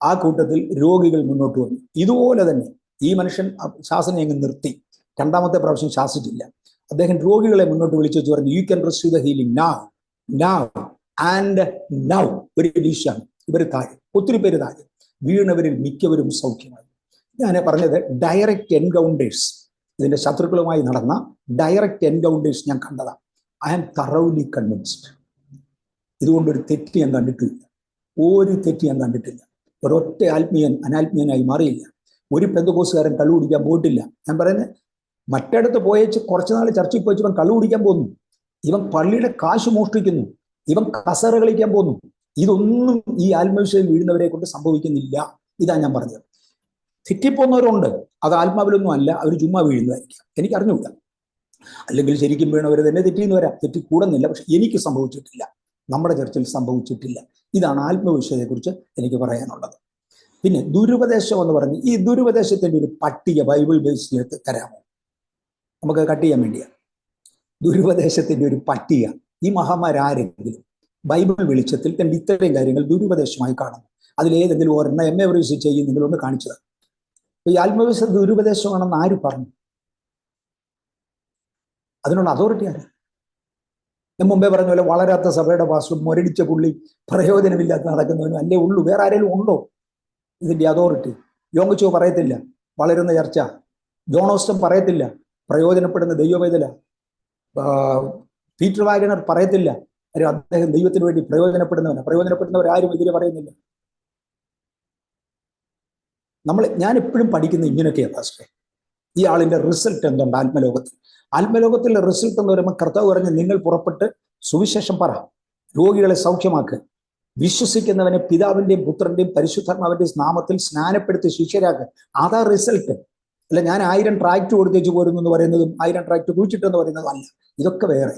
ആ കൂട്ടത്തിൽ രോഗികൾ മുന്നോട്ട് വന്നു. ഇതുപോലെ തന്നെ ഈ മനുഷ്യൻ ശാസന അങ്ങ് നിർത്തി. രണ്ടാമത്തെ പ്രാവശ്യം ശാസിച്ചില്ല. അദ്ദേഹം രോഗികളെ മുന്നോട്ട് വിളിച്ചു വെച്ച് പറഞ്ഞു, you can receive the healing now and now. ഒരു വീഴ്ചയാണ്. ഇവർ താഴെ, ഒത്തിരി പേര് താഴെ വീണവരിൽ മിക്കവരും സൗഖ്യമായി. ഞാൻ പറഞ്ഞത് ഡയറക്റ്റ് എൻകൗണ്ടേഴ്സ്, ഇതിന്റെ ശത്രുക്കളുമായി നടന്ന ഡയറക്റ്റ് എൻകൗണ്ടേഴ്സ് ഞാൻ കണ്ടതാണ്. I am തറൗലി convinced. ഇതുകൊണ്ടൊരു തെറ്റ് ഞാൻ കണ്ടിട്ടില്ല, ഒരു തെറ്റ് ഞാൻ കണ്ടിട്ടില്ല. ഒരൊറ്റ ആത്മീയൻ അനാത്മീയനായി മാറിയില്ല. ഒരു പെന്തക്കോസ്തുകാരൻ കള്ളു കുടിക്കാൻ പോയിട്ടില്ല. ഞാൻ പറയുന്നത് മറ്റിടത്ത് പോയേച്ച് കുറച്ച് നാൾ ചർച്ചയിൽ പോയിച്ച് ഇവൻ കള്ളു കുടിക്കാൻ പോകുന്നു, ഇവൻ പള്ളിയുടെ കാശ് മോഷ്ടിക്കുന്നു, ഇവൻ കസേര കളിക്കാൻ പോകുന്നു. ഇതൊന്നും ഈ ആത്മവിഷയം വീഴുന്നവരെ കൊണ്ട് സംഭവിക്കുന്നില്ല. ഇതാ ഞാൻ പറഞ്ഞത്. തെറ്റിപ്പോകുന്നവരുണ്ട്, അത് ആത്മാവിലൊന്നും അല്ല, അവർ ചുമ്മാ വീഴുന്നതായിരിക്കാം. എനിക്ക് അറിഞ്ഞുകൂടാ. അല്ലെങ്കിൽ ശരിക്കും വീണവർ തന്നെ തെറ്റിന്ന് വരാം, തെറ്റിക്കൂടുന്നില്ല. പക്ഷെ എനിക്ക് സംഭവിച്ചിട്ടില്ല, നമ്മുടെ ചർച്ചിൽ സംഭവിച്ചിട്ടില്ല. ഇതാണ് ആത്മവിഷയത്തെക്കുറിച്ച് എനിക്ക് പറയാനുള്ളത്. പിന്നെ ദുരുപദേശം എന്ന് പറഞ്ഞ്, ഈ ദുരുപദേശത്തിന്റെ ഒരു പട്ടിക ബൈബിൾ ബേസിലെടുത്ത് തരാമോ? നമുക്ക് കട്ട് ചെയ്യാൻ വേണ്ടിയാണ്. ദുരുപദേശത്തിന്റെ ഒരു പട്ടിക ഈ മഹാന്മാരാരെങ്കിലും ബൈബിൾ വെളിച്ചത്തിൽ തന്നെ ഇത്രയും കാര്യങ്ങൾ ദുരുപദേശമായി കാണുന്നു. അതിലേതെങ്കിലും ഒരെണ്ണം എവറേജ് ചെയ്യുന്നെങ്കിലൊന്ന് കാണിച്ചത്. ഈ ആത്മവിശ്വാസം ദുരുപദേശമാണെന്ന് ആര് പറഞ്ഞു? അതിനുള്ള അതോറിറ്റി ആരാ? ഞാൻ മുമ്പേ പറഞ്ഞ പോലെ വളരാത്ത സഭയുടെ പാസ്റ്റർ, മുരടിച്ച പുള്ളി, പ്രയോജനമില്ലാത്ത നടക്കുന്നവനും അല്ലേ ഉള്ളൂ. വേറെ ആരെങ്കിലും ഉണ്ടോ ഇതിന്റെ അതോറിറ്റി? യോങ്ങിച്ചോ പറയത്തില്ല വളരുന്ന ചർച്ച, ജോണോസ്റ്റം പറയത്തില്ല പ്രയോജനപ്പെടുന്ന ദൈവവേദന, പീറ്റർ വാഗനർ പറയത്തില്ല അദ്ദേഹം ദൈവത്തിന് വേണ്ടി പ്രയോജനപ്പെടുന്നവരാരും എതിരെ പറയുന്നില്ല. ഞാൻ എപ്പോഴും പഠിക്കുന്ന ഇങ്ങനെയൊക്കെയാണ് പാസ്റ്ററെ. ഈ ആളിന്റെ റിസൾട്ട് എന്തുണ്ട് ആത്മലോകത്തിലെ റിസൾട്ട് എന്ന് പറയുമ്പോൾ കർത്താവ് പറഞ്ഞ്, നിങ്ങൾ പുറപ്പെട്ട് സുവിശേഷം പറ, രോഗികളെ സൗഖ്യമാക്കുക, വിശ്വസിക്കുന്നവനെ പിതാവിന്റെയും പുത്രന്റെയും പരിശുദ്ധാത്മാവിന്റെയും നാമത്തിൽ സ്നാനപ്പെടുത്തി ശിഷ്യരാക്കുക. അതാ റിസൾട്ട്. അല്ല ഞാൻ 1000 ട്രാക്ട് കൊടുത്തേച്ച് പോരുന്നു എന്ന് പറയുന്നതും 1000 ട്രാക്ട് കുഴിച്ചിട്ടെന്ന് പറയുന്നതും അല്ല. ഇതൊക്കെ വേറെ.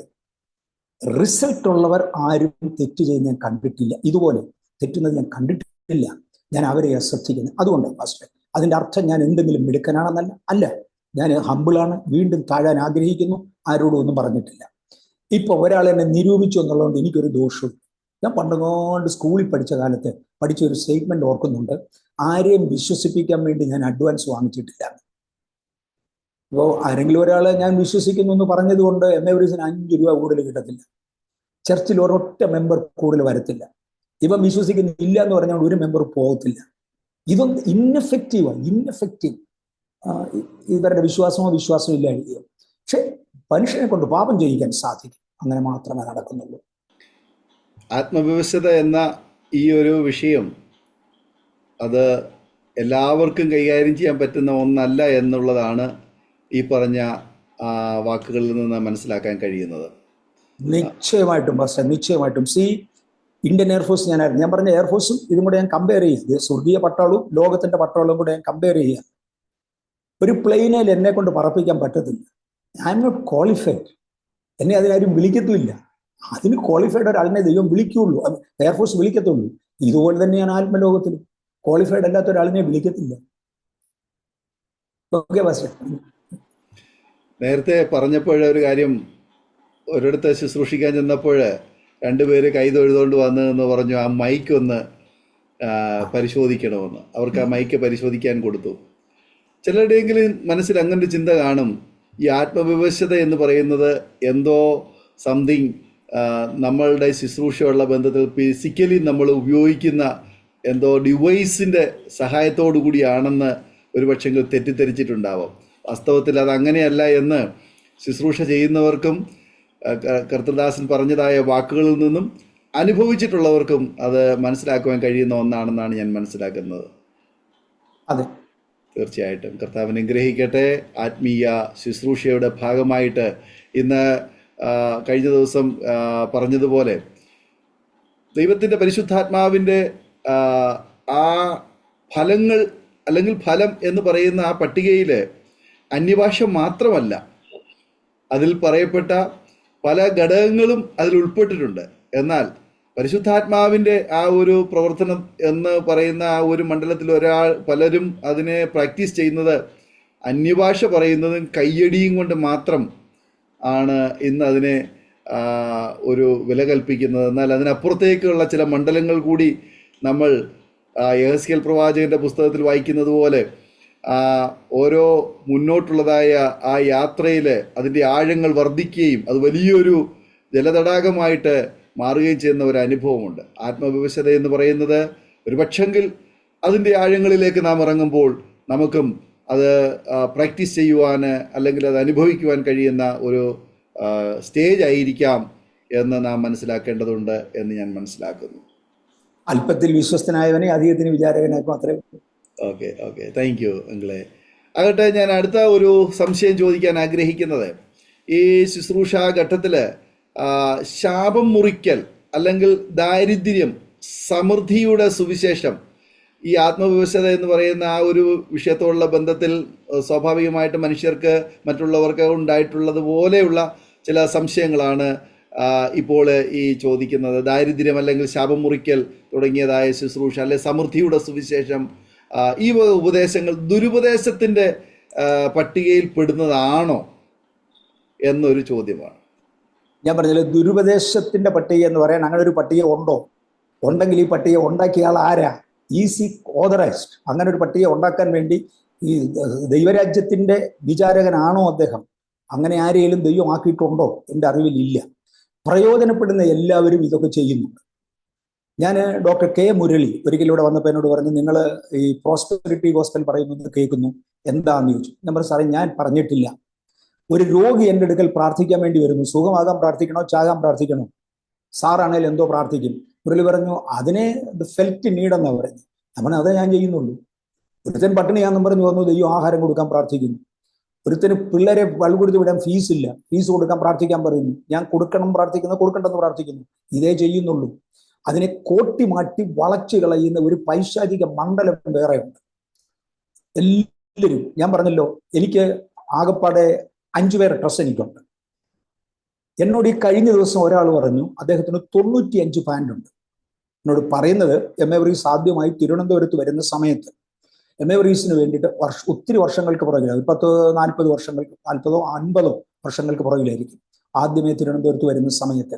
റിസൾട്ട് ഉള്ളവർ ആരും തെറ്റ് ചെയ്യുന്ന ഞാൻ കണ്ടിട്ടില്ല. ഇതുപോലെ തെറ്റുന്നത് ഞാൻ കണ്ടിട്ടില്ല. ഞാൻ അവരെ ശ്രദ്ധിക്കുന്നത്. അതുകൊണ്ട് പാസ്റ്റർ, അതിന്റെ അർത്ഥം ഞാൻ എന്തെങ്കിലും മിടുക്കനാണെന്നല്ല. അല്ല, ഞാൻ ഹമ്പിളാണ്, വീണ്ടും താഴാൻ ആഗ്രഹിക്കുന്നു, ആരോടും ഒന്നും പറഞ്ഞിട്ടില്ല. ഇപ്പൊ ഒരാൾ എന്നെ നിരൂപിച്ചു എന്നുള്ളതുകൊണ്ട് എനിക്കൊരു ദോഷവും. ഞാൻ പണ്ടുകൊണ്ട് സ്കൂളിൽ പഠിച്ച കാലത്ത് പഠിച്ച ഒരു സ്റ്റേറ്റ്മെന്റ് ഓർക്കുന്നുണ്ട്, ആരെയും വിശ്വസിപ്പിക്കാൻ വേണ്ടി ഞാൻ അഡ്വാൻസ് വാങ്ങിച്ചിട്ടില്ല. അപ്പോൾ ആരെങ്കിലും ഒരാളെ ഞാൻ വിശ്വസിക്കുന്നു എന്ന് പറഞ്ഞത് കൊണ്ട് എവറേജിന് 5 രൂപ കൂടുതൽ കിട്ടത്തില്ല. ചർച്ചിൽ ഒരൊറ്റ മെമ്പർ കൂടുതൽ വരത്തില്ല. ഇവൻ വിശ്വസിക്കുന്നില്ല എന്ന് പറഞ്ഞാൽ ഒരു മെമ്പർ പോകത്തില്ല. ഇതൊന്നും ഇന്നെഫക്റ്റീവ്. ഇവരുടെ വിശ്വാസമോ ഇല്ലായിരിക്കും. പക്ഷെ മനുഷ്യനെ കൊണ്ട് പാപം ചെയ്യിക്കാൻ സാധിക്കും. അങ്ങനെ മാത്രമേ നടക്കുന്നുള്ളൂ.
ആത്മവിവശത എന്ന ഈ ഒരു വിഷയം അത് എല്ലാവർക്കും കൈകാര്യം ചെയ്യാൻ പറ്റുന്ന ഒന്നല്ല എന്നുള്ളതാണ് ഈ പറഞ്ഞ വാക്കുകളിൽ നിന്ന് മനസ്സിലാക്കാൻ കഴിയുന്നത്.
നിശ്ചയമായിട്ടും പാസ്റ്റർ, നിശ്ചയമായിട്ടും. ഇന്ത്യൻ എയർഫോഴ്സ് ഞാൻ പറഞ്ഞ എയർഫോഴ്സും ഇതും കൂടെ ഞാൻ കമ്പയർ ചെയ്യുക, സ്വർഗീയ പട്ടാളവും ലോകത്തിന്റെ പട്ടാളവും കൂടെ ഞാൻ കമ്പയർ ചെയ്യുക. ഒരു പ്ലെയിനിൽ എന്നെ കൊണ്ട് പറപ്പിക്കാൻ പറ്റത്തില്ല. I'm not qualified. എന്നെ അതിനാരും വിളിക്കത്തുമില്ല. അതിന് ക്വാളിഫൈഡ് ഒരാളിനെ ദൈവം വിളിക്കുള്ളൂ, എയർഫോഴ്സ് വിളിക്കത്തുള്ളൂ. ഇതുപോലെ തന്നെയാണ് ആത്മലോകത്തിൽ. ക്വാളിഫൈഡ് അല്ലാത്ത ഒരാളിനെ വിളിക്കത്തില്ല. Okay pastor.
നേരത്തെ പറഞ്ഞപ്പോൾ ഒരു കാര്യം, ഒരിടത്ത് ശുശ്രൂഷിക്കാൻ ചെന്നപ്പോൾ 2 പേര് കൈ തൊഴുതുകൊണ്ട് വന്നതെന്ന് പറഞ്ഞു, ആ മൈക്ക് ഒന്ന് പരിശോധിക്കണമെന്ന്. അവർക്ക് ആ മൈക്ക് പരിശോധിക്കാൻ കൊടുത്തു. ചിലരുടെയെങ്കിലും മനസ്സിൽ അങ്ങനെ ഒരു ചിന്ത കാണും, ഈ ആത്മവിവശത എന്ന് പറയുന്നത് എന്തോ സംതിങ് നമ്മളുടെ ശുശ്രൂഷയുള്ള ബന്ധത്തിൽ ഫിസിക്കലി നമ്മൾ ഉപയോഗിക്കുന്ന എന്തോ ഡിവൈസിൻ്റെ സഹായത്തോടു കൂടിയാണെന്ന് ഒരു പക്ഷേ തെറ്റിദ്ധരിച്ചിട്ടുണ്ടാവാം. വാസ്തവത്തിൽ അത് അങ്ങനെയല്ല എന്ന് ശുശ്രൂഷ ചെയ്യുന്നവർക്കും കർത്തൃദാസൻ പറഞ്ഞതായ വാക്കുകളിൽ നിന്നും അനുഭവിച്ചിട്ടുള്ളവർക്കും അത് മനസ്സിലാക്കുവാൻ കഴിയുന്ന ഒന്നാണെന്നാണ് ഞാൻ മനസ്സിലാക്കുന്നത്.
അതെ,
തീർച്ചയായിട്ടും കർത്താവ് അനുഗ്രഹിക്കട്ടെ. ആത്മീയ ശുശ്രൂഷയുടെ ഭാഗമായിട്ട് ഇന്ന് കഴിഞ്ഞ ദിവസം പറഞ്ഞതുപോലെ ദൈവത്തിൻ്റെ പരിശുദ്ധാത്മാവിൻ്റെ ആ ഫലങ്ങൾ അല്ലെങ്കിൽ ഫലം എന്ന് പറയുന്ന ആ പട്ടികയിൽ അന്യഭാഷ മാത്രമല്ല, അതിൽ പറയപ്പെട്ട പല ഘടകങ്ങളും അതിൽ ഉൾപ്പെട്ടിട്ടുണ്ട്. എന്നാൽ പരിശുദ്ധാത്മാവിൻ്റെ ആ ഒരു പ്രവർത്തനം എന്ന് പറയുന്ന ആ ഒരു മണ്ഡലത്തിൽ പലരും അതിനെ പ്രാക്ടീസ് ചെയ്യുന്നത് അന്യഭാഷ പറയുന്നതും കയ്യടിയും കൊണ്ട് മാത്രം ആണ് ഇന്ന് അതിനെ ഒരു വില കൽപ്പിക്കുന്നത്. എന്നാൽ അതിനപ്പുറത്തേക്കുള്ള ചില മണ്ഡലങ്ങൾ കൂടി നമ്മൾ യെഹെസ്കേൽ പ്രവാചകന്റെ പുസ്തകത്തിൽ വായിക്കുന്നത് പോലെ ഓരോ മുന്നോട്ടുള്ളതായ ആ യാത്രയിൽ അതിൻ്റെ ആഴങ്ങൾ വർദ്ധിക്കുകയും അത് വലിയൊരു ജലതടാകമായിട്ട് മാറുകയും ചെയ്യുന്ന ഒരു അനുഭവമുണ്ട്. ആത്മവിവശത എന്ന് പറയുന്നത് ഒരു പക്ഷെങ്കിൽ അതിൻ്റെ ആഴങ്ങളിലേക്ക് നാം ഇറങ്ങുമ്പോൾ നമുക്കും അത് പ്രാക്ടീസ് ചെയ്യുവാൻ അല്ലെങ്കിൽ അത് അനുഭവിക്കുവാൻ കഴിയുന്ന ഒരു സ്റ്റേജ് ആയിരിക്കാം എന്ന് നാം മനസ്സിലാക്കേണ്ടതുണ്ട് എന്ന് ഞാൻ മനസ്സിലാക്കുന്നു.
അല്പത്തിൽ വിശ്വസ്തനായവനെ അധികത്തിന് വിചാരകനാക്കും, അത്രേ.
ഓക്കെ താങ്ക് യു അങ്കിളെ. ആകട്ടെ, ഞാൻ അടുത്ത ഒരു സംശയം ചോദിക്കാൻ ആഗ്രഹിക്കുന്നത്, ഈ ശുശ്രൂഷ ഘട്ടത്തിൽ ശാപം മുറിക്കൽ അല്ലെങ്കിൽ ദാരിദ്ര്യം, സമൃദ്ധിയുടെ സുവിശേഷം, ഈ ആത്മവിവശത എന്ന് പറയുന്ന ആ ഒരു വിഷയത്തോടുള്ള ബന്ധത്തിൽ സ്വാഭാവികമായിട്ട് മനുഷ്യർക്ക് മറ്റുള്ളവർക്ക് ഉണ്ടായിട്ടുള്ളത് പോലെയുള്ള ചില സംശയങ്ങളാണ് ഇപ്പോൾ ഈ ചോദിക്കുന്നത്. ദാരിദ്ര്യം അല്ലെങ്കിൽ ശാപം മുറിക്കൽ തുടങ്ങിയതായ ശുശ്രൂഷ അല്ലെ സമൃദ്ധിയുടെ സുവിശേഷം, ഈ ഉപദേശങ്ങൾ ദുരുപദേശത്തിൻ്റെ പട്ടികയിൽ പെടുന്നതാണോ എന്നൊരു ചോദ്യമാണ്.
ഞാൻ പറഞ്ഞില്ല, ദുരുപദേശത്തിന്റെ പട്ടിക എന്ന് പറയാൻ അങ്ങനെ ഒരു പട്ടിക ഉണ്ടോ? ഉണ്ടെങ്കിൽ ഈ പട്ടിക ഉണ്ടാക്കിയ ആൾ ആരാ? Easy authorised. അങ്ങനെ ഒരു പട്ടിക ഉണ്ടാക്കാൻ വേണ്ടി ഈ ദൈവരാജ്യത്തിന്റെ വിചാരകനാണോ അദ്ദേഹം? അങ്ങനെ ആരെയും ദൈവം ആക്കിയിട്ടുണ്ടോ? എൻ്റെ അറിവിലില്ല. പ്രയോജനപ്പെടുന്ന എല്ലാവരും ഇതൊക്കെ ചെയ്യുന്നുണ്ട്. ഞാൻ ഡോക്ടർ കെ മുരളി ഒരിക്കലും ഇവിടെ വന്നപ്പോൾ എന്നോട് പറഞ്ഞു, നിങ്ങൾ ഈ പ്രോസ്പെരിറ്റി ഗോസ്പൽ പറയുന്നത് കേൾക്കുന്നു, എന്താണെന്ന് ചോദിച്ചു. ഞാൻ പറഞ്ഞു, സാറേ ഞാൻ പറഞ്ഞിട്ടില്ല. ഒരു രോഗി എൻ്റെ അടുക്കൽ പ്രാർത്ഥിക്കാൻ വേണ്ടി വരുന്നു, സുഖമാകാൻ പ്രാർത്ഥിക്കണോ ചാകാൻ പ്രാർത്ഥിക്കണോ? സാറാണേൽ എന്തോ പ്രാർത്ഥിക്കും. മുരളി പറഞ്ഞു, അതിനെ ഫെൽറ്റ് നീഡെന്നാണ് പറയുന്നത്. നമ്മൾ അതേ ഞാൻ ചെയ്യുന്നുള്ളൂ. ഒരുത്തൻ പട്ടിണിയാണെന്നും പറഞ്ഞു വന്നു, ദൈവം ആഹാരം കൊടുക്കാൻ പ്രാർത്ഥിക്കുന്നു. ഒരുത്തന് പിള്ളേരെ പള്ളിക്കൊടുത്ത് വിടാൻ ഫീസില്ല, ഫീസ് കൊടുക്കാൻ പ്രാർത്ഥിക്കാൻ പറയുന്നു. ഞാൻ കൊടുക്കണം പ്രാർത്ഥിക്കുന്നു, കൊടുക്കണ്ടെന്ന് പ്രാർത്ഥിക്കുന്നു. ഇതേ ചെയ്യുന്നുള്ളൂ. അതിനെ കോട്ടി മാറ്റി വളച്ചു കളയുന്ന ഒരു പൈശാചിക മണ്ഡലം വേറെയുണ്ട്. എല്ലാവരും, ഞാൻ പറഞ്ഞല്ലോ, എനിക്ക് ആകപ്പാടെ 5 പേരെ ട്രസ്റ്റ് എനിക്കുണ്ട്. എന്നോട് ഈ കഴിഞ്ഞ ദിവസം ഒരാൾ പറഞ്ഞു, അദ്ദേഹത്തിന് 95 പാൻറ്റുണ്ട്. എന്നോട് പറയുന്നത്, എമേവറീസ് ആദ്യമായി തിരുവനന്തപുരത്ത് വരുന്ന സമയത്ത് എമേവറീസിന് വേണ്ടിയിട്ട് ഒത്തിരി വർഷങ്ങൾക്ക് പുറകിലാണ്, 40 വർഷങ്ങൾക്ക് 40 50 വർഷങ്ങൾക്ക് പുറകിലായിരിക്കും. ആദ്യമേ തിരുവനന്തപുരത്ത് വരുന്ന സമയത്ത്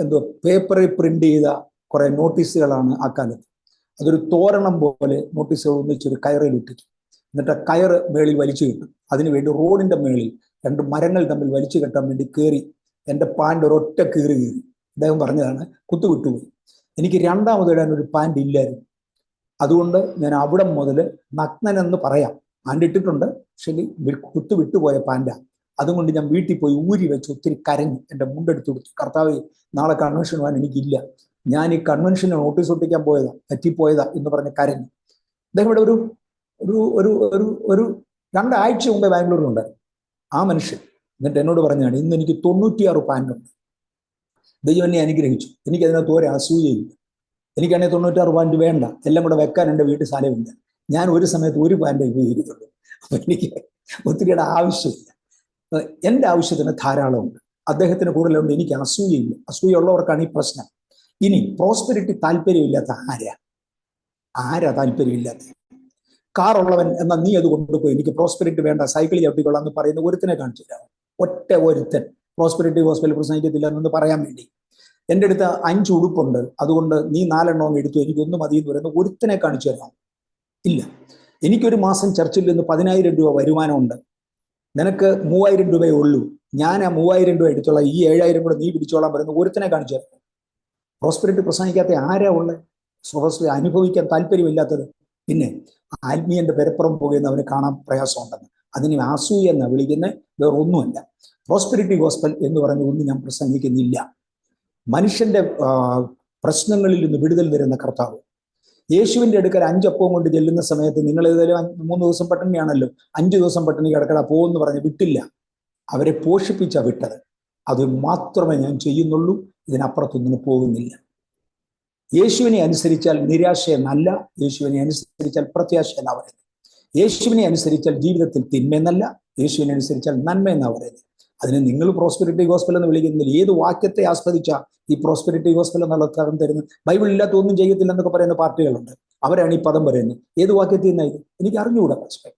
എന്തോ പേപ്പറിൽ പ്രിന്റ് ചെയ്ത കുറെ നോട്ടീസുകളാണ് ആ കാലത്ത്. അതൊരു തോരണം പോലെ നോട്ടീസുകൾ ഒന്നിച്ചൊരു കയറിൽ ഇട്ടിട്ട്, എന്നിട്ട് ആ കയറ് മേളിൽ വലിച്ചു കിട്ടും. അതിനുവേണ്ടി റോഡിന്റെ മേളിൽ 2 മരങ്ങൾ തമ്മിൽ വലിച്ചു കെട്ടാൻ വേണ്ടി കയറി എൻ്റെ പാൻറ് ഒരൊറ്റ കീറി. അദ്ദേഹം പറഞ്ഞതാണ്, കുത്തു വിട്ടുപോയി. എനിക്ക് രണ്ടാമത് ഇടാൻ ഒരു പാൻറ് ഇല്ലായിരുന്നു. അതുകൊണ്ട് ഞാൻ അവിടെ മുതൽ നഗ്നനെന്ന് പറയാം. പാൻറ് ഇട്ടിട്ടുണ്ട്, പക്ഷേ കുത്തു വിട്ടുപോയ പാൻറ്റാണ്. അതുകൊണ്ട് ഞാൻ വീട്ടിൽ പോയി ഊരി വെച്ച് ഒത്തിരി കരഞ്ഞു. എൻ്റെ മുണ്ടെടുത്ത് കൊടുത്തു, കർത്താവേ, നാളെ കൺവെൻഷൻ പോകാൻ എനിക്കില്ല, ഞാൻ ഈ കൺവെൻഷന് നോട്ടീസ് ഒട്ടിക്കാൻ പോയതാ, പറ്റിപ്പോയതാ എന്ന് പറഞ്ഞ് കരഞ്ഞു. അദ്ദേഹം ഇവിടെ ഒരു ഒരു ഒരു ഒരു ഒരു 2 ആഴ്ച മുമ്പേ ബാംഗ്ലൂരിലുണ്ട് ആ മനുഷ്യൻ. എന്നിട്ട് എന്നോട് പറഞ്ഞാണ്, ഇന്ന് എനിക്ക് 96 പാൻറ്റുണ്ട്. ദൈവം എന്നെ അനുഗ്രഹിച്ചു. എനിക്കതിനകത്ത് ഒരു അസൂയയില്ല. എനിക്കാണെങ്കിൽ 96 പാൻറ്റ് വേണ്ട, എല്ലാം കൂടെ വെക്കാൻ എൻ്റെ വീട്ടിൽ സ്ഥലമില്ല. ഞാൻ ഒരു സമയത്ത് ഒരു പാൻറ്റേ ഉപയോഗിക്കത്തുള്ളൂ. അപ്പൊ എനിക്ക് ഒത്തിരിയുടെ ആവശ്യമില്ല. എൻ്റെ ആവശ്യത്തിന് ധാരാളമുണ്ട്. അദ്ദേഹത്തിന് കൂടുതലുണ്ട്. എനിക്ക് അസൂയയില്ല. അസൂയുള്ളവർക്കാണ് ഈ പ്രശ്നം. ഇനി പ്രോസ്പെരിറ്റി താല്പര്യമില്ലാത്ത ആരാ താല്പര്യമില്ലാത്ത? കാറുള്ളവൻ എന്നാൽ നീ അത് കൊണ്ടുപോയി, എനിക്ക് പ്രോസ്പെരിറ്റി വേണ്ട, സൈക്കിളിൽ ചവിട്ടിക്കൊള്ളാം എന്ന് പറയുന്ന ഒരുത്തനെ കാണിച്ചു തരാം. ഒറ്റ ഒരുത്തൻ പ്രോസ്പെരിറ്റി ഗോസ്പൽ പ്രസംഗിക്കത്തില്ല എന്ന് പറയാൻ വേണ്ടി. എൻ്റെ അടുത്ത് 5 ഉടുപ്പുണ്ട്, അതുകൊണ്ട് നീ 4 എണ്ണം എടുത്തു, എനിക്കൊന്നും മതി എന്ന് പറയുന്ന ഒരുത്തനെ കാണിച്ചു തരാം. ഇല്ല. എനിക്കൊരു മാസം ചർച്ചിൽ നിന്ന് 10,000 രൂപ വരുമാനമുണ്ട്, നിനക്ക് 3,000 രൂപയേ ഉള്ളൂ, ഞാൻ ആ 3,000 രൂപ എടുത്തോളാം, ഈ 7,000 കൂടെ നീ പിടിച്ചോളാൻ പറയുന്ന ഒരുത്തനെ കാണിച്ചു തരാം. പ്രോസ്പെരിറ്റി പ്രസംഗിക്കാത്ത ആരാ ഉള്ളത്? പ്രോസ്പെരിറ്റി അനുഭവിക്കാൻ താല്പര്യമില്ലാത്തത്. പിന്നെ ആത്മീയന്റെ പെരപ്പുറം പോകുന്ന അവന് കാണാൻ പ്രയാസമുണ്ടെന്ന്, അതിനെ അസൂയ എന്ന് വിളിക്കുന്നത്, വേറെ ഒന്നുമല്ല. പ്രോസ്പെരിറ്റി ഗോസ്പൽ എന്ന് പറഞ്ഞ ഒന്നും ഞാൻ പ്രസംഗിക്കുന്നില്ല. മനുഷ്യന്റെ പ്രശ്നങ്ങളിൽ നിന്ന് വിടുതൽ തരുന്ന കർത്താവ്. യേശുവിന്റെ അടുക്കൽ 5 അപ്പവും കൊണ്ട് ചെല്ലുന്ന സമയത്ത്, നിങ്ങൾ ഏതായാലും 3 ദിവസം പട്ടിണിയാണല്ലോ, 5 ദിവസം പട്ടിണി കിടക്കട പോകുമെന്ന് പറഞ്ഞ് വിട്ടില്ല. അവരെ പോഷിപ്പിച്ചാ വിട്ടത്. അത് മാത്രമേ ഞാൻ ചെയ്യുന്നുള്ളൂ, ഇതിനപ്പുറത്തൊന്നിനും പോകുന്നില്ല. യേശുവിനെ അനുസരിച്ചാൽ നിരാശയെന്നല്ല, യേശുവിനെ അനുസരിച്ചാൽ പ്രത്യാശയെന്നാ പറയുന്നത്. യേശുവിനെ അനുസരിച്ചാൽ ജീവിതത്തിൽ തിന്മയെന്നല്ല, യേശുവിനെ അനുസരിച്ചാൽ നന്മയെന്നാ പറയുന്നത്. അതിന് നിങ്ങൾ പ്രോസ്പെരിറ്റി ഗോസ്പൽ എന്ന് വിളിക്കുന്നില്ല. ഏത് വാക്യത്തെ ആസ്പദിച്ചാ ഈ പ്രോസ്പെരിറ്റി ഗോസ്പൽ എന്നുള്ള തരം തരുന്നത്. ബൈബിൾ ഇല്ലാത്ത ഒന്നും ചെയ്യത്തില്ല എന്നൊക്കെ പറയുന്ന പാർട്ടികളുണ്ട്. അവരാണ് ഈ പദം പറയുന്നത്. ഏത് വാക്യത്തിൽ നിന്നാ ഇത്? എനിക്ക് അറിഞ്ഞുകൂടാ പാസ്റ്ററെ.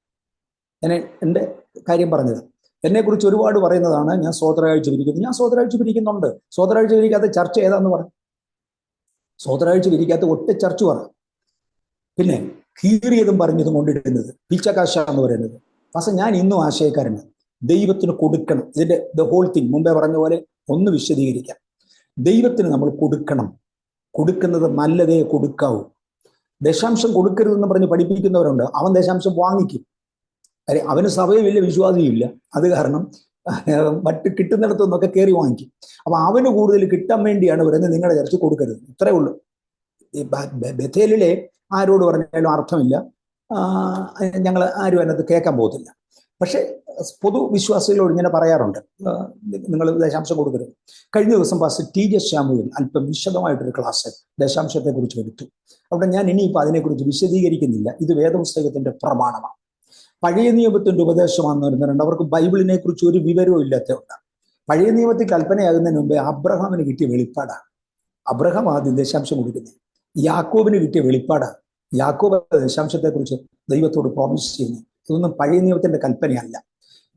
ഞാൻ എൻ്റെ കാര്യം പറഞ്ഞത്. എന്നെക്കുറിച്ച് ഒരുപാട് പറയുന്നതാണ് ഞാൻ സ്വതരാഴ്ച പിരിക്കുന്നത്. ഞാൻ സ്വതരാഴ്ച പിരിക്കുന്നുണ്ട്. സ്വതരാഴ്ച പിരിക്കാത്ത ചർച്ച ഏതാന്ന് പറ. സ്വതരാഴ്ച പിരിക്കാത്ത ഒറ്റ ചർച്ച പറ. പിന്നെ കീറിയതും പറഞ്ഞതും കൊണ്ടിടുന്നത് പിച്ചക്കാശ എന്ന് പറയുന്നത്. പക്ഷെ ഞാൻ ഇന്നും ആശയക്കാരനാണ്. ദൈവത്തിന് കൊടുക്കണം. ഇതിന്റെ ദ ഹോൾ തിങ് മുമ്പേ പറഞ്ഞ പോലെ ഒന്ന് വിശദീകരിക്കാം. ദൈവത്തിന് നമ്മൾ കൊടുക്കണം. കൊടുക്കുന്നത് നല്ലതേ കൊടുക്കാവൂ. ദശാംശം കൊടുക്കരുതെന്ന് പറഞ്ഞ് പഠിപ്പിക്കുന്നവരുണ്ട്. അവൻ ദശാംശം വാങ്ങിക്കും. അവന് സഭയിൽ വലിയ വിശ്വാസമില്ല. അത് കാരണം മറ്റ് കിട്ടുന്നിടത്തുനിന്നൊക്കെ കയറി വാങ്ങിക്കും. അപ്പൊ അവന് കൂടുതൽ കിട്ടാൻ വേണ്ടിയാണ് പറയുന്നത് നിങ്ങളുടെ ചർച്ച കൊടുക്കരുത്. ഇത്രേ ഉള്ളൂ. ഈ ബഥേലിലെ ആരോട് പറഞ്ഞാലും അർത്ഥമില്ല. ഞങ്ങൾ ആരും അതിനകത്ത് കേൾക്കാൻ പോകത്തില്ല. പക്ഷെ പൊതുവിശ്വാസികളോട് ഇങ്ങനെ പറയാറുണ്ട്, നിങ്ങൾ ദശാംശം കൊടുക്കരുത്. കഴിഞ്ഞ ദിവസം പാസ്റ്റർ ടി ജെ ശ്യാമുവിൽ അല്പം വിശദമായിട്ടൊരു ക്ലാസ് ദശാംശത്തെ കുറിച്ച് എടുത്തു. അവിടെ ഞാൻ ഇനിയിപ്പോൾ അതിനെക്കുറിച്ച് വിശദീകരിക്കുന്നില്ല. ഇത് വേദപുസ്തകത്തിന്റെ പ്രമാണമാണ്. പഴയ നിയമത്തിന്റെ ഉപദേശമാണെന്ന് പറയുന്നുണ്ട്. അവർക്ക് ബൈബിളിനെ കുറിച്ച് ഒരു വിവരവും ഇല്ലാത്തതുകൊണ്ട്. പഴയ നിയമത്തിൽ കൽപ്പനയാകുന്നതിന് മുമ്പേ അബ്രഹാമിന് കിട്ടിയ വെളിപ്പാടാണ്. അബ്രഹാം ആദ്യം ദശാംശം കൊടുക്കുന്നത്. യാക്കോബിന് കിട്ടിയ വെളിപ്പാടാണ്. യാക്കോബ് ദശാംശത്തെക്കുറിച്ച് ദൈവത്തോട് പ്രോമിസ് ചെയ്യുന്നു. ഇതൊന്നും പഴയ നിയമത്തിന്റെ കൽപ്പനയല്ല.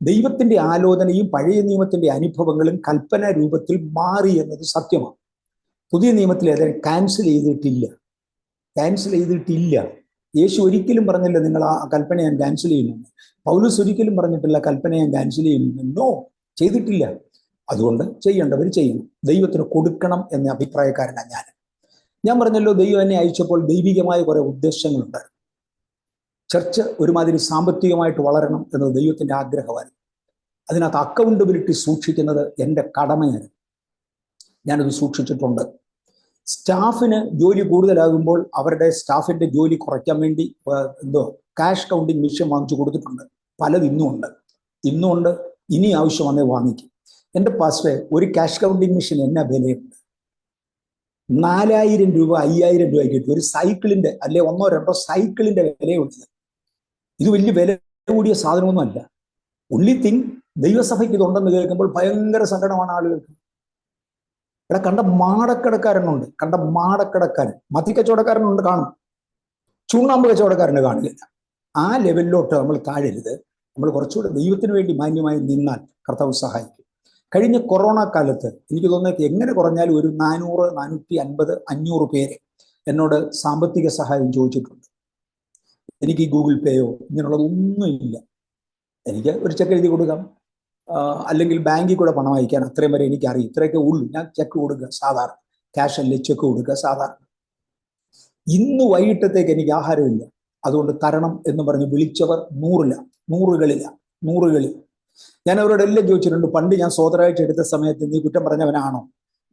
ദൈവത്തിന്റെ ആലോചനയും പഴയ നിയമത്തിന്റെ അനുഭവങ്ങളും കൽപ്പന രൂപത്തിൽ മാറി എന്നത് സത്യമാണ്. പുതിയ നിയമത്തിൽ ഏതായാലും ക്യാൻസൽ ചെയ്തിട്ടില്ല. യേശു ഒരിക്കലും പറഞ്ഞില്ല നിങ്ങൾ ആ കൽപ്പന ഞാൻ ക്യാൻസൽ ചെയ്യുന്നു. പൗലോസ് ഒരിക്കലും പറഞ്ഞിട്ടില്ല കൽപ്പന ഞാൻ ക്യാൻസൽ ചെയ്യുന്നു. നോ, ചെയ്തിട്ടില്ല. അതുകൊണ്ട് ചെയ്യേണ്ടവർ ചെയ്യണം. ദൈവത്തിന് കൊടുക്കണം എന്ന അഭിപ്രായക്കാരനാണ് ഞാൻ പറഞ്ഞല്ലോ. ദൈവം എന്നെ അയച്ചപ്പോൾ ദൈവികമായ കുറെ ഉദ്ദേശങ്ങളുണ്ടായിരുന്നു. ചർച്ച് ഒരുമാതിരി സാമ്പത്തികമായിട്ട് വളരണം എന്നത് ദൈവത്തിന്റെ ആഗ്രഹമായിരുന്നു. അതിനകത്ത് അക്കൗണ്ടബിലിറ്റി സൂക്ഷിക്കുന്നത് എൻ്റെ കടമയാണ്. ഞാനത് സൂക്ഷിച്ചിട്ടുണ്ട്. സ്റ്റാഫിന് ജോലി കൂടുതലാകുമ്പോൾ അവരുടെ സ്റ്റാഫിന്റെ ജോലി കുറയ്ക്കാൻ വേണ്ടി ക്യാഷ് കൗണ്ടിങ് മെഷീൻ വാങ്ങിച്ചു കൊടുത്തിട്ടുണ്ട്. പലത് ഇന്നും ഉണ്ട്. ഇനി ആവശ്യം വന്നേ വാങ്ങിക്കും. എൻ്റെ പാസ്റ്ററെ, ഒരു ക്യാഷ് കൗണ്ടിങ് മെഷീൻ എന്നാ വിലയുണ്ട്? 4000 രൂപ 5000 രൂപ കിട്ടും. ഒരു സൈക്കിളിന്റെ അല്ലെ 1-2 സൈക്കിളിന്റെ വിലയുണ്ട്. ഇത് വലിയ വില കൂടിയ സാധനമൊന്നും അല്ല. ഒൺലി തിങ് ദൈവസഭയ്ക്ക് ഇതുണ്ടെന്ന് കേൾക്കുമ്പോൾ ഭയങ്കര സങ്കടമാണ് ആളുകൾക്ക്. ഇവിടെ കണ്ട മാടക്കടക്കാരൻ മത്തിക്കച്ചവടക്കാരനുണ്ട്, കാണും. ചുണ്ണാമ്പ് കച്ചവടക്കാരന് കാണില്ല. ആ ലെവലിലോട്ട് നമ്മൾ താഴരുത്. നമ്മൾ കുറച്ചുകൂടെ ദൈവത്തിന് വേണ്ടി മാന്യമായി നിന്നാൽ കർത്താവ് സഹായിക്കും. കഴിഞ്ഞ കൊറോണ കാലത്ത് എനിക്ക് തോന്നുന്നത് എങ്ങനെ കുറഞ്ഞാലും ഒരു 400, 450, 500 പേര് എന്നോട് സാമ്പത്തിക സഹായം ചോദിച്ചിട്ടുണ്ട്. എനിക്ക് ഗൂഗിൾ പേയോ ഇങ്ങനെയുള്ളതൊന്നുമില്ല. എനിക്ക് ഒരു ചെക്ക് എഴുതി കൊടുക്കാം, അല്ലെങ്കിൽ ബാങ്കിൽ കൂടെ പണം അയക്കാൻ, അത്രയും വരെ എനിക്കറിയാം. ഇത്രയൊക്കെ ഉള്ളൂ. ഞാൻ ചെക്ക് കൊടുക്കുക സാധാരണ, ക്യാഷ് അല്ലേ ചെക്ക് കൊടുക്കുക സാധാരണ. ഇന്ന് വൈകിട്ടത്തേക്ക് എനിക്ക് ആഹാരമില്ല, അതുകൊണ്ട് തരണം എന്ന് പറഞ്ഞ് വിളിച്ചവർ നൂറുകളിൽ. ഞാൻ അവരോട് എല്ലാം ചോദിച്ചിട്ടുണ്ട്. പണ്ട് ഞാൻ സ്വതരായിട്ട് എടുത്ത സമയത്ത് നീ കുറ്റം പറഞ്ഞവനാണോ?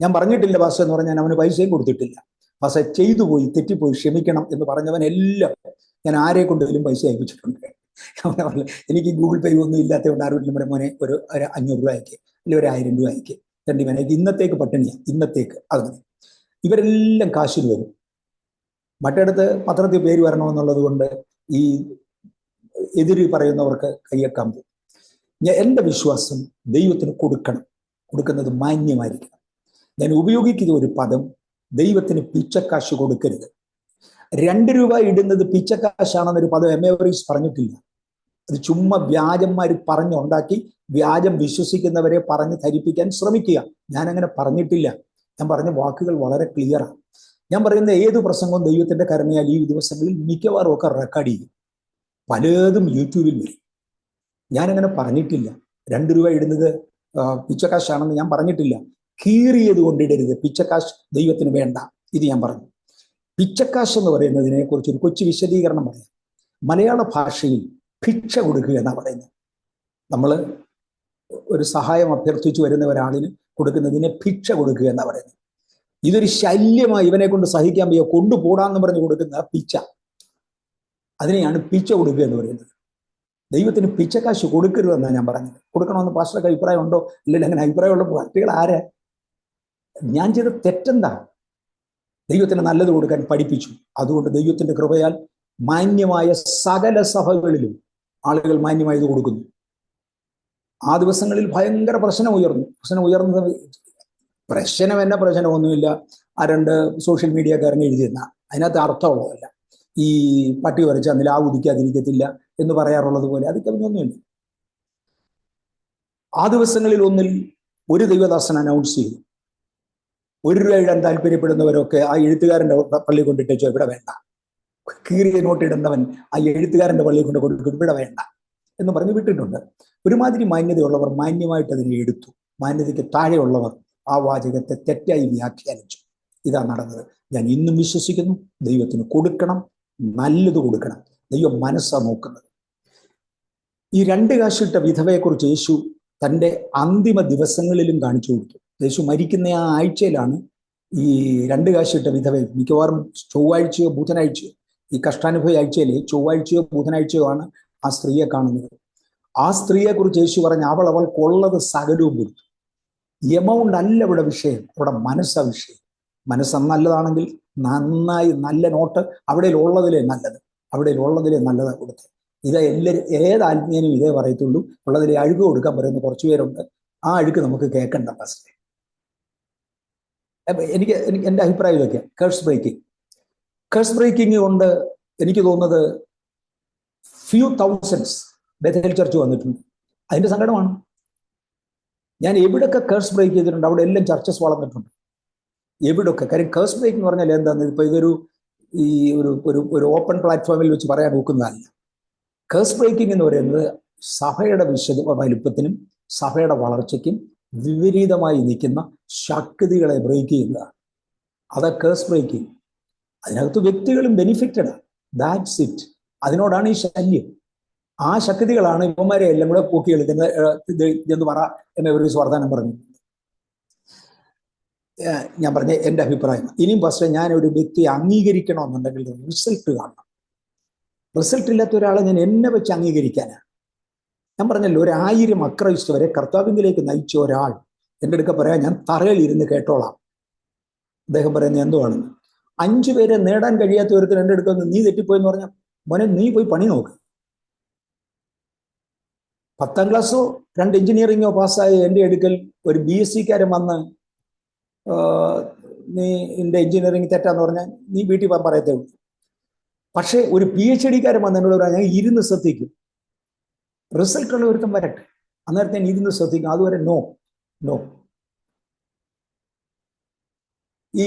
ഞാൻ പറഞ്ഞിട്ടില്ല പാസ്റ്റർ എന്ന് പറഞ്ഞാൽ അവന് പൈസയും കൊടുത്തിട്ടില്ല. പക്ഷെ ചെയ്തു പോയി, തെറ്റിപ്പോയി, ക്ഷമിക്കണം എന്ന് പറഞ്ഞവനെല്ലാം ഞാൻ ആരെ കൊണ്ടെങ്കിലും പൈസ അയപ്പിച്ചിട്ടുണ്ട്. എനിക്ക് ഗൂഗിൾ പേ ഒന്നും ഇല്ലാത്തതുകൊണ്ട് ആരോടും പറയും, മോനെ ഒരു 500 രൂപ അയക്ക്, അല്ലെങ്കിൽ ഒരു 1000 രൂപ അയക്ക്, എനിക്ക് ഇന്നത്തേക്ക് പട്ടിണിയാണ്, ഇന്നത്തേക്ക്. അങ്ങനെ ഇവരെല്ലാം കാശിൽ വരും. മറ്റിടത്ത് പത്രത്തിൽ പേര് വരണമെന്നുള്ളത് കൊണ്ട് ഈ എതിര് പറയുന്നവർക്ക് കയ്യേക്കാൻ പോകും. എൻ്റെ വിശ്വാസം ദൈവത്തിന് കൊടുക്കുന്നത് മാന്യമായിരിക്കണം. ഞാൻ ഉപയോഗിക്കുന്ന ഒരു പദം, ദൈവത്തിന് പിച്ചക്കാശ് കൊടുക്കരുത്. 2 രൂപ ഇടുന്നത് പിച്ചക്കാശാണെന്നൊരു പദം എമേവറീസ് പറഞ്ഞിട്ടില്ല. അത് ചുമ്മാ വ്യാജന്മാർ പറഞ്ഞുണ്ടാക്കി വ്യാജം വിശ്വസിക്കുന്നവരെ പറഞ്ഞ് ധരിപ്പിക്കാൻ ശ്രമിക്കുക. ഞാൻ അങ്ങനെ പറഞ്ഞിട്ടില്ല. ഞാൻ പറഞ്ഞ വാക്കുകൾ വളരെ ക്ലിയറാണ്. ഞാൻ പറയുന്ന ഏത് പ്രസംഗവും ദൈവത്തിന്റെ കരുണയാൽ ഈ ദിവസങ്ങളിൽ മിക്കവാറും ഒക്കെ റെക്കോർഡ് ചെയ്യും. പലതും യൂട്യൂബിൽ വരും. ഞാനങ്ങനെ പറഞ്ഞിട്ടില്ല 2 രൂപ ഇടുന്നത് പിച്ചക്കാശാണെന്ന് ഞാൻ പറഞ്ഞിട്ടില്ല. കീറിയത് കൊണ്ടിടരുത്. പിച്ചക്കാശ് ദൈവത്തിന് വേണ്ട, ഇത് ഞാൻ പറഞ്ഞു. പിച്ചക്കാശ് എന്ന് പറയുന്നതിനെ കുറിച്ച് ഒരു കൊച്ചു വിശദീകരണം പറയാം. മലയാള ഭാഷയിൽ ഭിക്ഷ കൊടുക്കുക എന്നാണ് പറയുന്നത്. നമ്മൾ ഒരു സഹായം അഭ്യർത്ഥിച്ചു വരുന്ന ഒരാളിന് കൊടുക്കുന്നതിനെ ഭിക്ഷ കൊടുക്കുക എന്നാണ് പറയുന്നത്. ഇതൊരു ശല്യമായി, ഇവനെ കൊണ്ട് സഹിക്കാൻ വയ്യ, കൊണ്ടുപോടാന്ന് പറഞ്ഞ് കൊടുക്കുന്ന പിച്ച, അതിനെയാണ് പിച്ച കൊടുക്കുക എന്ന് പറയുന്നത്. ദൈവത്തിന് പിച്ചക്കാശ് കൊടുക്കരുതെന്നാണ് ഞാൻ പറഞ്ഞത്. കൊടുക്കണമെന്ന് പാസ്റ്റർക്ക് അഭിപ്രായം ഉണ്ടോ? ഇല്ലെങ്കിൽ അങ്ങനെ അഭിപ്രായമുള്ള പാർട്ടികൾ ആരാ? ഞാൻ ചെയ്ത തെറ്റെന്താ? ദൈവത്തിന് നല്ലത് കൊടുക്കാൻ പഠിപ്പിച്ചു. അതുകൊണ്ട് ദൈവത്തിന്റെ കൃപയാൽ മാന്യമായ സകല സഭകളിലും ആളുകൾ മാന്യമായത് കൊടുക്കുന്നു. ആ ദിവസങ്ങളിൽ ഭയങ്കര പ്രശ്നം ഉയർന്നത് പ്രശ്നം എന്നെ പ്രശ്നമൊന്നുമില്ല. ആ 2 സോഷ്യൽ മീഡിയക്കാരനെ എഴുതിയിരുന്ന അതിനകത്ത് അർത്ഥമുള്ളതല്ല. ഈ പട്ടി വരച്ചാൽ നിലാവ് ഉദിക്കാതിരിക്കത്തില്ല എന്ന് പറയാറുള്ളത് പോലെ അത് കവിഞ്ഞൊന്നുമില്ല. ആ ദിവസങ്ങളിൽ ഒന്നിൽ ഒരു ദൈവദാസൻ അനൗൺസ് ചെയ്തു, 1 രൂപ ഇടാൻ താല്പര്യപ്പെടുന്നവരൊക്കെ ആ എഴുത്തുകാരൻ്റെ പള്ളി കൊണ്ടിട്ടോ ഇവിടെ വേണ്ട, കീറിയ നോട്ട് ഇടുന്നവൻ ആ എഴുത്തുകാരൻ്റെ പള്ളി കൊണ്ട് കൊടുക്കും, ഇവിടെ വേണ്ട എന്ന് പറഞ്ഞ് വിട്ടിട്ടുണ്ട്. ഒരുമാതിരി മാന്യതയുള്ളവർ മാന്യമായിട്ട് അതിനെ എടുത്തു. മാന്യതയ്ക്ക് താഴെയുള്ളവർ ആ വാചകത്തെ തെറ്റായി വ്യാഖ്യാനിച്ചു. ഇതാ നടന്നത്. ഞാൻ ഇന്നും വിശ്വസിക്കുന്നു, ദൈവത്തിന് കൊടുക്കണം, നല്ലത് കൊടുക്കണം. ദൈവം മനസ്സാ നോക്കുന്നത്. ഈ 2 കാശിട്ട വിധവയെക്കുറിച്ച് യേശു തൻ്റെ അന്തിമ ദിവസങ്ങളിലും കാണിച്ചു കൊടുത്തു. യേശു മരിക്കുന്ന ആ ആഴ്ചയിലാണ് ഈ 2 കാശിട്ട വിധവയെ, മിക്കവാറും ചൊവ്വാഴ്ചയോ ബുധനാഴ്ചയോ, ഈ കഷ്ടാനുഭവ ആഴ്ചയിൽ ചൊവ്വാഴ്ചയോ ബുധനാഴ്ചയോ ആണ് ആ സ്ത്രീയെ കാണുന്നത്. ആ സ്ത്രീയെക്കുറിച്ച് യേശു പറഞ്ഞ അവൾക്കുള്ളത് സകലവും കൊടുത്തു. എമൗണ്ട് അല്ല ഇവിടെ വിഷയം, അവിടെ മനസ്സാ വിഷയം. മനസ്സ് നല്ലതാണെങ്കിൽ നന്നായി നല്ല നോട്ട് അവിടെ ഉള്ളതിലേ നല്ലത്, അവിടെ ഉള്ളതിലേ നല്ലതാണ് കൊടുത്തത്. ഇത് ഏത് ആത്മീയനും ഇതേ പറയത്തുള്ളൂ. ഉള്ളതിലെ അഴുക്ക് കൊടുക്കാൻ പറയുന്ന കുറച്ചു പേരുണ്ട്. ആ അഴുക്ക് നമുക്ക് കേൾക്കണ്ട. ഫസ്റ്റ് എനിക്ക് എൻ്റെ അഭിപ്രായം ഇതൊക്കെ. കേഴ്സ് ബ്രേക്കിംഗ് കൊണ്ട് എനിക്ക് തോന്നുന്നത് few thousands ബേഥേൽ ചർച്ച് വന്നിട്ടുണ്ട്. അതിന്റെ സങ്കടമാണ്. ഞാൻ എവിടെയൊക്കെ കേഴ്സ് ബ്രേക്ക് ചെയ്തിട്ടുണ്ട് അവിടെ എല്ലാം ചർച്ചസ് വളർന്നിട്ടുണ്ട്. എവിടെയൊക്കെ. കാര്യം കേഴ്സ് ബ്രേക്ക് എന്ന് പറഞ്ഞാൽ എന്താണെന്ന് ഇപ്പൊ ഇതൊരു ഈ ഒരു ഓപ്പൺ പ്ലാറ്റ്ഫോമിൽ വെച്ച് പറയാൻ നോക്കുന്നതല്ല. കേഴ്സ് ബ്രേക്കിംഗ് എന്ന് പറയുന്നത് സഭയുടെ വലുപ്പത്തിനും സഭയുടെ വളർച്ചയ്ക്കും വിപരീതമായി നിൽക്കുന്ന ശക്തികളെ ബ്രേക്ക് ചെയ്യുന്നതാണ്. അത് കേഴ്സ് ബ്രേക്കിംഗ്. അതിനകത്ത് വ്യക്തികളും ബെനിഫിറ്റഡാണ്. That's it. അതിനോടാണ് ഈ ശല്യം. ആ ശക്തികളാണ് ഇവന്മാരെ എല്ലാം കൂടെ പൂക്കിയെടുക്കുന്ന എന്ന് പറ എന്ന ഒരു വർത്തമാനം പറഞ്ഞു. ഞാൻ പറഞ്ഞ എൻ്റെ അഭിപ്രായം. ഇനിയും പക്ഷേ ഞാൻ ഒരു വ്യക്തിയെ അംഗീകരിക്കണമെന്നുണ്ടെങ്കിൽ റിസൾട്ട് കാണണം. റിസൾട്ട് ഇല്ലാത്ത ഒരാളെ ഞാൻ എന്നെ വെച്ച് അംഗീകരിക്കാനാണ്. ഞാൻ പറഞ്ഞല്ലോ, 1000 അക്രൈസ്തവരെ കർത്താവിലേക്ക് നയിച്ച ഒരാൾ എൻ്റെ അടുക്ക പറയാം, ഞാൻ തറയിൽ ഇരുന്ന് കേട്ടോളാം. അദ്ദേഹം പറയുന്നത് എന്തുവാണെന്ന്. 5 പേരെ നേടാൻ കഴിയാത്ത ഒരുത്തിന് എൻ്റെ അടുക്ക വന്ന് നീ തെറ്റിപ്പോയെന്ന് പറഞ്ഞാൽ, മോനെ നീ പോയി പണി നോക്ക്. 10ാം ക്ലാസ്സോ 2 എഞ്ചിനീയറിങ്ങോ പാസ്സായ എൻ്റെ അടുക്കൽ ഒരു BSc-കാരൻ വന്ന് നീ എൻ്റെ എഞ്ചിനീയറിങ് തെറ്റാന്ന് പറഞ്ഞാൽ നീ വീട്ടിൽ പറയത്തേ ഉള്ളൂ. പക്ഷേ ഒരു PhD-കാരൻ വന്ന് എന്നോട് പറയാൻ ഞാൻ ഇരുന്ന് ശ്രദ്ധിക്കും. റിസൾട്ടുള്ള ഒരുത്തം വരട്ടെ, അന്നേരത്തെ ഞാൻ ഇരുന്ന് ശ്രദ്ധിക്കും. അതുവരെ നോ. ഈ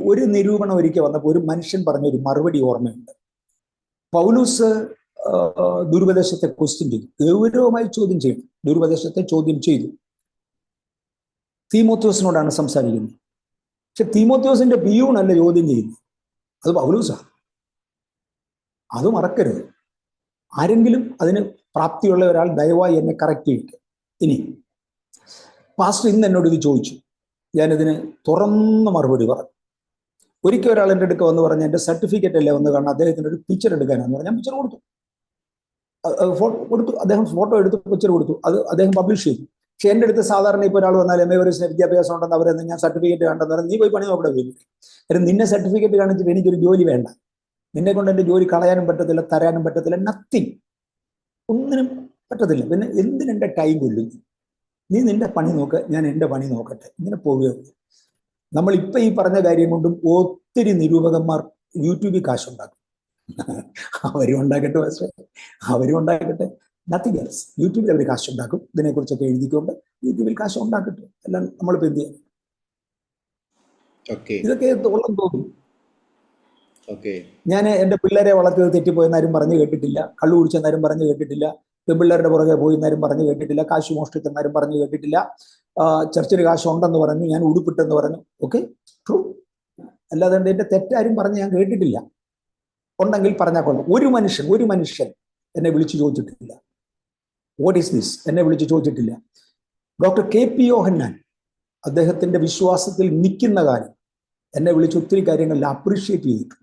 ഒരു നിരൂപണം ഒരിക്കൽ വന്നപ്പോൾ ഒരു മനുഷ്യൻ പറഞ്ഞൊരു മറുപടി ഓർമ്മയുണ്ട്. പൗലൂസ് ദുരുപദേശത്തെ ക്വസ്റ്റ്യൻ ചെയ്തു, ഗൗരവമായി ചോദ്യം ചെയ്തു. ദുരുപദേശത്തെ ചോദ്യം ചെയ്തു. തീമോത്തിയോസിനോടാണ് സംസാരിക്കുന്നത്. പക്ഷെ തീമോത്തിയോസിന്റെ പിയൂണല്ല ചോദ്യം ചെയ്യുന്നത്, അത് പൗലൂസാണ്. അത് മറക്കരുത്. ആരെങ്കിലും അതിന് പ്രാപ്തിയുള്ള ഒരാൾ ദയവായി എന്നെ കറക്റ്റ് ചെയ്യില്ല. ഇനി പാസ്റ്റർ ഇന്ന് എന്നോട് ഇത് ചോദിച്ചു, ഞാനിതിന് തുറന്ന മറുപടി പറഞ്ഞു. ഒരിക്കൽ ഒരാൾ എൻ്റെ അടുക്ക വന്ന് പറഞ്ഞ എൻ്റെ സർട്ടിഫിക്കറ്റ് അല്ലേ വന്ന് കാണാൻ, അദ്ദേഹത്തിന് ഒരു പിക്ചർ എടുക്കാനാന്ന് പറഞ്ഞാൽ ഞാൻ പിക്ചർ കൊടുത്തു. അദ്ദേഹം ഫോട്ടോ എടുത്ത് പിക്ചർ കൊടുത്തു. അത് അദ്ദേഹം പബ്ലിഷ് ചെയ്തു. പക്ഷെ എൻ്റെ അടുത്ത് സാധാരണ ഇപ്പോൾ ഒരാൾ വന്നാൽ MA വിദ്യാഭ്യാസം ഉണ്ടെന്ന് അവരെന്ന് ഞാൻ സർട്ടിഫിക്കറ്റ് കണ്ടെന്ന് പറഞ്ഞാൽ നീ പോയി പണി നോക്കടെ വരും. കാര്യം നിന്നെ സർട്ടിഫിക്കറ്റ് കാണിച്ചിട്ട് എനിക്കൊരു ജോലി വേണ്ട. നിന്നെ കൊണ്ട് എൻ്റെ ജോലി കളയാനും പറ്റത്തില്ല, തരാനും പറ്റത്തില്ല, നത്തിങ്, ഒന്നിനും പറ്റത്തില്ല. പിന്നെ എന്തിനെൻ്റെ ടൈം കൊല്ലുന്നു? നീ നിന്റെ പണി നോക്ക്, ഞാൻ എൻ്റെ പണി നോക്കട്ടെ. ഇങ്ങനെ പോവുകയുള്ളൂ. നമ്മളിപ്പോൾ ഈ പറഞ്ഞ കാര്യം കൊണ്ടും ഒത്തിരി നിരൂപകന്മാർ യൂട്യൂബിൽ കാശുണ്ടാക്കും. അവരും ഉണ്ടാക്കട്ടെ, പക്ഷേ അവരും ഉണ്ടാക്കട്ടെ, നത്തിങ് എൽസ്. യൂട്യൂബിൽ അവർ കാശുണ്ടാക്കും. ഇതിനെക്കുറിച്ചൊക്കെ എഴുതിക്കൊണ്ട് യൂട്യൂബിൽ കാശ് ഉണ്ടാക്കട്ടെ. എല്ലാം നമ്മളിപ്പോൾ എന്ത് ചെയ്യാം? ഇതൊക്കെ ഉള്ളം തോന്നും. ഞാൻ എൻ്റെ പിള്ളേരെ വളർത്തിയത് തെറ്റിപ്പോയെന്നാരും പറഞ്ഞു കേട്ടിട്ടില്ല. കള്ളു കുടിച്ചെന്നാരും പറഞ്ഞു കേട്ടിട്ടില്ല. പെൺപിള്ളേരുടെ പുറകെ പോയിന്നാരും പറഞ്ഞു കേട്ടിട്ടില്ല. കാശ് മോഷ്ടിച്ചെന്നാരും പറഞ്ഞു കേട്ടിട്ടില്ല. ചർച്ചിൽ കാശ് ഉണ്ടെന്ന് പറഞ്ഞു, ഞാൻ ഉടുപ്പിട്ടെന്ന് പറഞ്ഞു. Okay, true. അല്ലാതെ എൻ്റെ തെറ്റാരും പറഞ്ഞ് ഞാൻ കേട്ടിട്ടില്ല. ഉണ്ടെങ്കിൽ പറഞ്ഞാൽ കൊള്ളാം. ഒരു മനുഷ്യൻ എന്നെ വിളിച്ചു ചോദിച്ചിട്ടില്ല, വാട്ട് ഈസ് ദിസ്, എന്നെ വിളിച്ചു ചോദിച്ചിട്ടില്ല. ഡോക്ടർ KP യോഹന്നാൻ അദ്ദേഹത്തിന്റെ വിശ്വാസത്തിൽ നിൽക്കുന്ന കാര്യം എന്നെ വിളിച്ച് ഒത്തിരി കാര്യങ്ങളിൽ അപ്രീഷിയേറ്റ് ചെയ്തിട്ടുണ്ട്.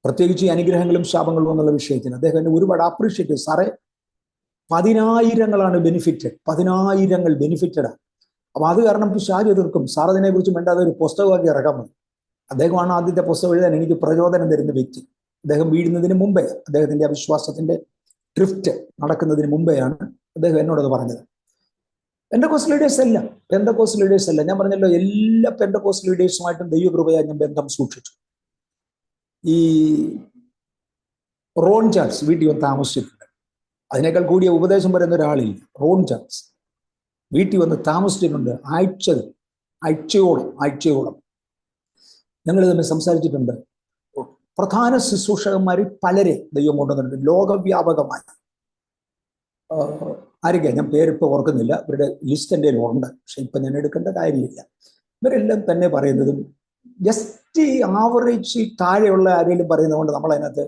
പ്രത്യേകിച്ച് ഈ അനുഗ്രഹങ്ങളും ശാപങ്ങളും എന്നുള്ള വിഷയത്തിന് അദ്ദേഹം എന്നെ ഒരുപാട് അപ്രീഷിയേറ്റ് ചെയ്തു. സാറേ, 10,000-ങ്ങളാണ് ബെനിഫിറ്റഡ്, 10,000-ങ്ങൾ ബെനിഫിറ്റഡാണ്. അപ്പൊ അത് കാരണം പിശാച് എതിർക്കും. സാർ അതിനെ കുറിച്ച് വേണ്ടാതെ ഒരു പുസ്തകമാക്കി ഇറക്കാൻ മതി. അദ്ദേഹമാണ് ആദ്യത്തെ പുസ്തകം എഴുതാൻ എനിക്ക് പ്രചോദനം തരുന്ന വ്യക്തി. അദ്ദേഹം വീഴുന്നതിന് മുമ്പേ, അദ്ദേഹത്തിന്റെ അവിശ്വാസത്തിന്റെ ഡ്രിഫ്റ്റ് നടക്കുന്നതിന് മുമ്പെയാണ് അദ്ദേഹം എന്നോടത് പറഞ്ഞത്. പെന്തക്കോസ്റ്റ് ലീഡേഴ്സ് അല്ല, പെന്തക്കോസ്റ്റ് ലീഡേഴ്സ് അല്ല. ഞാൻ പറഞ്ഞല്ലോ, എല്ലാ പെന്തക്കോസ്റ്റ് ലീഡേഴ്സുമായിട്ടും ദൈവകൃപയാൽ ഞാൻ ബന്ധം സൂക്ഷിച്ചു. ഈ റോൺ ചാൾസ് വീട്ടിൽ വന്ന് താമസിച്ചിട്ടുണ്ട്. അതിനേക്കാൾ കൂടിയ ഉപദേശം പറയുന്ന ഒരാളില്ല. റോൺ ചാൾസ് വീട്ടിൽ വന്ന് താമസിച്ചിട്ടുണ്ട്. ആഴ്ചയോളം ഞങ്ങൾ തമ്മിൽ സംസാരിച്ചിട്ടുണ്ട്. പ്രധാന ശുശ്രൂഷകന്മാർ പലരെ ദൈവം കൊണ്ടുവന്നിട്ടുണ്ട്, ലോകവ്യാപകമായി. ആരൊക്കെയാ, ഞാൻ പേരിപ്പോൾ ഓർക്കുന്നില്ല, ഇവരുടെ ലിസ്റ്റ് എൻ്റെ ഉണ്ട്, പക്ഷെ ഇപ്പം ഞാൻ എടുക്കേണ്ട കാര്യമില്ല. ഇവരെല്ലാം തന്നെ പറയുന്നതും ജസ്റ്റ് ആവറേജിൽ താഴെയുള്ള ആരെങ്കിലും പറയുന്നതുകൊണ്ട് നമ്മൾ അതിനകത്ത്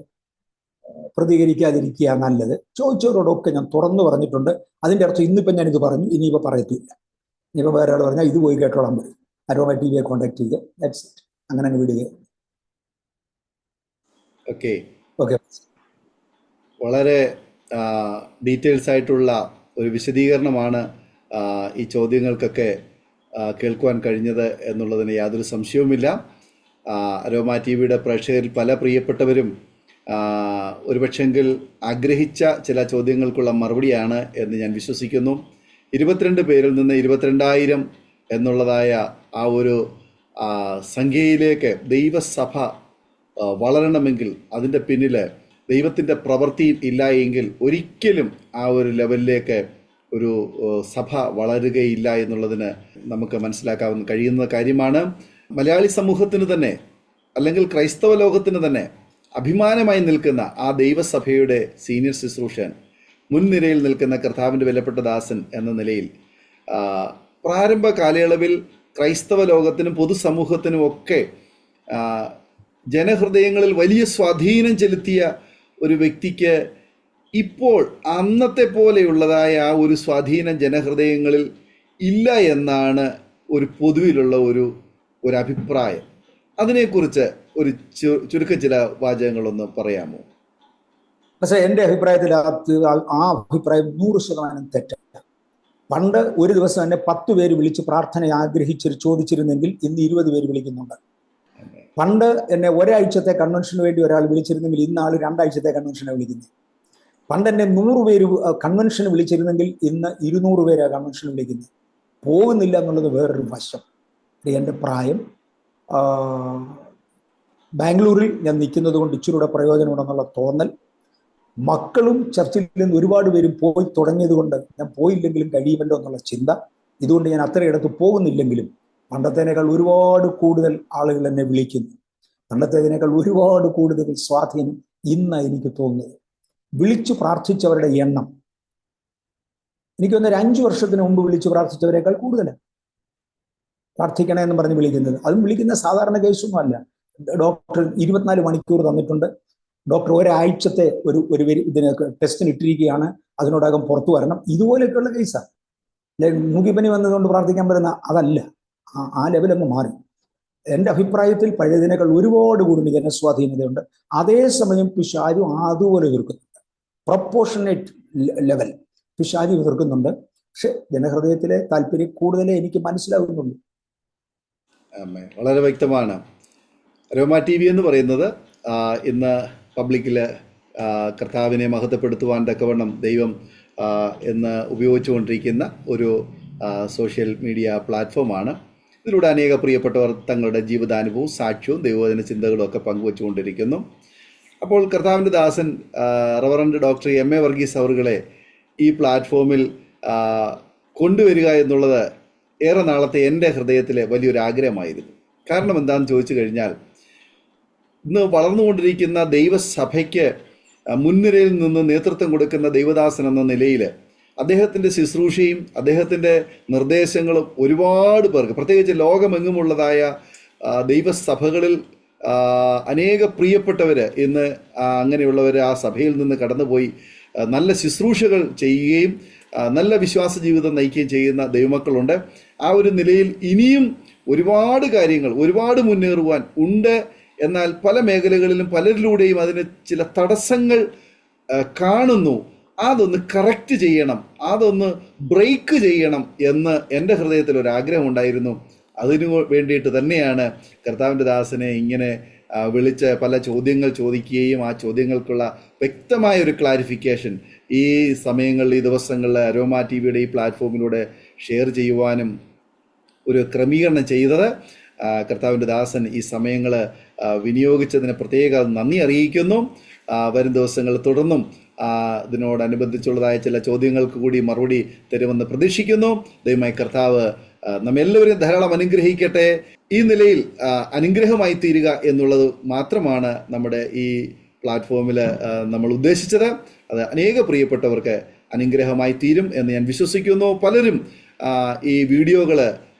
പ്രതികരിക്കാതിരിക്കുക നല്ലത്. ചോദിച്ചവരോടൊക്കെ ഞാൻ തുറന്നു പറഞ്ഞിട്ടുണ്ട്. അതിൻ്റെ അർത്ഥം ഇന്നിപ്പം ഞാനിത് പറഞ്ഞു, ഇനിയിപ്പോൾ പറയത്തില്ല. ഇനിയിപ്പോൾ വേറെ ആൾ പറഞ്ഞാൽ ഇത് പോയി കേട്ടോളാൻ പറയും, അരോമ ടിവിയെ കോൺടാക്ട് ചെയ്യുക, ദാറ്റ്സ് ഇറ്റ്. അങ്ങനെ വിടുക.
ഓക്കെ, വളരെ ഡീറ്റെയിൽസ് ആയിട്ടുള്ള ഒരു വിശദീകരണമാണ് ഈ ചോദ്യങ്ങൾക്കൊക്കെ കേൾക്കുവാൻ കഴിഞ്ഞത് എന്നുള്ളതിന് യാതൊരു സംശയവുമില്ല. അരോമ ടി വിയുടെ പ്രേക്ഷകരിൽ പല പ്രിയപ്പെട്ടവരും ഒരുപക്ഷെങ്കിൽ ആഗ്രഹിച്ച ചില ചോദ്യങ്ങൾക്കുള്ള മറുപടിയാണ് എന്ന് ഞാൻ വിശ്വസിക്കുന്നു. 22 പേരിൽ നിന്ന് 22,000 എന്നുള്ളതായ ആ ഒരു സംഖ്യയിലേക്ക് ദൈവസഭ വളരണമെങ്കിൽ അതിൻ്റെ പിന്നിൽ ദൈവത്തിൻ്റെ പ്രവൃത്തി ഇല്ല എങ്കിൽ ഒരിക്കലും ആ ഒരു ലെവലിലേക്ക് ഒരു സഭ വളരുകയില്ല എന്നുള്ളതിന് നമുക്ക് മനസ്സിലാക്കാൻ കഴിയുന്ന കാര്യമാണ്. മലയാളി സമൂഹത്തിന് തന്നെ, അല്ലെങ്കിൽ ക്രൈസ്തവ ലോകത്തിന് തന്നെ അഭിമാനമായി നിൽക്കുന്ന ആ ദൈവസഭയുടെ സീനിയർ ശുശ്രൂഷൻ, മുൻനിരയിൽ നിൽക്കുന്ന കർത്താവിൻ്റെ വിലപ്പെട്ട ദാസൻ എന്ന നിലയിൽ പ്രാരംഭ കാലയളവിൽ ക്രൈസ്തവ ലോകത്തിനും പൊതുസമൂഹത്തിനും ഒക്കെ ജനഹൃദയങ്ങളിൽ വലിയ സ്വാധീനം ചെലുത്തിയ ഒരു വ്യക്തിക്ക് ഇപ്പോൾ അന്നത്തെ പോലെയുള്ളതായ ആ ഒരു സ്വാധീനം ജനഹൃദയങ്ങളിൽ ഇല്ല എന്നാണ് ഒരു പൊതുവിലുള്ള ഒരു അഭിപ്രായം. അതിനെക്കുറിച്ച് ഒരു ചുരുക്കം ചില വാചകങ്ങളൊന്ന് പറയാമോ?
പക്ഷേ എൻ്റെ അഭിപ്രായത്തിൽ ആ അഭിപ്രായം 100% തെറ്റാണ്. പണ്ട് ഒരു ദിവസം എന്നെ 10 പേര് വിളിച്ച് പ്രാർത്ഥന ചോദിച്ചിരുന്നെങ്കിൽ ഇന്ന് 20 പേര് വിളിക്കുന്നുണ്ട്. പണ്ട് എന്നെ ഒരാഴ്ചത്തെ കൺവെൻഷന് വേണ്ടി ഒരാൾ വിളിച്ചിരുന്നെങ്കിൽ ഇന്ന് ആൾ 2 ആഴ്ചത്തെ കൺവെൻഷനെ വിളിക്കുന്നത്. പണ്ട് എന്നെ 100 പേര് കൺവെൻഷന് വിളിച്ചിരുന്നെങ്കിൽ ഇന്ന് 200 പേരാണ് കൺവെൻഷന് വിളിക്കുന്നത്. പോകുന്നില്ല എന്നുള്ളത് വേറൊരു വശം. എൻ്റെ പ്രായം, ബാംഗ്ലൂരിൽ ഞാൻ നിൽക്കുന്നത് കൊണ്ട് ഇച്ചിരൂടെ പ്രയോജനമുണ്ടെന്നുള്ള തോന്നൽ, മക്കളും ചർച്ചിൽ നിന്ന് ഒരുപാട് പേരും പോയി തുടങ്ങിയത് കൊണ്ട് ഞാൻ പോയില്ലെങ്കിലും കഴിയുമല്ലോ എന്നുള്ള ചിന്ത, ഇതുകൊണ്ട് ഞാൻ അത്രയിടത്ത് പോകുന്നില്ലെങ്കിലും പണ്ടത്തേനേക്കാൾ ഒരുപാട് കൂടുതൽ ആളുകൾ എന്നെ വിളിക്കുന്നു. പണ്ടത്തേതിനേക്കാൾ ഒരുപാട് കൂടുതൽ സ്വാധീനം ഇന്ന് എനിക്ക് തോന്നുന്നത്. വിളിച്ചു പ്രാർത്ഥിച്ചവരുടെ എണ്ണം എനിക്ക് തോന്നുന്നു 5 വർഷത്തിന് മുമ്പ് വിളിച്ചു പ്രാർത്ഥിച്ചവരെക്കാൾ കൂടുതലാണ് പ്രാർത്ഥിക്കണേ എന്ന് പറഞ്ഞ് വിളിക്കുന്നത്. അതും വിളിക്കുന്ന സാധാരണ കേസൊന്നും അല്ല. ഡോക്ടർ 24 മണിക്കൂർ തന്നിട്ടുണ്ട്. ഡോക്ടർ ഒരാഴ്ചത്തെ ഒരു ഇതിന് ടെസ്റ്റിന് ഇട്ടിരിക്കുകയാണ്, അതിനോടകം പുറത്തു വരണം. ഇതുപോലെയൊക്കെയുള്ള കേസാണ്. മൂക്കിപ്പനി വന്നതുകൊണ്ട് പ്രാർത്ഥിക്കാൻ പറ്റുന്ന അതല്ല. ആ ലെവലങ്ങ് മാറി. എൻ്റെ അഭിപ്രായത്തിൽ പഴയതിനേക്കാൾ ഒരുപാട് കൂടുതൽ ജനസ്വാധീനതയുണ്ട്. അതേസമയം പിശാചും അതുപോലെ എതിർക്കുന്നുണ്ട്. Proportionate level പിശാചു എതിർക്കുന്നുണ്ട്. പക്ഷെ ജനഹൃദയത്തിലെ താല്പര്യം കൂടുതലേ എനിക്ക് മനസ്സിലാകുന്നുള്ളൂ.
വളരെ വ്യക്തമാണ്. അരോമ ടി വി എന്ന് പറയുന്നത് ഇന്ന് പബ്ലിക്കിൽ കർത്താവിനെ മഹത്വപ്പെടുത്തുവാൻ തക്കവണ്ണം ദൈവം എന്ന് ഉപയോഗിച്ചുകൊണ്ടിരിക്കുന്ന ഒരു സോഷ്യൽ മീഡിയ പ്ലാറ്റ്ഫോമാണ്. ഇതിലൂടെ അനേക പ്രിയപ്പെട്ടവർ തങ്ങളുടെ ജീവിതാനുഭവവും സാക്ഷ്യവും ദൈവവചന ചിന്തകളും ഒക്കെ പങ്കുവച്ചുകൊണ്ടിരിക്കുന്നു. അപ്പോൾ കർത്താവിൻ്റെ ദാസൻ റവറൻഡ് ഡോക്ടർ M.A. വർഗീസ് അവറുകളെ ഈ പ്ലാറ്റ്ഫോമിൽ കൊണ്ടുവരിക എന്നുള്ളത് ഏറെ നാളത്തെ എൻ്റെ ഹൃദയത്തിലെ വലിയൊരു ആഗ്രഹമായിരുന്നു. കാരണം എന്താണെന്ന് ചോദിച്ചു കഴിഞ്ഞാൽ, ഇന്ന് വളർന്നുകൊണ്ടിരിക്കുന്ന ദൈവസഭയ്ക്ക് മുൻനിരയിൽ നിന്ന് നേതൃത്വം കൊടുക്കുന്ന ദൈവദാസൻ എന്ന നിലയിൽ അദ്ദേഹത്തിൻ്റെ ശുശ്രൂഷയും അദ്ദേഹത്തിൻ്റെ നിർദ്ദേശങ്ങളും ഒരുപാട് പേർക്ക്, പ്രത്യേകിച്ച് ലോകമെങ്ങുമുള്ളതായ ദൈവസഭകളിൽ അനേക പ്രിയപ്പെട്ടവർ ഇന്ന് അങ്ങനെയുള്ളവർ ആ സഭയിൽ നിന്ന് കടന്നുപോയി നല്ല ശുശ്രൂഷകൾ ചെയ്യുകയും നല്ല വിശ്വാസ ജീവിതം നയിക്കുകയും ചെയ്യുന്ന ദൈവമക്കളുണ്ട്. ആ ഒരു നിലയിൽ ഇനിയും ഒരുപാട് കാര്യങ്ങൾ, ഒരുപാട് മുന്നേറുവാൻ ഉണ്ട്. എന്നാൽ പല മേഖലകളിലും പലരിലൂടെയും അതിന് ചില തടസ്സങ്ങൾ കാണുന്നു. അതൊന്ന് കറക്റ്റ് ചെയ്യണം, അതൊന്ന് ബ്രേക്ക് ചെയ്യണം എന്ന് എൻ്റെ ഹൃദയത്തിൽ ഒരാഗ്രഹം ഉണ്ടായിരുന്നു. അതിനു വേണ്ടിയിട്ട് തന്നെയാണ് കർത്താവിൻ്റെ ദാസനെ ഇങ്ങനെ വിളിച്ച് പല ചോദ്യങ്ങൾ ചോദിക്കുകയും ആ ചോദ്യങ്ങൾക്കുള്ള വ്യക്തമായ ഒരു ക്ലാരിഫിക്കേഷൻ ഈ സമയങ്ങളിൽ, ഈ ദിവസങ്ങളിൽ അരോമ ടി വിയുടെ ഈ പ്ലാറ്റ്ഫോമിലൂടെ ഷെയർ ചെയ്യുവാനും ഒരു ക്രമീകരണം ചെയ്തത്. കർത്താവിൻ്റെ ദാസൻ ഈ സമയങ്ങൾ വിനിയോഗിച്ചതിന് പ്രത്യേക നന്ദി അറിയിക്കുന്നു. വരും ദിവസങ്ങൾ തുടർന്നും ഇതിനോടനുബന്ധിച്ചുള്ളതായ ചില ചോദ്യങ്ങൾക്ക് കൂടി മറുപടി തരുമെന്ന് പ്രതീക്ഷിക്കുന്നു. ദൈവമായ കർത്താവ് നമ്മെല്ലാവരെയും ധാരാളം അനുഗ്രഹിക്കട്ടെ. ഈ നിലയിൽ അനുഗ്രഹമായി തീരുക എന്നുള്ളത് മാത്രമാണ് നമ്മുടെ ഈ പ്ലാറ്റ്ഫോമിൽ നമ്മൾ ഉദ്ദേശിച്ചത്. അത് അനേക പ്രിയപ്പെട്ടവർക്ക് അനുഗ്രഹമായി തീരും എന്ന് ഞാൻ വിശ്വസിക്കുന്നു. പലരും ഈ വീഡിയോകൾ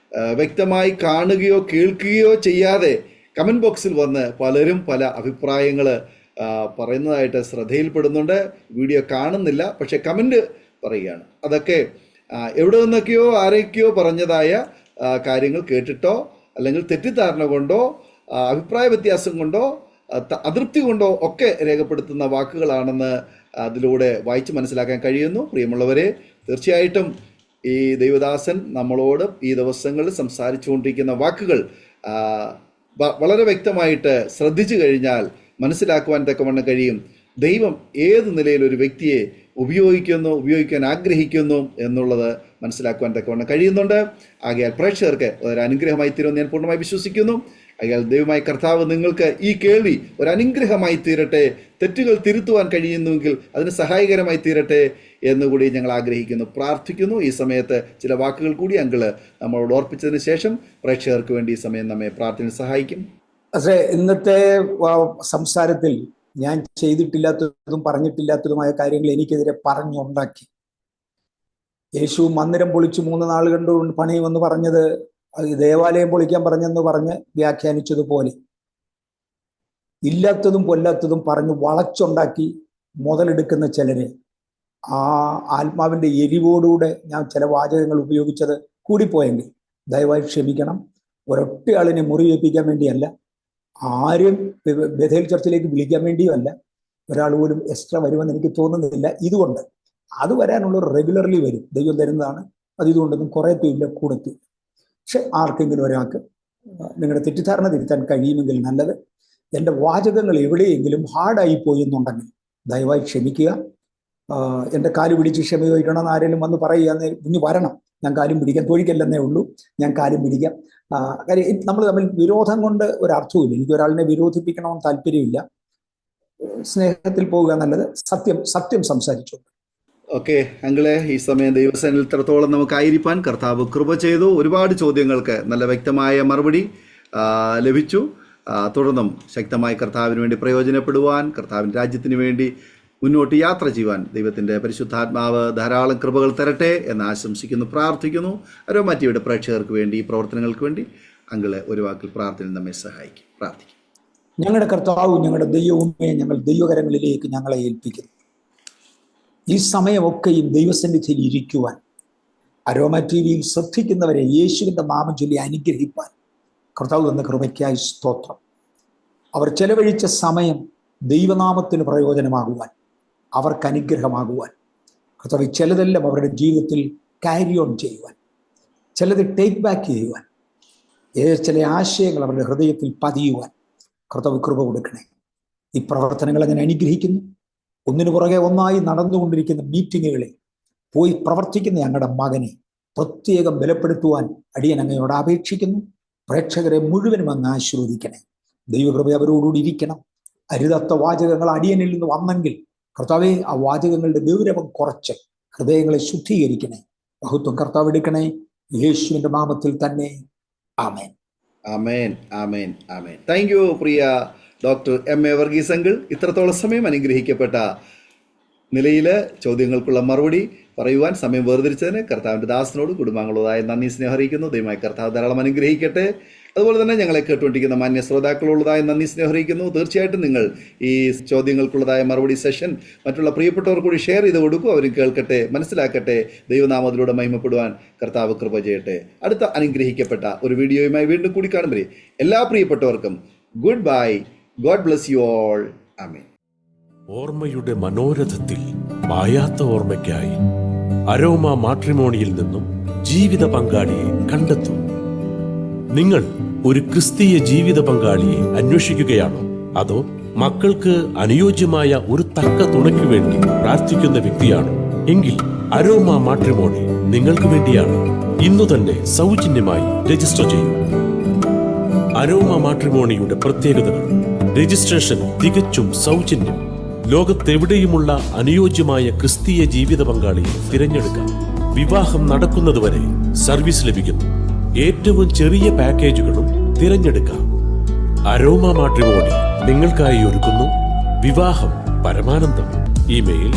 വ്യക്തമായി കാണുകയോ കേൾക്കുകയോ ചെയ്യാതെ കമൻറ്റ് ബോക്സിൽ വന്ന് പലരും പല അഭിപ്രായങ്ങൾ പറയുന്നതായിട്ട് ശ്രദ്ധയിൽപ്പെടുന്നുണ്ട്. വീഡിയോ കാണുന്നില്ല, പക്ഷെ കമൻറ്റ് പറയുകയാണ്. അതൊക്കെ എവിടെ നിന്നൊക്കെയോ ആരൊക്കെയോ പറഞ്ഞതായ കാര്യങ്ങൾ കേട്ടിട്ടോ അല്ലെങ്കിൽ തെറ്റിദ്ധാരണ കൊണ്ടോ അഭിപ്രായ വ്യത്യാസം കൊണ്ടോ അതൃപ്തി കൊണ്ടോ ഒക്കെ രേഖപ്പെടുത്തുന്ന വാക്കുകളാണെന്ന് അതിലൂടെ വായിച്ച് മനസ്സിലാക്കാൻ കഴിയുന്നു. പ്രിയമുള്ളവരെ, തീർച്ചയായിട്ടും ഈ ദൈവദാസൻ നമ്മളോട് ഈ ദിവസങ്ങളിൽ സംസാരിച്ചുകൊണ്ടിരിക്കുന്ന വാക്കുകൾ വളരെ വ്യക്തമായിട്ട് ശ്രദ്ധിച്ചു കഴിഞ്ഞാൽ മനസ്സിലാക്കുവാൻ തക്കവണ്ണം കഴിയും. ദൈവം ഏത് നിലയിൽ ഒരു വ്യക്തിയെ ഉപയോഗിക്കാൻ ആഗ്രഹിക്കുന്നു എന്നുള്ളത് മനസ്സിലാക്കുവാൻ തക്കവണ്ണം കഴിയുന്നുണ്ട്. ആകയാൽ പ്രേക്ഷകർക്ക് ഒരു അനുഗ്രഹമായി തീരുമെന്ന് ഞാൻ പൂർണ്ണമായി വിശ്വസിക്കുന്നു. ആകയാൽ ദൈവമായ കർത്താവ് നിങ്ങൾക്ക് ഈ കേൾവി ഒരു അനുഗ്രഹമായി തീരട്ടെ. തെറ്റുകൾ തിരുത്തുവാൻ കഴിയുന്നുവെങ്കിൽ അതിന് സഹായകരമായി തീരട്ടെ എന്നുകൂടി ഞങ്ങൾ ആഗ്രഹിക്കുന്നു, പ്രാർത്ഥിക്കുന്നു. ഈ സമയത്ത് ചില വാക്കുകൾ കൂടി അങ്കിള് നമ്മളോട് ഓർപ്പിച്ചതിന് ശേഷം പ്രേക്ഷകർക്ക് വേണ്ടി ഈ സമയം നമ്മെ പ്രാർത്ഥന സഹായിക്കും.
പക്ഷേ ഇന്നത്തെ സംസാരത്തിൽ ഞാൻ ചെയ്തിട്ടില്ലാത്തതും പറഞ്ഞിട്ടില്ലാത്തതുമായ കാര്യങ്ങൾ എനിക്കെതിരെ പറഞ്ഞുണ്ടാക്കി. യേശു മന്ദിരം പൊളിച്ച് 3 നാൾ കണ്ടുകൊണ്ട് പണിയുമെന്ന് പറഞ്ഞത് ദേവാലയം പൊളിക്കാൻ പറഞ്ഞെന്ന് പറഞ്ഞ് വ്യാഖ്യാനിച്ചതുപോലെ ഇല്ലാത്തതും കൊല്ലാത്തതും പറഞ്ഞ് വളച്ചുണ്ടാക്കി മുതലെടുക്കുന്ന ചിലരെ ആ ആത്മാവിൻ്റെ എരിവോടുകൂടെ ഞാൻ ചില വാചകങ്ങൾ ഉപയോഗിച്ചത് കൂടിപ്പോയെങ്കിൽ ദയവായി ക്ഷമിക്കണം. ഒരൊറ്റയാളിനെ മുറിവേൽപ്പിക്കാൻ വേണ്ടിയല്ല, ആരും ബഥേൽ ചർച്ചിലേക്ക് വിളിക്കാൻ വേണ്ടിയുമല്ല, ഒരാൾ പോലും എക്സ്ട്രാ വരുമെന്ന് എനിക്ക് തോന്നുന്നില്ല. ഇതുകൊണ്ട് അത് വരാനുള്ള റെഗുലർലി വരും, ദൈവം തരുന്നതാണ്. അത് ഇതുകൊണ്ടൊന്നും കുറയത്തില്ല, കൂടത്തില്ല. പക്ഷെ ആർക്കെങ്കിലും ഒരാൾക്ക് നിങ്ങളുടെ തെറ്റിദ്ധാരണ തിരുത്താൻ കഴിയുമെങ്കിൽ നല്ലത്. എൻ്റെ വാചകങ്ങൾ എവിടെയെങ്കിലും ഹാർഡായി പോയി എന്നുണ്ടെങ്കിൽ ദയവായി ക്ഷമിക്കുക. എൻ്റെ കാല് പിടിച്ച് ക്ഷമ ചോദിക്കണമെന്ന് ആരെങ്കിലും വന്ന് പറയുക, ഇനി വരണം, ഞാൻ കാലും പിടിക്കാം, തൊഴിക്കല്ലെന്നേ ഉള്ളൂ, ഞാൻ കാലും പിടിക്കാം. കാര്യം നമ്മൾ തമ്മിൽ വിരോധം കൊണ്ട് ഒരർത്ഥവുമില്ല. എനിക്ക് ഒരാളിനെ വിരോധിപ്പിക്കണമെന്ന് താല്പര്യമില്ല. സ്നേഹത്തിൽ പോവുക നല്ലത്. സത്യം സംസാരിച്ചു.
ഓക്കെ അങ്കിളെ, ഈ സമയം ദൈവസേനയിൽ ഇത്രത്തോളം നമുക്കായിരിക്കാൻ കർത്താവ് കൃപ ചെയ്തു. ഒരുപാട് ചോദ്യങ്ങൾക്ക് നല്ല വ്യക്തമായ മറുപടി ലഭിച്ചു. തുടർന്നും ശക്തമായി കർത്താവിന് വേണ്ടി പ്രയോജനപ്പെടുവാൻ, കർത്താവിൻ്റെ രാജ്യത്തിന് വേണ്ടി മുന്നോട്ട് യാത്ര ചെയ്യുവാൻ ദൈവത്തിൻ്റെ പരിശുദ്ധാത്മാവ് ധാരാളം കൃപകൾ തരട്ടെ എന്ന് ആശംസിക്കുന്നു, പ്രാർത്ഥിക്കുന്നു. അരോമ ടിവിയുടെ പ്രേക്ഷകർക്ക് വേണ്ടി, ഈ പ്രവർത്തനങ്ങൾക്ക് വേണ്ടി അങ്കിളെ ഒരു വാക്കിൽ പ്രാർത്ഥനയിൽ നമ്മെ സഹായിക്കും, പ്രാർത്ഥിക്കും.
ഞങ്ങളുടെ കർത്താവും ഞങ്ങളുടെ ദൈവവുമേ, ഞങ്ങൾ ദൈവകരങ്ങളിലേക്ക് ഞങ്ങളെ ഏൽപ്പിക്കുന്നു. ഈ സമയമൊക്കെയും ദൈവസന്നിധിയിൽ ഇരിക്കുവാൻ, അരോമ ടിവിയിൽ ശ്രദ്ധിക്കുന്നവരെ യേശുവിൻ്റെ നാമം ചൊല്ലി അനുഗ്രഹിപ്പാൻ കർത്താവ് തന്ന കൃപയ്ക്കായി സ്തോത്രം. അവർ ചെലവഴിച്ച സമയം ദൈവനാമത്തിന് പ്രയോജനമാകുവാൻ, അവർക്ക് അനുഗ്രഹമാകുവാൻ കർത്താവ് ചിലതെല്ലാം അവരുടെ ജീവിതത്തിൽ ക്യാരി ഓൺ ചെയ്യുവാൻ, ചിലത് ടേക്ക് ബാക്ക് ചെയ്യുവാൻ, ചില ആശയങ്ങൾ അവരുടെ ഹൃദയത്തിൽ പതിയുവാൻ കർത്താവ് കൃപ കൊടുക്കണേ. ഈ പ്രവർത്തനങ്ങളെ ഞാൻ അനുഗ്രഹിക്കുന്നു. ഒന്നിനു പുറകെ ഒന്നായി നടന്നുകൊണ്ടിരിക്കുന്ന മീറ്റിങ്ങുകളിൽ പോയി പ്രവർത്തിക്കുന്ന ഞങ്ങളുടെ മകനെ പ്രത്യേകം ബലപ്പെടുത്തുവാൻ അടിയൻ അങ്ങയോട് അപേക്ഷിക്കുന്നു. പ്രേക്ഷകരെ മുഴുവനും അങ്ങ് ആശീർവദിക്കണേ. ദൈവകൃപ അവരോടുകൂടി ഇരിക്കണം. അരുതാത്ത വാചകങ്ങൾ അടിയനിൽ നിന്ന് വന്നെങ്കിൽ കർത്താവെ, ആ വാചകങ്ങളുടെ ഗൗരവം കുറച്ച് ഹൃദയങ്ങളെ ശുദ്ധീകരിക്കണേ. മഹത്വം കർത്താവ് എടുക്കണേ. യേശുവിൻ്റെ നാമത്തിൽ തന്നെ. ആമേൻ,
ആമേൻ, ആമേൻ, ആമേൻ. താങ്ക് യു പ്രിയ ഡോക്ടർ M.A. വർഗീസ് അങ്കിൾ. ഇത്രത്തോളം സമയം അനുഗ്രഹിക്കപ്പെട്ട നിലയിൽ ചോദ്യങ്ങൾക്കുള്ള മറുപടി പറയുവാൻ സമയം വേർതിരിച്ചതിന് കർത്താവിൻ്റെ ദാസനോട് കുടുംബാംഗങ്ങളോടായ നന്ദി, സ്നേഹം അറിയിക്കുന്നു. ദൈവമായി കർത്താവ് ധാരാളം അനുഗ്രഹിക്കട്ടെ. അതുപോലെ തന്നെ ഞങ്ങളെ കേട്ടുകൊണ്ടിരിക്കുന്ന മാന്യ ശ്രോതാക്കളോടതായ നന്ദി, സ്നേഹം അറിയിക്കുന്നു. തീർച്ചയായിട്ടും നിങ്ങൾ ഈ ചോദ്യങ്ങൾക്കുള്ളതായ മറുപടി സെഷൻ മറ്റുള്ള പ്രിയപ്പെട്ടവർ കൂടി ഷെയർ ചെയ്ത് കൊടുക്കും. അവർ കേൾക്കട്ടെ, മനസ്സിലാക്കട്ടെ. ദൈവനാമത്തിലൂടെ മഹിമപ്പെടുവാൻ കർത്താവ് കൃപ ചെയ്യട്ടെ. അടുത്ത അനുഗ്രഹിക്കപ്പെട്ട ഒരു വീഡിയോയുമായി വീണ്ടും കൂടി കാണും വരെ എല്ലാ പ്രിയപ്പെട്ടവർക്കും good bye. God bless you all. ആമേൻ.
ഓർമ്മയുടെ മനോരഥത്തിൽ മായാത്ത ഓർമ്മയ്ക്കായി അരോമ മാട്രിമോണിയിൽ നിന്നും ജീവിത പങ്കാളിയെ കണ്ടെത്തൂ. നിങ്ങൾ ഒരു ക്രിസ്തീയ ജീവിത പങ്കാളിയെ അന്വേഷിക്കുകയാണോ? അതോ മക്കൾക്ക് അനുയോജ്യമായ ഒരു തക്ക തുണയ്ക്കു വേണ്ടി പ്രാർത്ഥിക്കുന്ന വ്യക്തിയാണോ? എങ്കിൽ അരോമ മാട്രിമോണി നിങ്ങൾക്ക് വേണ്ടിയാണ്. ഇന്നു തന്നെ സൗജന്യമായി രജിസ്റ്റർ ചെയ്യൂ. അരോമ മാട്രിമോണിയുടെ പ്രത്യേകതകൾ: രജിസ്ട്രേഷൻ തികച്ചും സൗജന്യം. ലോകത്തെവിടെയുമുള്ള അനുയോജ്യമായ ക്രിസ്തീയ ജീവിത പങ്കാളിയെ തിരഞ്ഞെടുക്കാം. വിവാഹം നടക്കുന്നതുവരെ സർവീസ് ലഭിക്കുന്നു. ഏറ്റവും ചെറിയ പാക്കേജുകളും തിരഞ്ഞെടുക്കാം. അരോമ മാട്രിമോണി നിങ്ങൾക്കായി ഒരുക്കുന്നു വിവാഹം പരമാനന്ദം. Email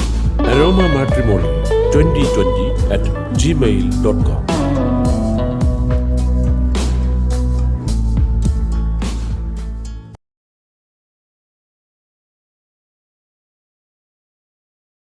aroma matrimony2020@gmail.com